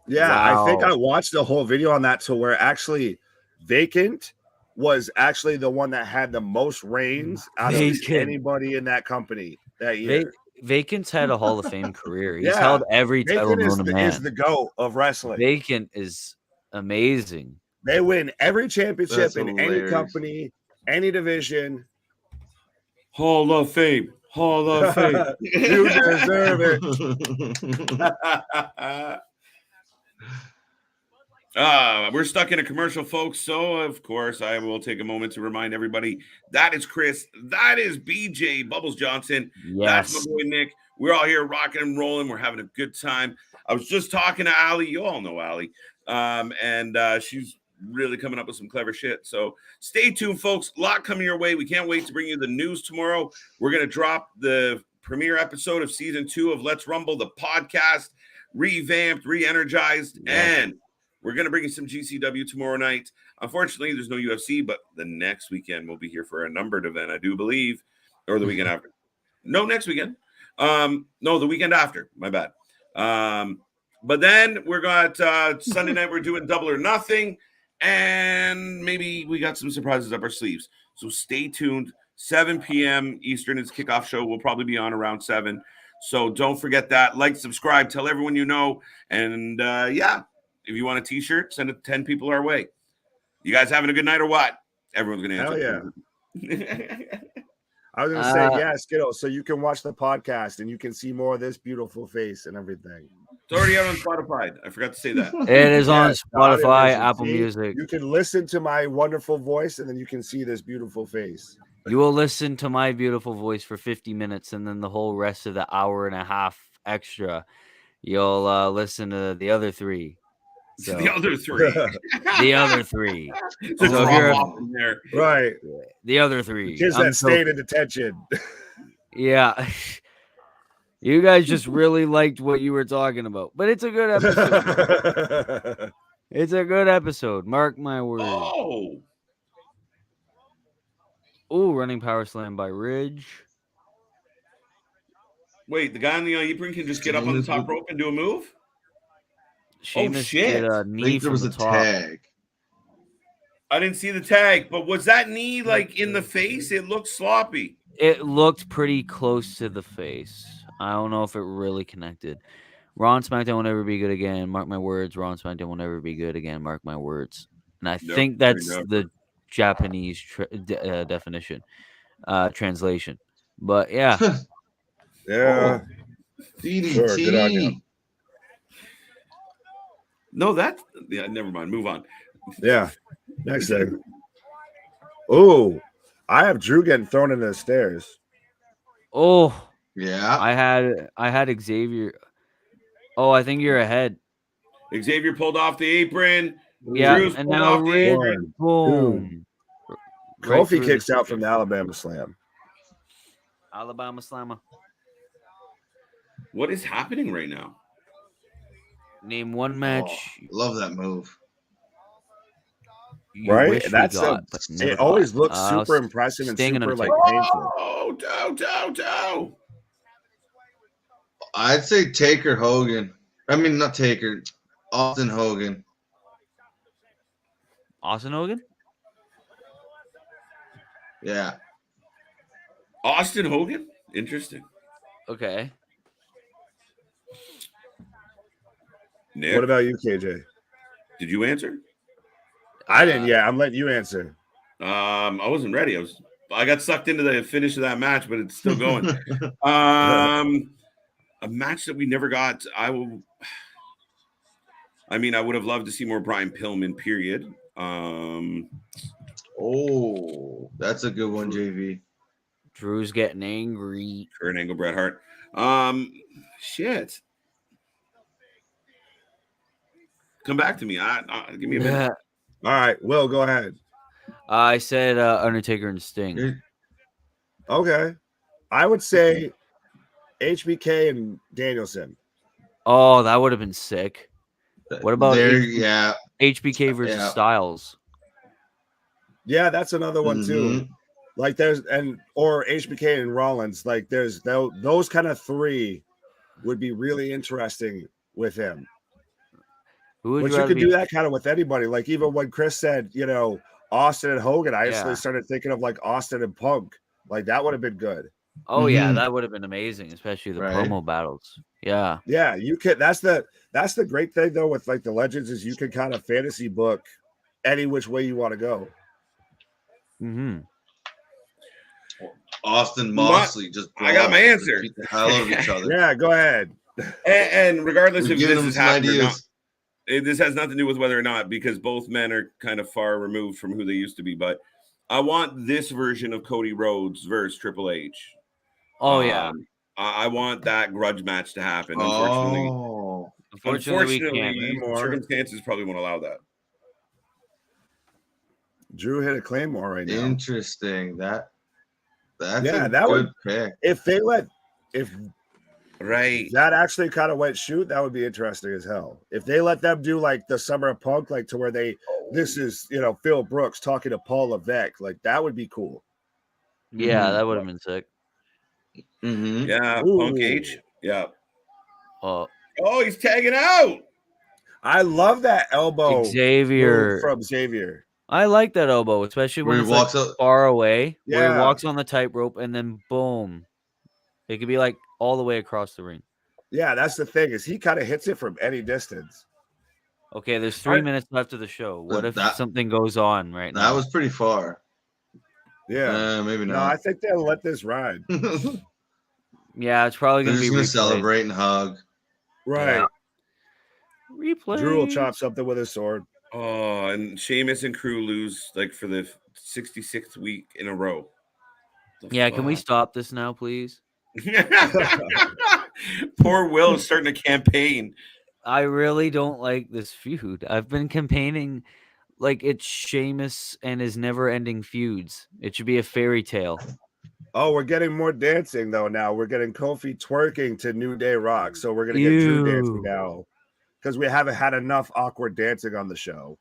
Yeah, I think Wow. I watched the whole video on that to where actually Vacant was actually the one that had the most reigns out of Vacant. anybody in that company that year. Vacant's had a Hall of Fame career. He's Yeah, held every title Vacant known to man. is the GOAT of wrestling. Vacant is amazing. They win every championship That's in any hilarious. company, any division. Hall of Fame. Hall of Fame. You deserve it. We're stuck in a commercial, folks. So, of course, I will take a moment to remind everybody that is Chris. That is BJ Bubbles Johnson. Yes. That's my boy Nick. We're all here rocking and rolling. We're having a good time. I was just talking to Allie. You all know Allie. And she's really coming up with some clever shit. So stay tuned, folks. A lot coming your way. We can't wait to bring you the news tomorrow. We're going to drop the premiere episode of season 2 of Let's Rumble, the podcast, revamped, re-energized, and we're going to bring you some GCW tomorrow night. Unfortunately, there's no UFC, but the next weekend we'll be here for a numbered event, I do believe, or the weekend after. No, next weekend. No, the weekend after. My bad. But then we're got Sunday night. We're doing Double or Nothing, and maybe we got some surprises up our sleeves. So stay tuned. 7 p.m. Eastern is kickoff show. We'll probably be on around 7. So don't forget that. Like, subscribe, tell everyone you know, and if you want a T-shirt, send it 10 people our way. You guys having a good night or what? Everyone's gonna answer. Hell yeah. I was gonna say, yeah, Skittle, so you can watch the podcast and you can see more of this beautiful face and everything. It's already out on Spotify. I forgot to say that. It is on Yes, the audio Spotify, version. Apple See, Music. You can listen to my wonderful voice and then you can see this beautiful face. You will listen to my beautiful voice for 50 minutes, and then the whole rest of the hour and a half extra, you'll listen to the other 3. So, The other 3. the other 3. It's So a if drop you're- off in there. Right. The other 3. Kids I'm that stayed in detention. Yeah. You guys just really liked what you were talking about. But it's a good episode. It's a good episode. Mark my words. Oh, Ooh, running power slam by Ridge. wait, the guy on the apron can just get up on the top rope and do a move? Sheamus shit. did a I knee think there from was the a top. tag. I didn't see the tag, but was that knee like in the face? It looked sloppy. It looked pretty close to the face. I don't know if it really connected. Raw and SmackDown will never be good again. Mark my words. Raw and SmackDown will never be good again. Mark my words. And I Yep, think that's never. the Japanese definition, translation. But yeah, Yeah. DDT. Sure, good on you. No, never mind. Move on. Yeah. Next thing. Oh, I have Drew getting thrown into the stairs. oh, Yeah. I had Xavier. Oh, I think you're ahead. Xavier pulled off the apron. Yeah, Drew's and pulled now off the Ridge, apron. boom. Right Kofi through kicks the out from the Alabama Slam. Alabama Slammer. What is happening right now? Name one match Love that move. you Right? wish That's we got, but never it always got. looks super impressive and Sting and super like Undertaker. painful. Oh, dow. I'd say Taker Hogan. I mean, not Taker. Austin Hogan. Austin Hogan? Yeah. Austin Hogan? Interesting. Okay. Nick, What about you, KJ? did you answer? I didn't. Yeah, I'm letting you answer. I wasn't ready. I got sucked into the finish of that match, but it's still going. A match that we never got. I mean, I would have loved to see more Brian Pillman, period. Oh, that's a good one, JV. Drew's getting angry. Kurt Angle, Bret Hart. Shit. Come back to me. Give me a minute. All right, Will, go ahead. I said Undertaker and Sting. Okay. I would say HBK and Danielson. Oh, that would have been sick. What about HBK versus Yeah. Styles? Yeah, that's another one too. Like there's or HBK and Rollins. Like there's those kind of three would be really interesting with him. But you could do that kind of with anybody. Like even when Chris said, you know, Austin and Hogan, I instantly started thinking of like Austin and Punk. Like that would have been good. Oh yeah, that would have been amazing, especially the promo battles. Yeah. Yeah, you could. That's the great thing though with like the legends is you can kind of fantasy book any which way you want to go. Mm-hmm. Austin Moxley just. I got my answer. Beat the hell out of each other. Yeah, go ahead. And regardless if this is happening or not, ideas. this has nothing to do with whether or not, because both men are kind of far removed from who they used to be. But I want this version of Cody Rhodes versus Triple H. Oh yeah. I want that grudge match to happen. Unfortunately, we can't. Circumstances probably won't allow that. Drew hit a Claymore right now. Interesting. That's that good would pick. If right, that actually kind of went shoot, that would be interesting as hell. If they let them do like the Summer of Punk, like to where this is, you know, Phil Brooks talking to Paul Levesque, like that would be cool. Yeah, that would have been sick. Mm-hmm. Yeah, Ooh. Punk H. Yeah. Oh, he's tagging out. I love that elbow Xavier from Xavier. I like that elbow, especially when it's like far away, where he walks on the tightrope and then boom. It could be like all the way across the ring. Yeah, that's the thing, is he kind of hits it from any distance. Okay, there's 3 minutes left of the show. What if something goes on right now? That was pretty far. Yeah. Maybe not. No, I think they'll let this ride. Yeah, it's probably going to be going to celebrate and hug. Right. Yeah. Replay. Drew will chop something with his sword. Oh, and Sheamus and crew lose like for the 66th week in a row. Can we stop this now, please? Poor Will is starting a campaign. I really don't like this feud. I've been campaigning like it's Sheamus and his never-ending feuds. It should be a fairy tale. Oh, we're getting more dancing though now. We're getting Kofi twerking to New Day Rock, so we're gonna get Drew dancing now. Because we haven't had enough awkward dancing on the show.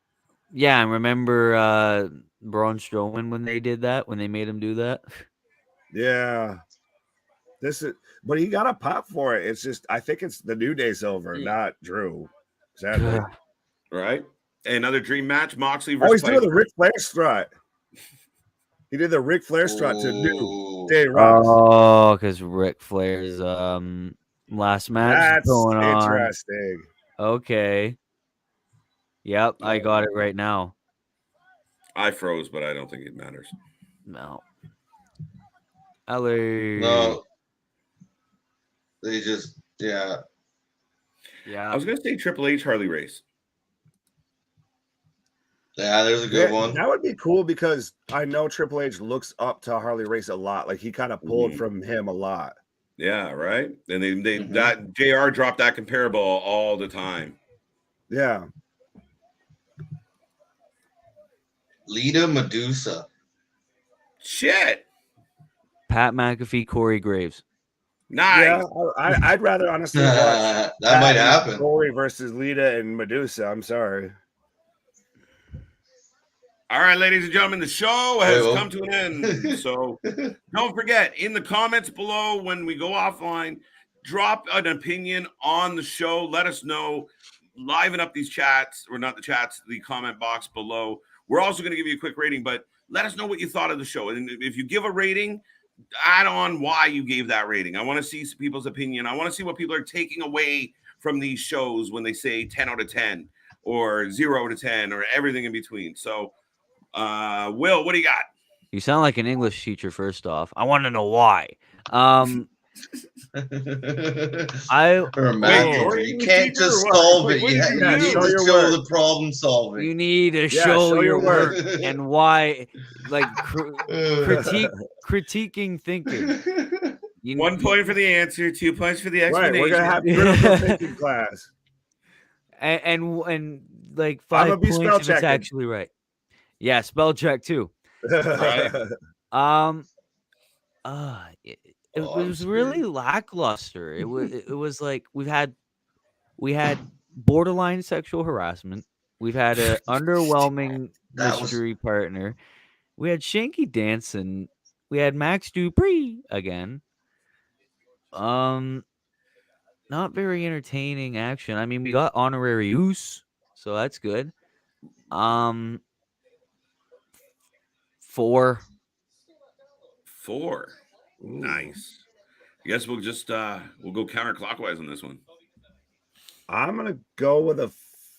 Yeah, and remember Braun Strowman when they did that, when they made him do that? Yeah. But he got a pop for it. It's just, I think it's the New Day's over, not Drew. Sadly. Right. Another dream match, Moxley versus he's doing the Ric Flair strut. He did the Ric Flair strut to New Day Rock. Oh, because Ric Flair's last match That's going on. Interesting. Okay. Yep, I got it right now. I froze, but I don't think it matters. No. LA. No. They just, yeah. I was going to say Triple H Harley Race. Yeah, there's a good one. That would be cool because I know Triple H looks up to Harley Race a lot. Like he kind of pulled from him a lot. Yeah, right. And they that JR dropped that comparable all the time. Yeah. Lita Medusa. Shit. Pat McAfee, Corey Graves. Nice. Yeah, I'd rather honestly watch that might happen. Corey versus Lita and Medusa. I'm sorry. All right, ladies and gentlemen, the show has come to an end. So don't forget, in the comments below, when we go offline, drop an opinion on the show. Let us know. Liven up these chats, or not the chats, the comment box below. We're also going to give you a quick rating, but let us know what you thought of the show. And if you give a rating, add on why you gave that rating. I want to see people's opinion. I want to see what people are taking away from these shows when they say 10 out of 10 or 0 out of 10 or everything in between. So, Will, what do you got? You sound like an English teacher, first off. I want to know why. Or a math Wait, teacher. you're You a can't teacher or just what? solve Like, it. what You, did you you do? need Show to your show work. the problem solving. You need to Yeah, show your work work. and why, like critiquing thinking. 1 point for the answer, 2 points for the Right, explanation. we're gonna have critical thinking class. and like I'm gonna 5 be points spell if it's checking. actually right. Yeah, spell check too. Right. It was really lackluster. It was like we had borderline sexual harassment. We've had an underwhelming That was mystery partner. We had Shanky dancing. We had Max Dupree again. Not very entertaining action. I mean, we got honorary use, so that's good. 4. 4. Nice. I guess we'll just we'll go counterclockwise on this one. I'm gonna go with a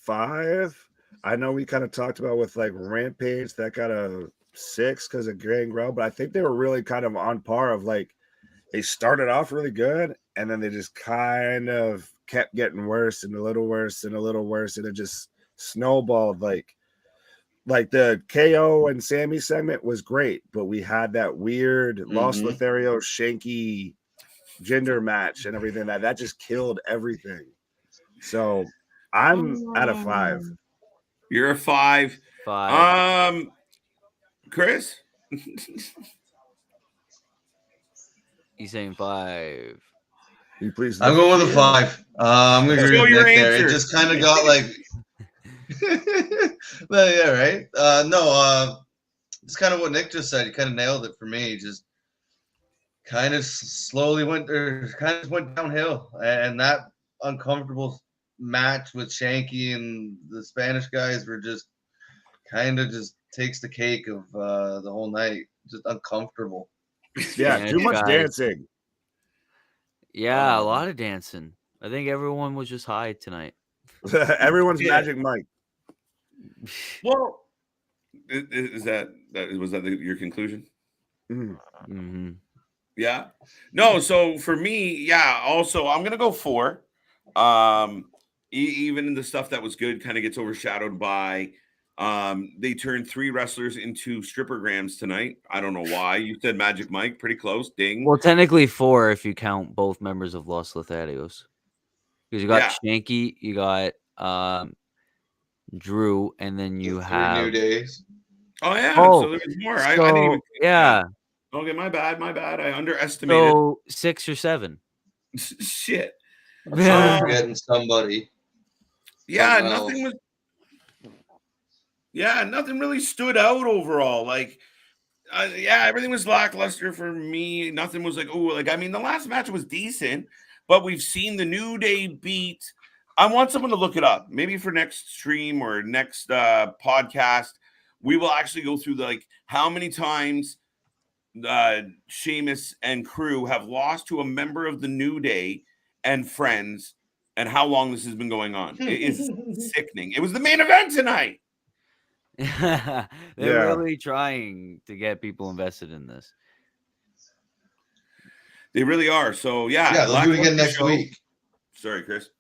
5. I know we kind of talked about with like Rampage that got a 6 because of Gangrel, but I think they were really kind of on par of like they started off really good and then they just kind of kept getting worse and a little worse and a little worse, and it just snowballed. Like the KO and Sammy segment was great, but we had that weird Los Lothario Shanky gender match and everything that just killed everything. So I'm at a 5. You're a 5. 5. Chris? He's saying 5. You please. I'm going with a 5. I'm gonna agree Show with your Nick there. answer. It just kind of got like, well, yeah, right. It's kind of what Nick just said. He kind of nailed it for me. Just kind of slowly went downhill, and that uncomfortable match with Shanky and the Spanish guys were just kind of just takes the cake of the whole night. Just uncomfortable. Yeah, Spanish too much guys. dancing. Yeah, a lot of dancing. I think everyone was just high tonight. Everyone's Yeah. Magic Mike. Well, was that your conclusion? Mm-hmm. Yeah. No, so for me, yeah, also I'm gonna go 4. Even the stuff that was good kind of gets overshadowed by they turned 3 wrestlers into strippergrams tonight. I don't know why. You said Magic Mike, pretty close. Ding. Well, technically 4 if you count both members of Los Lotharios. Because you got Shanky, you got Drew, and then you 3 have New Days. Oh yeah, Oh, so there's more. so, I didn't even yeah. Okay, my bad. I underestimated. So 6 or 7. Shit. I'm sure we're forgetting somebody. Yeah, Something nothing else. was. Yeah, nothing really stood out overall. Like, yeah, everything was lackluster for me. Nothing was like, oh, like I mean, the last match was decent, but we've seen the New Day beat. I want someone to look it up. Maybe for next stream or next podcast, we will actually go through like how many times Sheamus and crew have lost to a member of the New Day and friends, and how long this has been going on. It is sickening. It was the main event tonight. They're really trying to get people invested in this. They really are. So yeah, they'll do it again next week. Sorry, Chris.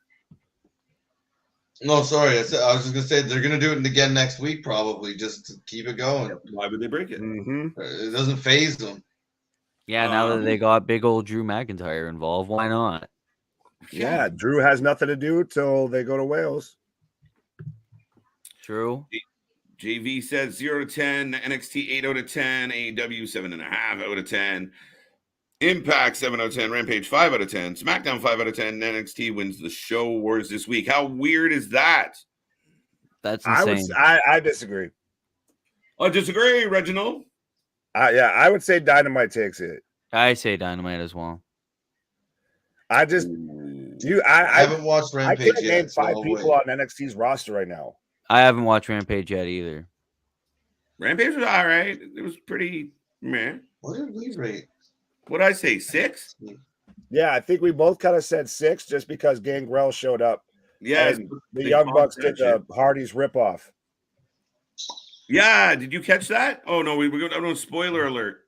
No, sorry. I was just gonna say they're gonna do it again next week, probably, just to keep it going. Why would they break it? It doesn't phase them. Yeah, now that they got big old Drew McIntyre involved, why not? Yeah, Drew has nothing to do till they go to Wales. True. JV says 0 to 10, NXT 8 out of 10, AEW 7.5 out of 10, Impact 7 out of 10, Rampage 5 out of 10, SmackDown 5 out of 10, NXT wins the show wars this week. How weird is that? That's insane. I disagree. I disagree, Reginald. Yeah, I would say Dynamite takes it. I say Dynamite as well. I haven't watched Rampage I can't name yet. 5 people on NXT's roster right now. I haven't watched Rampage yet either. Rampage was all right. It was pretty meh. What did we rate? What'd I say? 6? Yeah, I think we both kind of said 6 just because Gangrel showed up. Yeah, and the Young Bucks did the Hardys ripoff. Yeah, did you catch that? Oh no, we're going. Oh no, spoiler alert.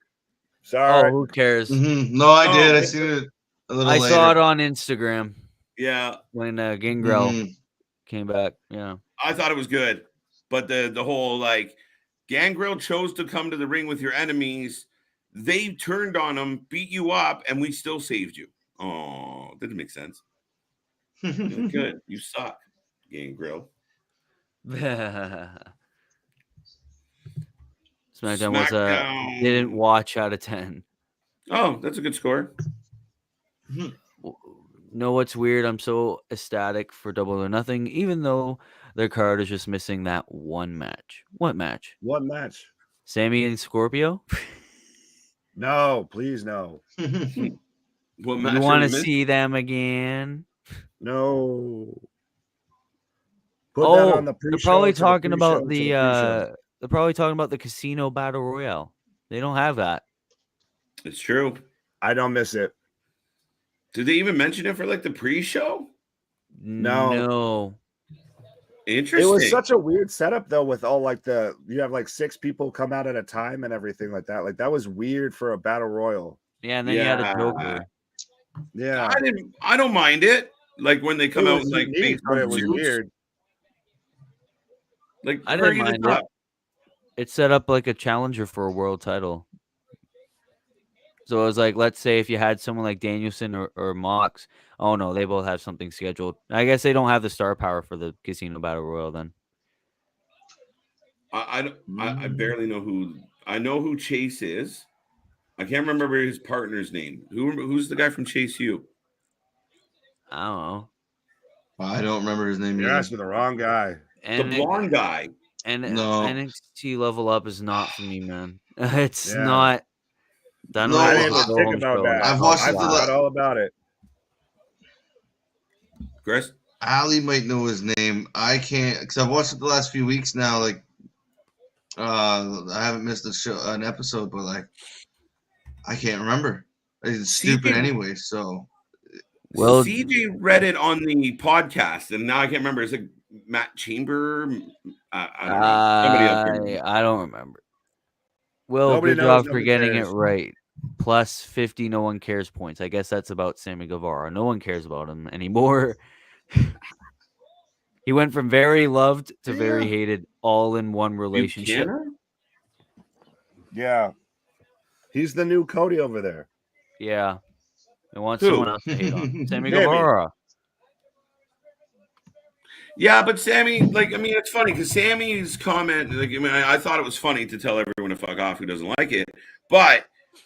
Sorry. Oh, who cares? No, I did. I seen it. a little I later. saw it on Instagram Yeah, when Gangrel Mhm. came back. Yeah. I thought it was good, but the whole like Gangrel chose to come to the ring with your enemies. They turned on him, beat you up, and we still saved you. Oh, didn't make sense. Good, you suck, Gangrel. SmackDown was a didn't watch out of 10. Oh, that's a good score. Know what's weird? I'm so ecstatic for Double or Nothing, even though their card is just missing that one match. What match? One match. Sammy and Scorpio? No, please no. What You match want are to we see them again? No. Put that on the pre-show. They're probably to the talking pre-show about to the pre-show. they're probably talking about the Casino Battle Royale. They don't have that. It's true. I don't miss it. Did they even mention it for like the pre-show? No. Interesting. It was such a weird setup though, with all like you have like 6 people come out at a time and everything like that. Like that was weird for a battle royal. Yeah, and then you had a Joker. Yeah. I don't mind it. Like when they come out like unique, based but on it was suits. weird. Like I didn't hurry this mind it. up. It set up like a challenger for a world title. So it was like, let's say if you had someone like Danielson or Mox. Oh no, they both have something scheduled. I guess they don't have the star power for the Casino Battle Royal then. I barely know who. I know who Chase is. I can't remember his partner's name. Who's the guy from Chase U? I don't know. I don't remember his name You're either. asking the wrong guy. The blonde guy. And No. NXT Level Up is not for me, man. It's Yeah. not. I didn't even think about that. I've watched I it forgot all about it. Chris? Ali might know his name. I can't, because I've watched it the last few weeks now. Like, I haven't missed an episode, but like, I can't remember. It's stupid anyway. So, well, CJ read it on the podcast, and now I can't remember. Is it Matt Chamber? I don't know. Somebody else can remember. I don't remember. Well, Nobody good knows, job for nobody getting cares. it right. Plus 50, no one cares points. I guess that's about Sammy Guevara. No one cares about him anymore. He went from very loved to very hated all in one relationship. Yeah. He's the new Cody over there. Yeah. I want Who? someone else to hate on. Sammy Sammy. Guevara. Yeah, but Sammy, like, I mean, it's funny because Sammy's comment, like, I mean, I thought it was funny to tell everyone to fuck off who doesn't like it, but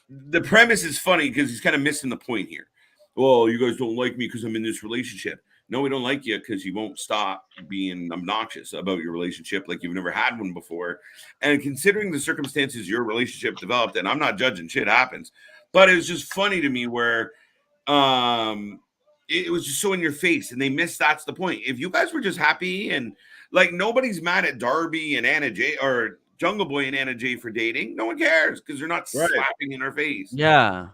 the premise is funny because he's kind of missing the point here. Well, you guys don't like me because I'm in this relationship. No, we don't like you because you won't stop being obnoxious about your relationship like you've never had one before. And considering the circumstances your relationship developed, and I'm not judging, shit happens, but it was just funny to me where it was just so in your face, and they missed. That's the point. If you guys were just happy and like nobody's mad at Darby and Anna J or Jungle Boy and Anna J for dating, no one cares because they're not slapping in our face. Yeah.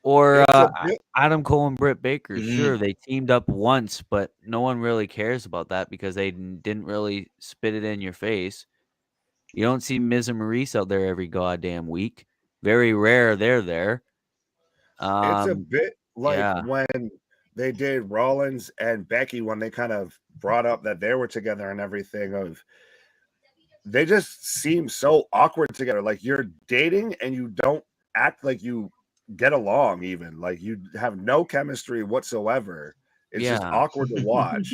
Or Adam Cole and Britt Baker. Sure, they teamed up once, but no one really cares about that because they didn't really spit it in your face. You don't see Miz and Maurice out there every goddamn week. Very rare they're there. It's a bit like when they did Rollins and Becky when they kind of brought up that they were together and everything. They just seem so awkward together. Like you're dating and you don't act like you get along, even like you have no chemistry whatsoever. It's just awkward to watch.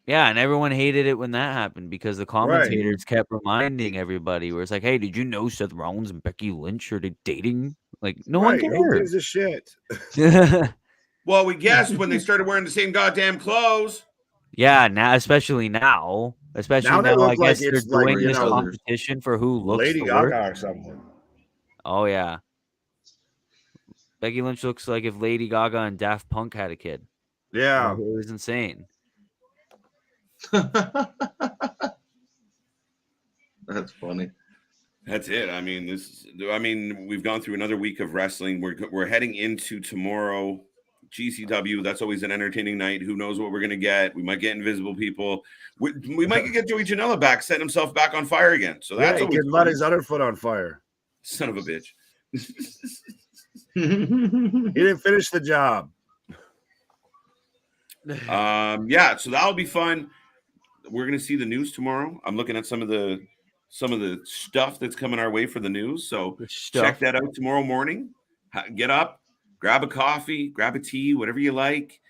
Yeah, and everyone hated it when that happened because the commentators kept reminding everybody where it's like, hey, did you know Seth Rollins and Becky Lynch are dating? Like, no one cares. Who gives a shit? Well, we guessed when they started wearing the same goddamn clothes. Yeah, now, especially now, I guess they're doing this competition for who looks Lady the Gaga worst. or something. Oh yeah, Becky Lynch looks like if Lady Gaga and Daft Punk had a kid. Yeah, it was insane. That's funny. That's it. I mean, we've gone through another week of wrestling. We're heading into tomorrow. GCW. That's always an entertaining night. Who knows what we're gonna get? We might get Invisible People. We might get Joey Janela back, setting himself back on fire again. So that's he can let his other foot on fire. Son of a bitch. He didn't finish the job. Yeah, so that'll be fun. We're gonna see the news tomorrow. I'm looking at some of the stuff that's coming our way for the news. So check that out tomorrow morning. Get up, grab a coffee, grab a tea, whatever you like.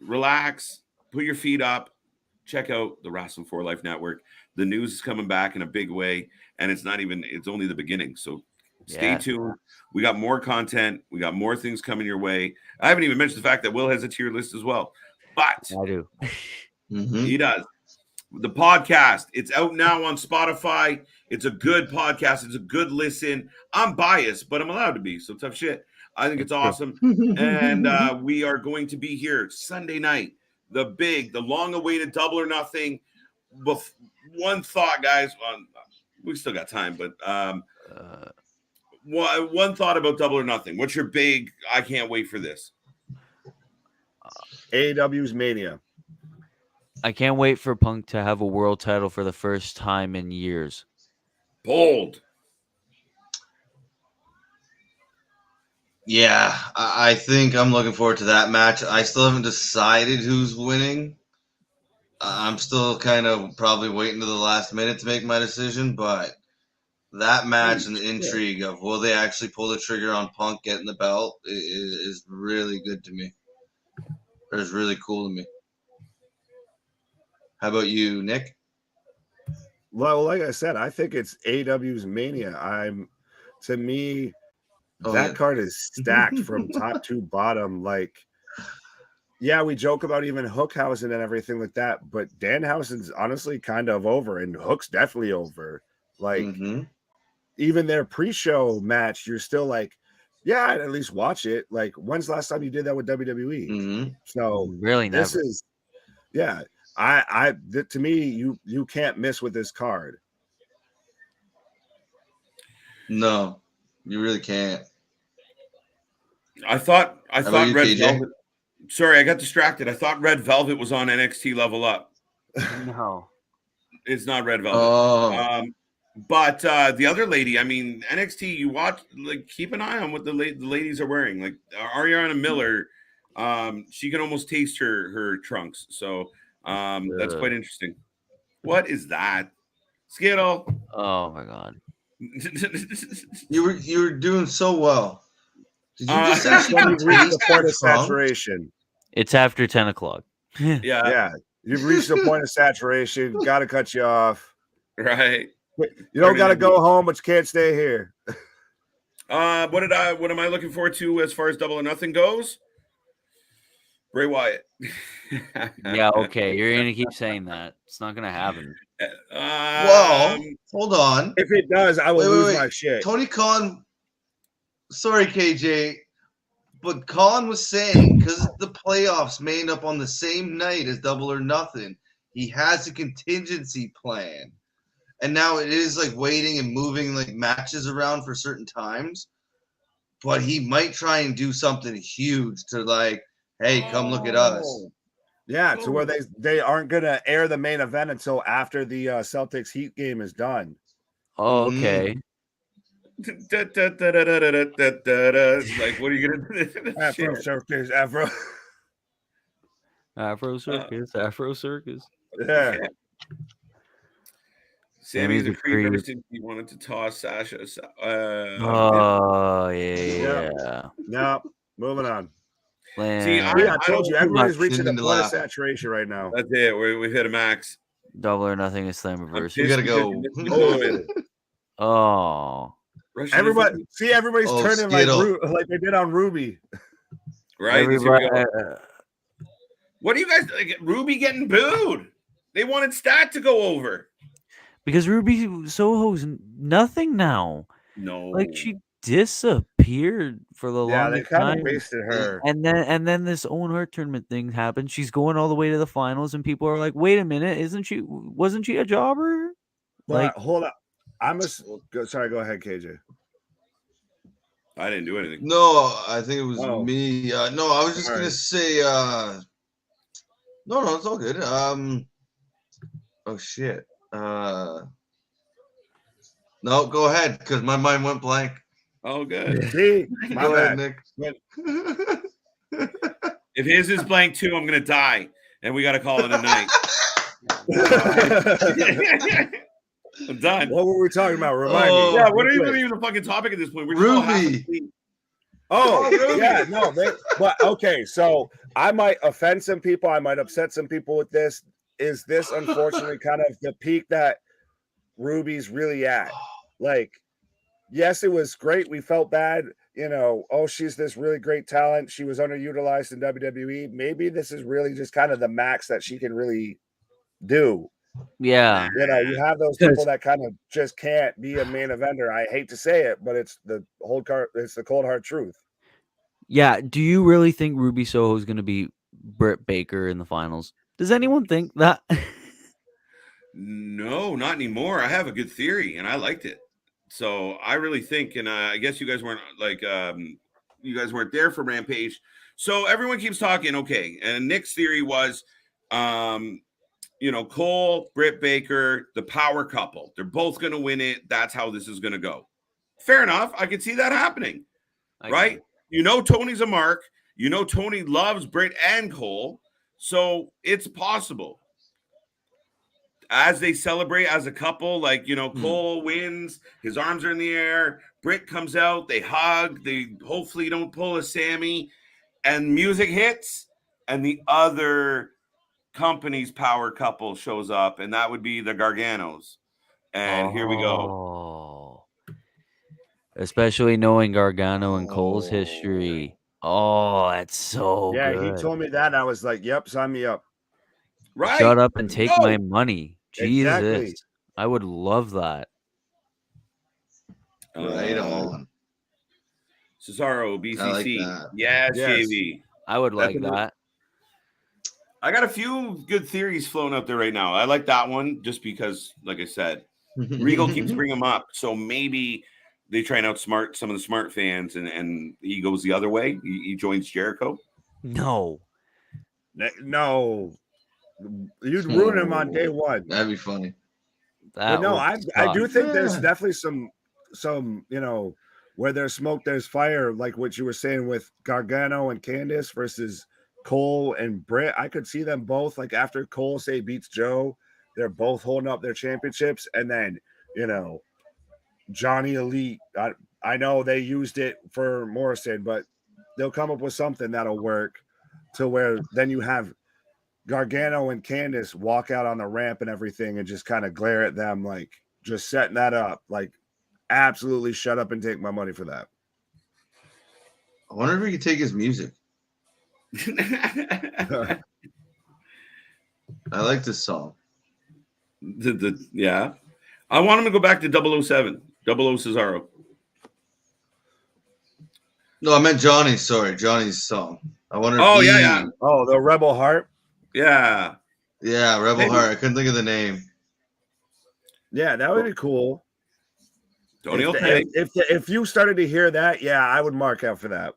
Relax, put your feet up. Check out the Wrasslin for Life Network. The news is coming back in a big way, and it's only the beginning. So stay tuned. We got more content. We got more things coming your way. I haven't even mentioned the fact that Will has a tier list as well. But I do. He does. The podcast, it's out now on Spotify. It's a good podcast. It's a good listen. I'm biased, but I'm allowed to be. So tough shit. I think it's awesome. And we are going to be here Sunday night. The long-awaited Double or Nothing. One thought, guys. We still got time, but one thought about Double or Nothing. What's your big, I can't wait for this? AEW's Mania. I can't wait for Punk to have a world title for the first time in years. Bold. Yeah, I think I'm looking forward to that match. I still haven't decided who's winning. I'm still kind of probably waiting to the last minute to make my decision, but that match and the intrigue of will they actually pull the trigger on Punk getting the belt is really good to me. It's really cool to me. How about you, Nick? Well, like I said, I think it's AEW's Mania. To me, that card is stacked from top to bottom. Like, yeah, we joke about even Hookhausen and everything like that, but Danhausen's honestly kind of over, and Hook's definitely over. Like, even their pre-show match, you're still like, yeah, I'd at least watch it. Like, when's the last time you did that with WWE? So really, this never. is, yeah. To me, you can't miss with this card. No, you really can't. I thought you, Red KJ? Velvet. Sorry, I got distracted. I thought Red Velvet was on NXT Level Up. No, it's not Red Velvet. Oh. But the other lady, I mean, NXT, you watch, like, keep an eye on what the ladies are wearing. Like Ariana Miller, she can almost taste her trunks. So that's quite interesting. What is that? Skittle. Oh my god. You were doing so well. Did you just say she You've reached the point of taste trunks? saturation. It's after 10 o'clock. Yeah. You've reached the point of saturation. Got to cut you off. Right. You don't got to go home, but you can't stay here. What am I looking forward to as far as Double or Nothing goes? Bray Wyatt. Yeah, okay. You're gonna keep saying that. It's not gonna happen. Well, hold on. If it does, I will lose my shit. Tony Khan. Sorry, KJ, but Khan was saying because the playoffs may end up on the same night as Double or Nothing, he has a contingency plan, and now it is like waiting and moving like matches around for certain times. But he might try and do something huge to like, hey, come look at us. Yeah, to where they aren't gonna air the main event until after the Celtics Heat game is done. Oh, okay. Like, what are you gonna do? Afro Circus, Afro. Afro Circus. Yeah. Sammy's a creep. He wanted to toss Sasha. Yeah. No, moving on. See, I told you, everybody's reaching the point of saturation right now. That's it. We've hit a max. Double or Nothing is Slammiversary. We gotta go. Oh. Everybody's turning like they did on Ruby. Right. What do you guys like? Ruby getting booed. They wanted Stat to go over. Because Ruby Soho's nothing now. No. Like she disappeared for the longest time. Yeah, they kind of wasted her. And then this Owen Hart tournament thing happened. She's going all the way to the finals, and people are like, "Wait a minute, wasn't she a jobber?" Like, hold up. Sorry, go ahead, KJ. I didn't do anything. No, I think it was me. No, I was just gonna say. No, it's all good. Oh shit. No, go ahead, because my mind went blank. Oh, good. See, my Go ahead, bad. Nick. If his is blank too, I'm gonna die, and we gotta call it a night. I'm done. What were we talking about? Remind Oh, me. Yeah, what real are quick. even the fucking topic at this point? We're just all half Ruby. asleep. Oh, Ruby. yeah, no, but okay. So I might offend some people. I might upset some people with this. Is this unfortunately kind of the peak that Ruby's really at? Like, yes, it was great. We felt bad, oh, she's this really great talent. She was underutilized in WWE. Maybe this is really just kind of the max that she can really do. Yeah. You have those people that kind of just can't be a main eventer. I hate to say it, but it's the cold hard truth. Yeah. Do you really think Ruby Soho is going to be Britt Baker in the finals? Does anyone think that? No, not anymore. I have a good theory, and I liked it. So I really think, and I guess you guys weren't there for Rampage. So everyone keeps talking, okay. And Nick's theory was, Cole, Britt Baker, the power couple. They're both going to win it. That's how this is going to go. Fair enough. I could see that happening, right? Tony's a mark. Tony loves Britt and Cole. So it's possible. As they celebrate as a couple, Cole wins, his arms are in the air, Britt comes out, they hug, they hopefully don't pull a Sammy, and music hits, and the other company's power couple shows up, and that would be the Garganos. And here we go. Especially knowing Gargano and Cole's history. Oh, that's so good. He told me that, and I was like, yep, sign me up. Right. Shut up and take my money. Jesus. Exactly. I would love that. Right on. Cesaro, BCC. I like that. Yes, JV. I would like that. I got a few good theories flown out there right now. I like that one just because, like I said, Regal keeps bringing them up. So maybe they try and outsmart some of the smart fans and he goes the other way. He joins Jericho. No. You'd ruin him on day one. That'd be funny. But no, I do think there's definitely some where there's smoke, there's fire, like what you were saying with Gargano and Candice versus Cole and Britt. I could see them both, like after Cole, say, beats Joe, they're both holding up their championships. And then, Johnny Elite, I know they used it for Morrison, but they'll come up with something that'll work to where then you have Gargano and Candice walk out on the ramp and everything and just kind of glare at them, like just setting that up. Like, absolutely shut up and take my money for that. I wonder if we could take his music. I like this song. Yeah. I want him to go back to 007, 00 Cesaro. No, I meant Johnny's. Sorry, Johnny's song. I wonder. Yeah. Oh, the Rebel Heart. Yeah, Rebel Heart. I couldn't think of the name. Yeah, that would be cool. Tony if you started to hear that, yeah, I would mark out for that.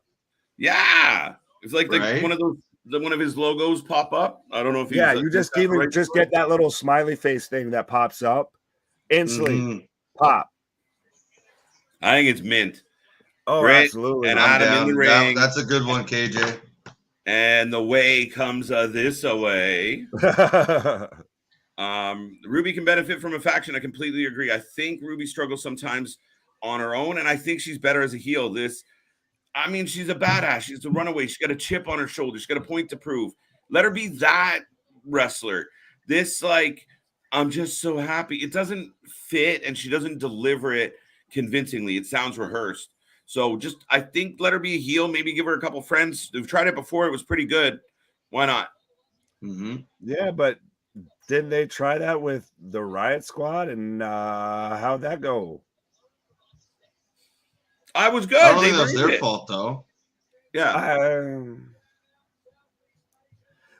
Yeah, it's like one of those. One of his logos pop up. I don't know if you just get that little smiley face thing that pops up instantly. Pop. I think it's mint. Oh, Britt absolutely. And Adam in the ring. That's a good one, KJ. And the way comes this away. Ruby can benefit from a faction. I completely agree. I think Ruby struggles sometimes on her own, and I think she's better as a heel. She's a badass. She's a runaway. She's got a chip on her shoulder. She's got a point to prove. Let her be that wrestler. I'm just so happy. It doesn't fit, and she doesn't deliver it convincingly. It sounds rehearsed. So I think let her be a heel. Maybe give her a couple friends. We've tried it before. It was pretty good. Why not? Mm-hmm. Yeah, but didn't they try that with the Riot Squad? And how'd that go? I was good. I don't think that's their fault, though. Yeah.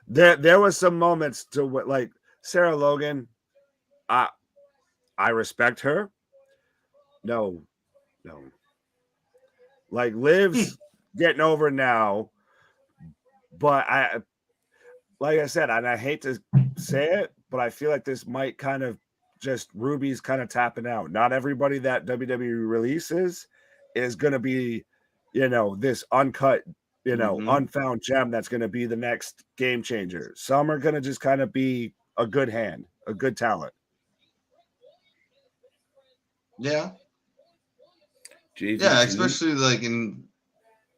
There was some moments to like Sarah Logan. I respect her. No. Like Liv's getting over now, but like I said, and I hate to say it, but I feel like this might kind of just Ruby's kind of tapping out. Not everybody that WWE releases is going to be, this uncut, Mhm. unfound gem that's going to be the next game changer. Some are going to just kind of be a good hand, a good talent. Yeah. JV, Yeah, can you- especially like in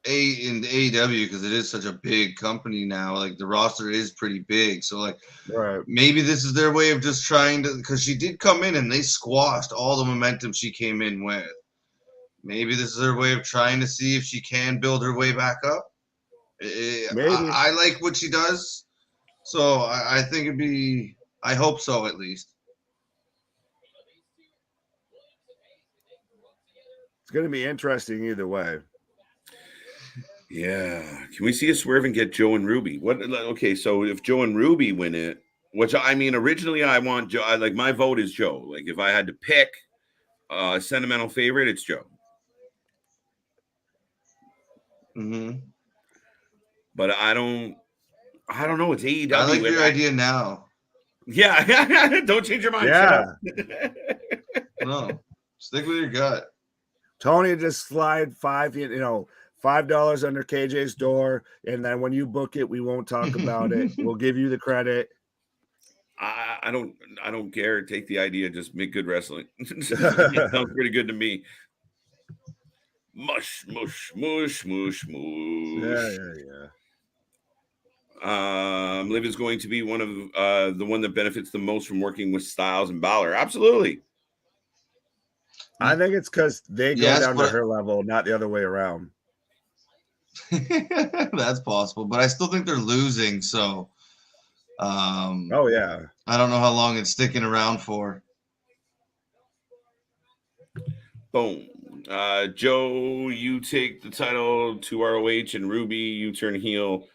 AEW, because it is such a big company now. Like the roster is pretty big, so like Right. maybe this is their way of just trying to, because she did come in and they squashed all the momentum she came in with. Maybe this is their way of trying to see if she can build her way back up. Maybe. I like what she does, so I think it'd be. I hope so, at least. It's going to be interesting either way. Yeah. Can we see a swerve and get Joe and Ruby? What? Okay, so if Joe and Ruby win it, which I mean, originally I want Joe. Like my vote is Joe. Like if I had to pick a sentimental favorite, it's Joe. Mm-hmm. But I don't know. It's AEW. I like your idea now. Yeah. Don't change your mind. Yeah. Shut up. No, stick with your gut. Tony, just slide $5 under KJ's door, and then when you book it, we won't talk about it. We'll give you the credit. I don't care. Take the idea. Just make good wrestling. It sounds pretty good to me. Mush, mush, mush, mush, mush. Yeah. Liv is going to be one of the one that benefits the most from working with Styles and Balor. Absolutely. I think it's because they go Yes, down to but- her level, not the other way around. That's possible, but I still think they're losing. So, Oh yeah. I don't know how long it's sticking around for. Boom. Joe, you take the title to ROH, and Ruby, you turn heel.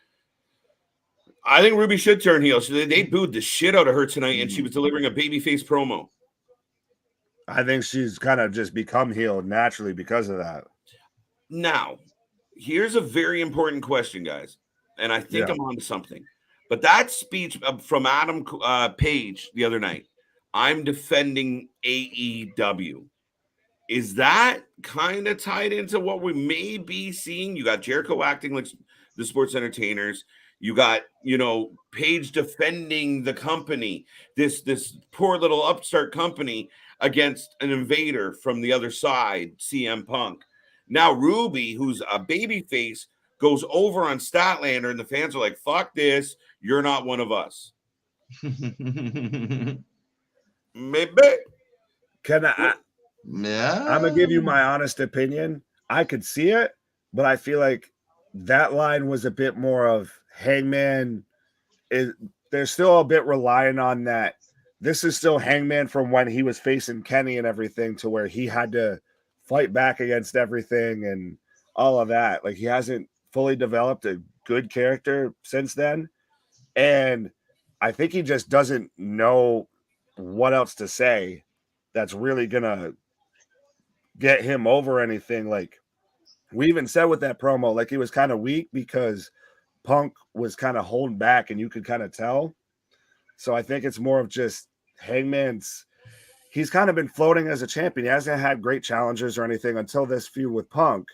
I think Ruby should turn heel. So they booed the shit out of her tonight, and she was delivering a babyface promo. I think she's kind of just become healed naturally because of that. Now, here's a very important question, guys, and I think Yeah. I'm onto something. But that speech from Adam Page the other night, I'm defending AEW. Is that kind of tied into what we may be seeing? You got Jericho acting like the sports entertainers. You got, Page defending the company, this poor little upstart company against an invader from the other side, CM Punk. Now Ruby, who's a babyface, goes over on Statlander, and the fans are like, fuck this, you're not one of us. Maybe. Can I? Yeah, I'm gonna give you my honest opinion. I could see it, but I feel like that line was a bit more of Hangman. They're still a bit reliant on that. This is still Hangman from when he was facing Kenny and everything, to where he had to fight back against everything and all of that. Like he hasn't fully developed a good character since then, and I think he just doesn't know what else to say that's really gonna get him over anything. Like we even said with that promo, like he was kind of weak because Punk was kind of holding back, and you could kind of tell. So I think it's more of just Hangman's. He's kind of been floating as a champion. He hasn't had great challengers or anything until this feud with Punk,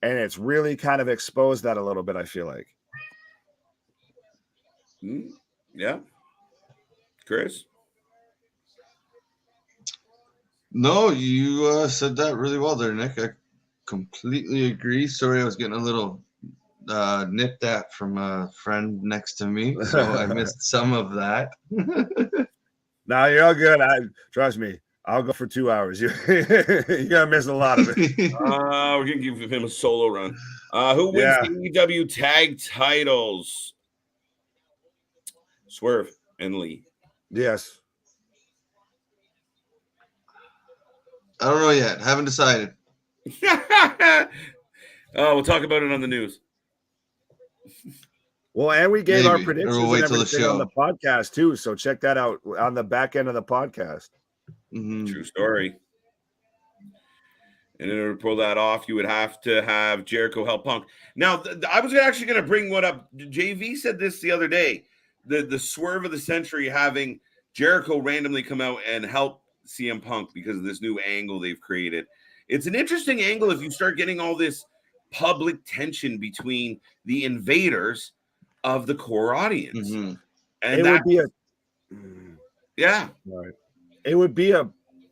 and it's really kind of exposed that a little bit, I feel like. Yeah. Chris? No, you said that really well there, Nick. I completely agree. Sorry, I was getting a little nipped at from a friend next to me, so I missed some of that. No, you're all good. Trust me. I'll go for 2 hours. You're gonna miss a lot of it. We're gonna give him a solo run. Who wins Yeah. the AEW tag titles? Swerve and Lee. Yes. I don't know yet. Haven't decided. We'll talk about it on the news. Well, and we gave our Maybe. Or predictions we'll wait and till the everything on the show. podcast too. So check that out on the back end of the podcast. Mhm. True story. And in order to pull that off, you would have to have Jericho help Punk. Now, I was actually going to bring one up. JV said this the other day. The swerve of the century, having Jericho randomly come out and help CM Punk because of this new angle they've created. it's an interesting angle if you start getting all this public tension between the invaders of the core audience. Mm-hmm. And It that, would be a yeah. right. It would be a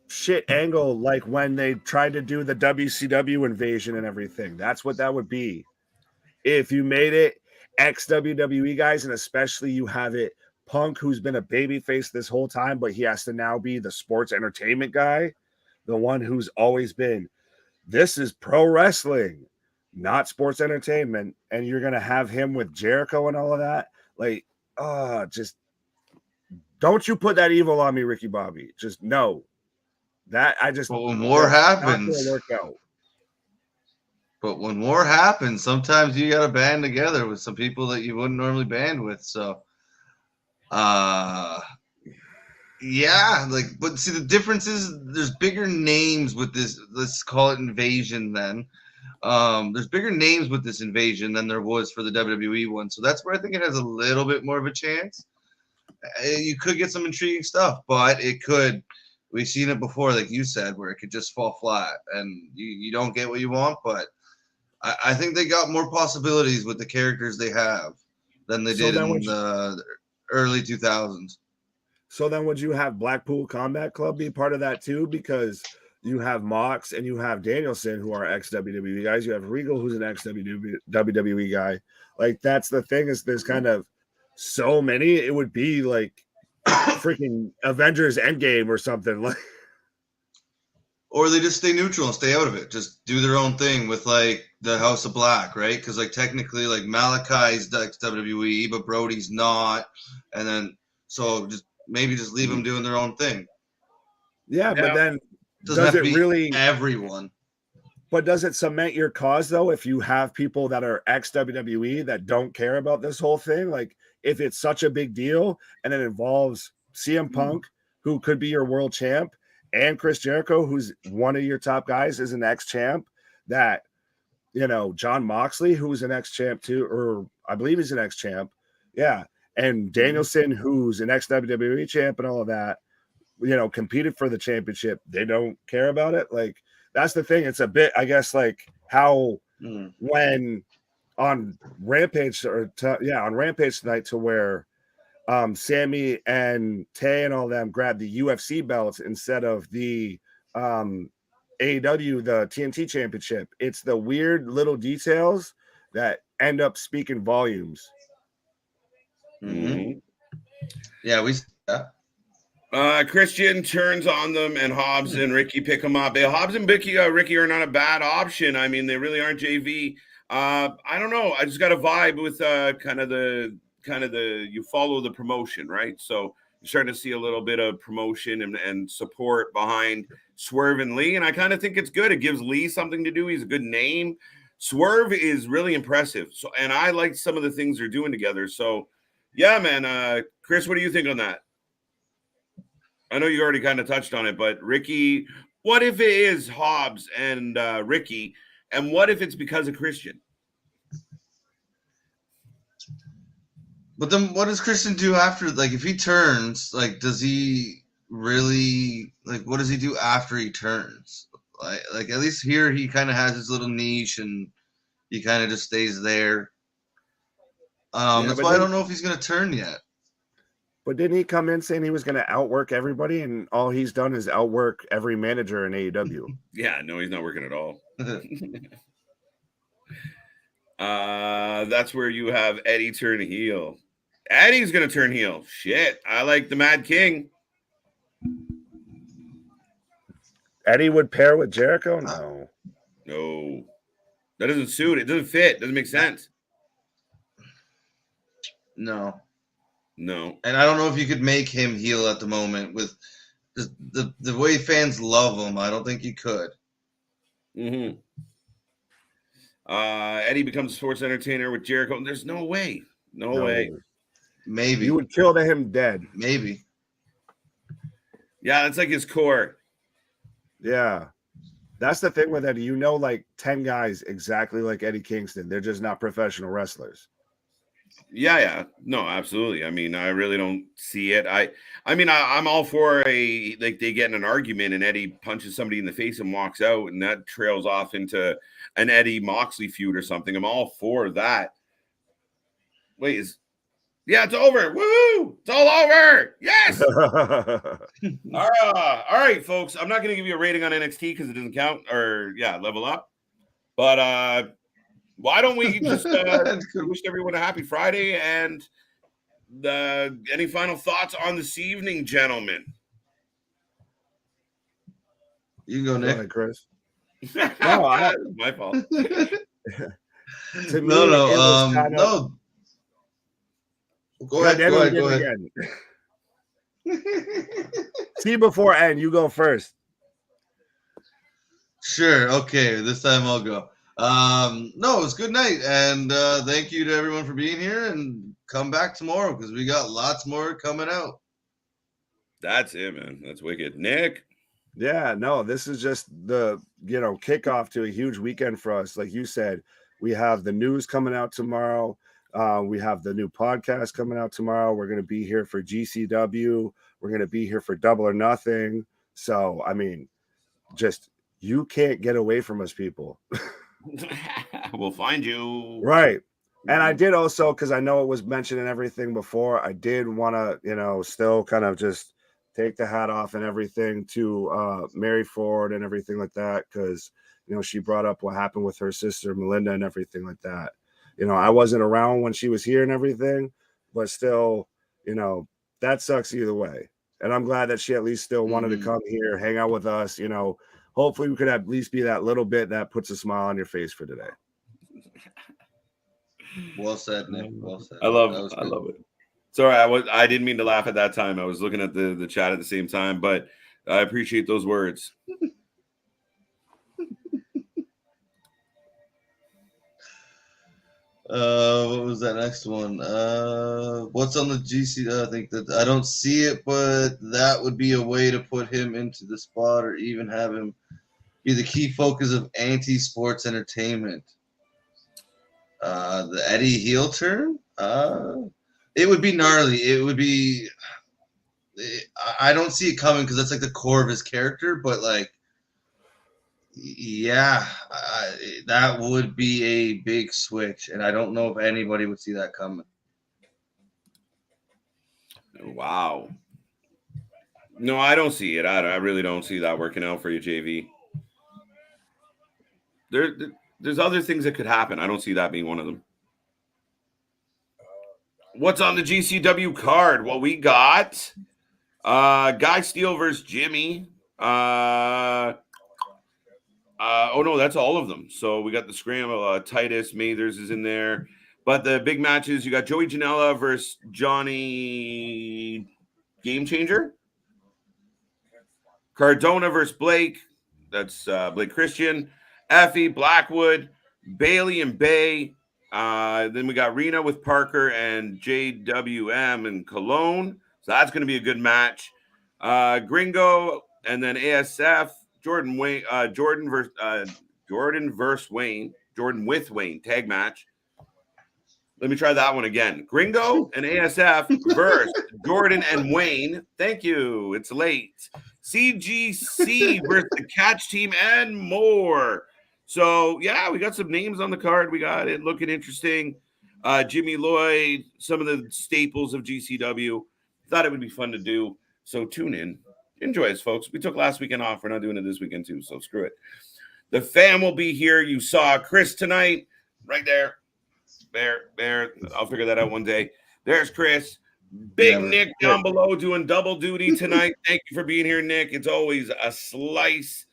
shit angle like when they tried to do the WCW invasion and everything. That's what that would be. If you made it ex WWE guys, and especially you have it Punk, who's been a babyface this whole time, but he has to now be the sports entertainment guy, the one who's always been, this is pro wrestling, not sports entertainment. And you're going to have him with Jericho and all of that. Like, just don't you put that evil on me, Ricky Bobby. Just no. That I just, But when war happens, work out. But when war happens, sometimes you got to band together with some people that you wouldn't normally band with. So, yeah, like, but see, the difference is there's bigger names with this. Let's call it invasion then. There's bigger names with this invasion than there was for the WWE one. So that's where I think it has a little bit more of a chance. You could get some intriguing stuff, but it could. We've seen it before, like you said, where it could just fall flat and you don't get what you want. But I think they got more possibilities with the characters they have than they did in the early 2000s. So then would you have Blackpool Combat Club be part of that too? Because you have Mox and you have Danielson, who are ex-WWE guys. You have Regal, who's an ex-WWE guy. Like, that's the thing, is there's kind of so many. It would be like freaking Avengers Endgame or something. Like, or they just stay neutral and stay out of it. Just do their own thing with like the House of Black, right? Because like technically, like Malachi's WWE, but Brody's not, and then so just maybe just leave them doing their own thing. Yeah, but then does it really everyone? But does it cement your cause though if you have people that are ex-WWE that don't care about this whole thing? Like, if it's such a big deal and it involves CM Punk, who could be your world champ, and Chris Jericho, who's one of your top guys, is an ex-champ, that, you know, John Moxley, who's an ex-champ too, or I believe he's an ex-champ. Yeah. And Danielson, who's an ex-WWE champ and all of that, you know, competed for the championship. They don't care about it. Like, that's the thing. It's a bit, I guess, like how when on Rampage on Rampage tonight, to where Sammy and Tay and all them grabbed the UFC belts instead of the AEW, the TNT championship. It's the weird little details that end up speaking volumes. Mm-hmm. Yeah, we. Christian turns on them, and Hobbs and Ricky pick them up. Hobbs and Ricky are not a bad option. I mean, they really aren't JV. I don't know. I just got a vibe with kind of the you follow the promotion, right? So you're starting to see a little bit of promotion and support behind Swerve and Lee, and I kind of think it's good. It gives Lee something to do. He's a good name. Swerve is really impressive. So, and I like some of the things they're doing together. So, yeah, man. Chris, what do you think on that? I know you already kind of touched on it, but Ricky, what if it is Hobbs and Ricky, and what if it's because of Christian? But then what does Christian do after, like, if he turns, like, does he really, like, what does he do after he turns? Like at least here he kind of has his little niche and he kind of just stays there. That's why I don't know if he's going to turn yet. But didn't he come in saying he was going to outwork everybody, and all he's done is outwork every manager in AEW? Yeah, no, he's not working at all. That's where you have Eddie turn heel. Eddie's going to turn heel. Shit, I like the Mad King. Eddie would pair with Jericho? No. That doesn't suit. It doesn't fit. It doesn't make sense. No. And I don't know if you could make him heel at the moment with the way fans love him. I don't think you could. Mm-hmm. Eddie becomes a sports entertainer with Jericho. There's no way. No way. Maybe. You would kill him dead. Maybe. Yeah, that's like his core. Yeah. That's the thing with Eddie. You know, like 10 guys exactly like Eddie Kingston. They're just not professional wrestlers. Yeah. No, absolutely. I mean, I really don't see it. I'm all for they get in an argument and Eddie punches somebody in the face and walks out, and that trails off into an Eddie Moxley feud or something. I'm all for that. Wait, it's over. Woo! It's all over. Yes. All right, folks. I'm not going to give you a rating on NXT because it doesn't count, or level up. But why don't we just wish everyone a happy Friday, and any final thoughts on this evening, gentlemen? You can go, Nick. Go ahead, Chris. No, my fault. To me, no. Go ahead. Again. See before end. You go first. Sure. Okay. This time I'll go. No, it was a good night, and thank you to everyone for being here, and come back tomorrow because we got lots more coming out. That's it, man. That's wicked. Nick? Yeah, no, this is just the, kickoff to a huge weekend for us. Like you said, we have the news coming out tomorrow. We have the new podcast coming out tomorrow. We're going to be here for GCW. We're going to be here for Double or Nothing. So, I mean, just you can't get away from us, people. We'll find you. Right. And I did also, because I know it was mentioned and everything before, I did want to, still kind of just take the hat off and everything to Mary Ford and everything like that, because, she brought up what happened with her sister, Melinda, and everything like that. I wasn't around when she was here and everything, but still, that sucks either way. And I'm glad that she at least still wanted to come here, hang out with us. Hopefully we could at least be that little bit that puts a smile on your face for today. Well said, Nick. Well said. I love it. Sorry, I didn't mean to laugh at that time. I was looking at the chat at the same time, but I appreciate those words. What was that next one? What's on the GC? I think that I don't see it, but that would be a way to put him into the spot, or even have him be the key focus of anti-sports entertainment. The Eddie heel turn? It would be gnarly. It would be. I don't see it coming because that's like the core of his character, but like, yeah, that would be a big switch, and I don't know if anybody would see that coming. Wow. No, I don't see it. I really don't see that working out for you, JV. There's other things that could happen. I don't see that being one of them. What's on the GCW card? Well, we got Guy Steele versus Jimmy. Oh no, that's all of them. So we got the Scramble. Titus Mathers is in there. But the big matches, you got Joey Janela versus Johnny Game Changer. Cardona versus Blake. That's Blake Christian. Effie, Blackwood, Bailey and Bay. Then we got Rena with Parker and JWM and Cologne. So that's going to be a good match. Gringo and then ASF. Jordan versus Wayne. Jordan with Wayne. Tag match. Let me try that one again. Gringo and ASF versus Jordan and Wayne. Thank you. It's late. CGC versus the Catch Team and more. So, yeah, we got some names on the card. We got it looking interesting. Jimmy Lloyd, some of the staples of GCW. Thought it would be fun to do. So tune in. Enjoy us, folks. We took last weekend off. We're not doing it this weekend, too, so screw it. The fam will be here. You saw Chris tonight. Right there. There. I'll figure that out one day. There's Chris. Big Nick down below doing double duty tonight. Thank you for being here, Nick. It's always a slice.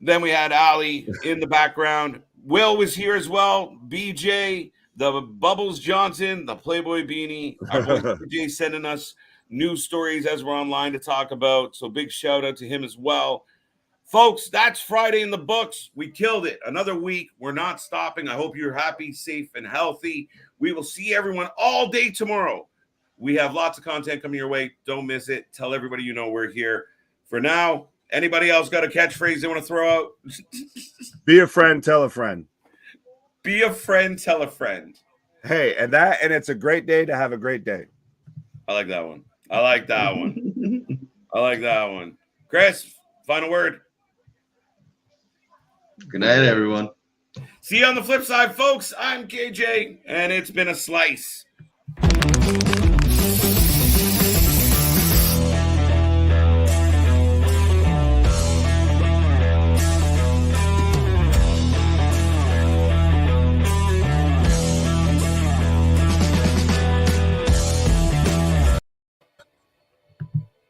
Then we had Ali in the background. Will was here as well. BJ, the Bubbles Johnson, the Playboy Beanie. Our boy BJ sending us news stories as we're online to talk about. So big shout out to him as well. Folks, that's Friday in the books. We killed it. Another week. We're not stopping. I hope you're happy, safe, and healthy. We will see everyone all day tomorrow. We have lots of content coming your way. Don't miss it. Tell everybody you know we're here. For now, anybody else got a catchphrase they want to throw out? Be a friend, tell a friend. Be a friend, tell a friend. Hey, and it's a great day to have a great day. I like that one. I like that one. I like that one. Chris, final word. Good night, everyone. See you on the flip side, folks. I'm KJ, and it's been a slice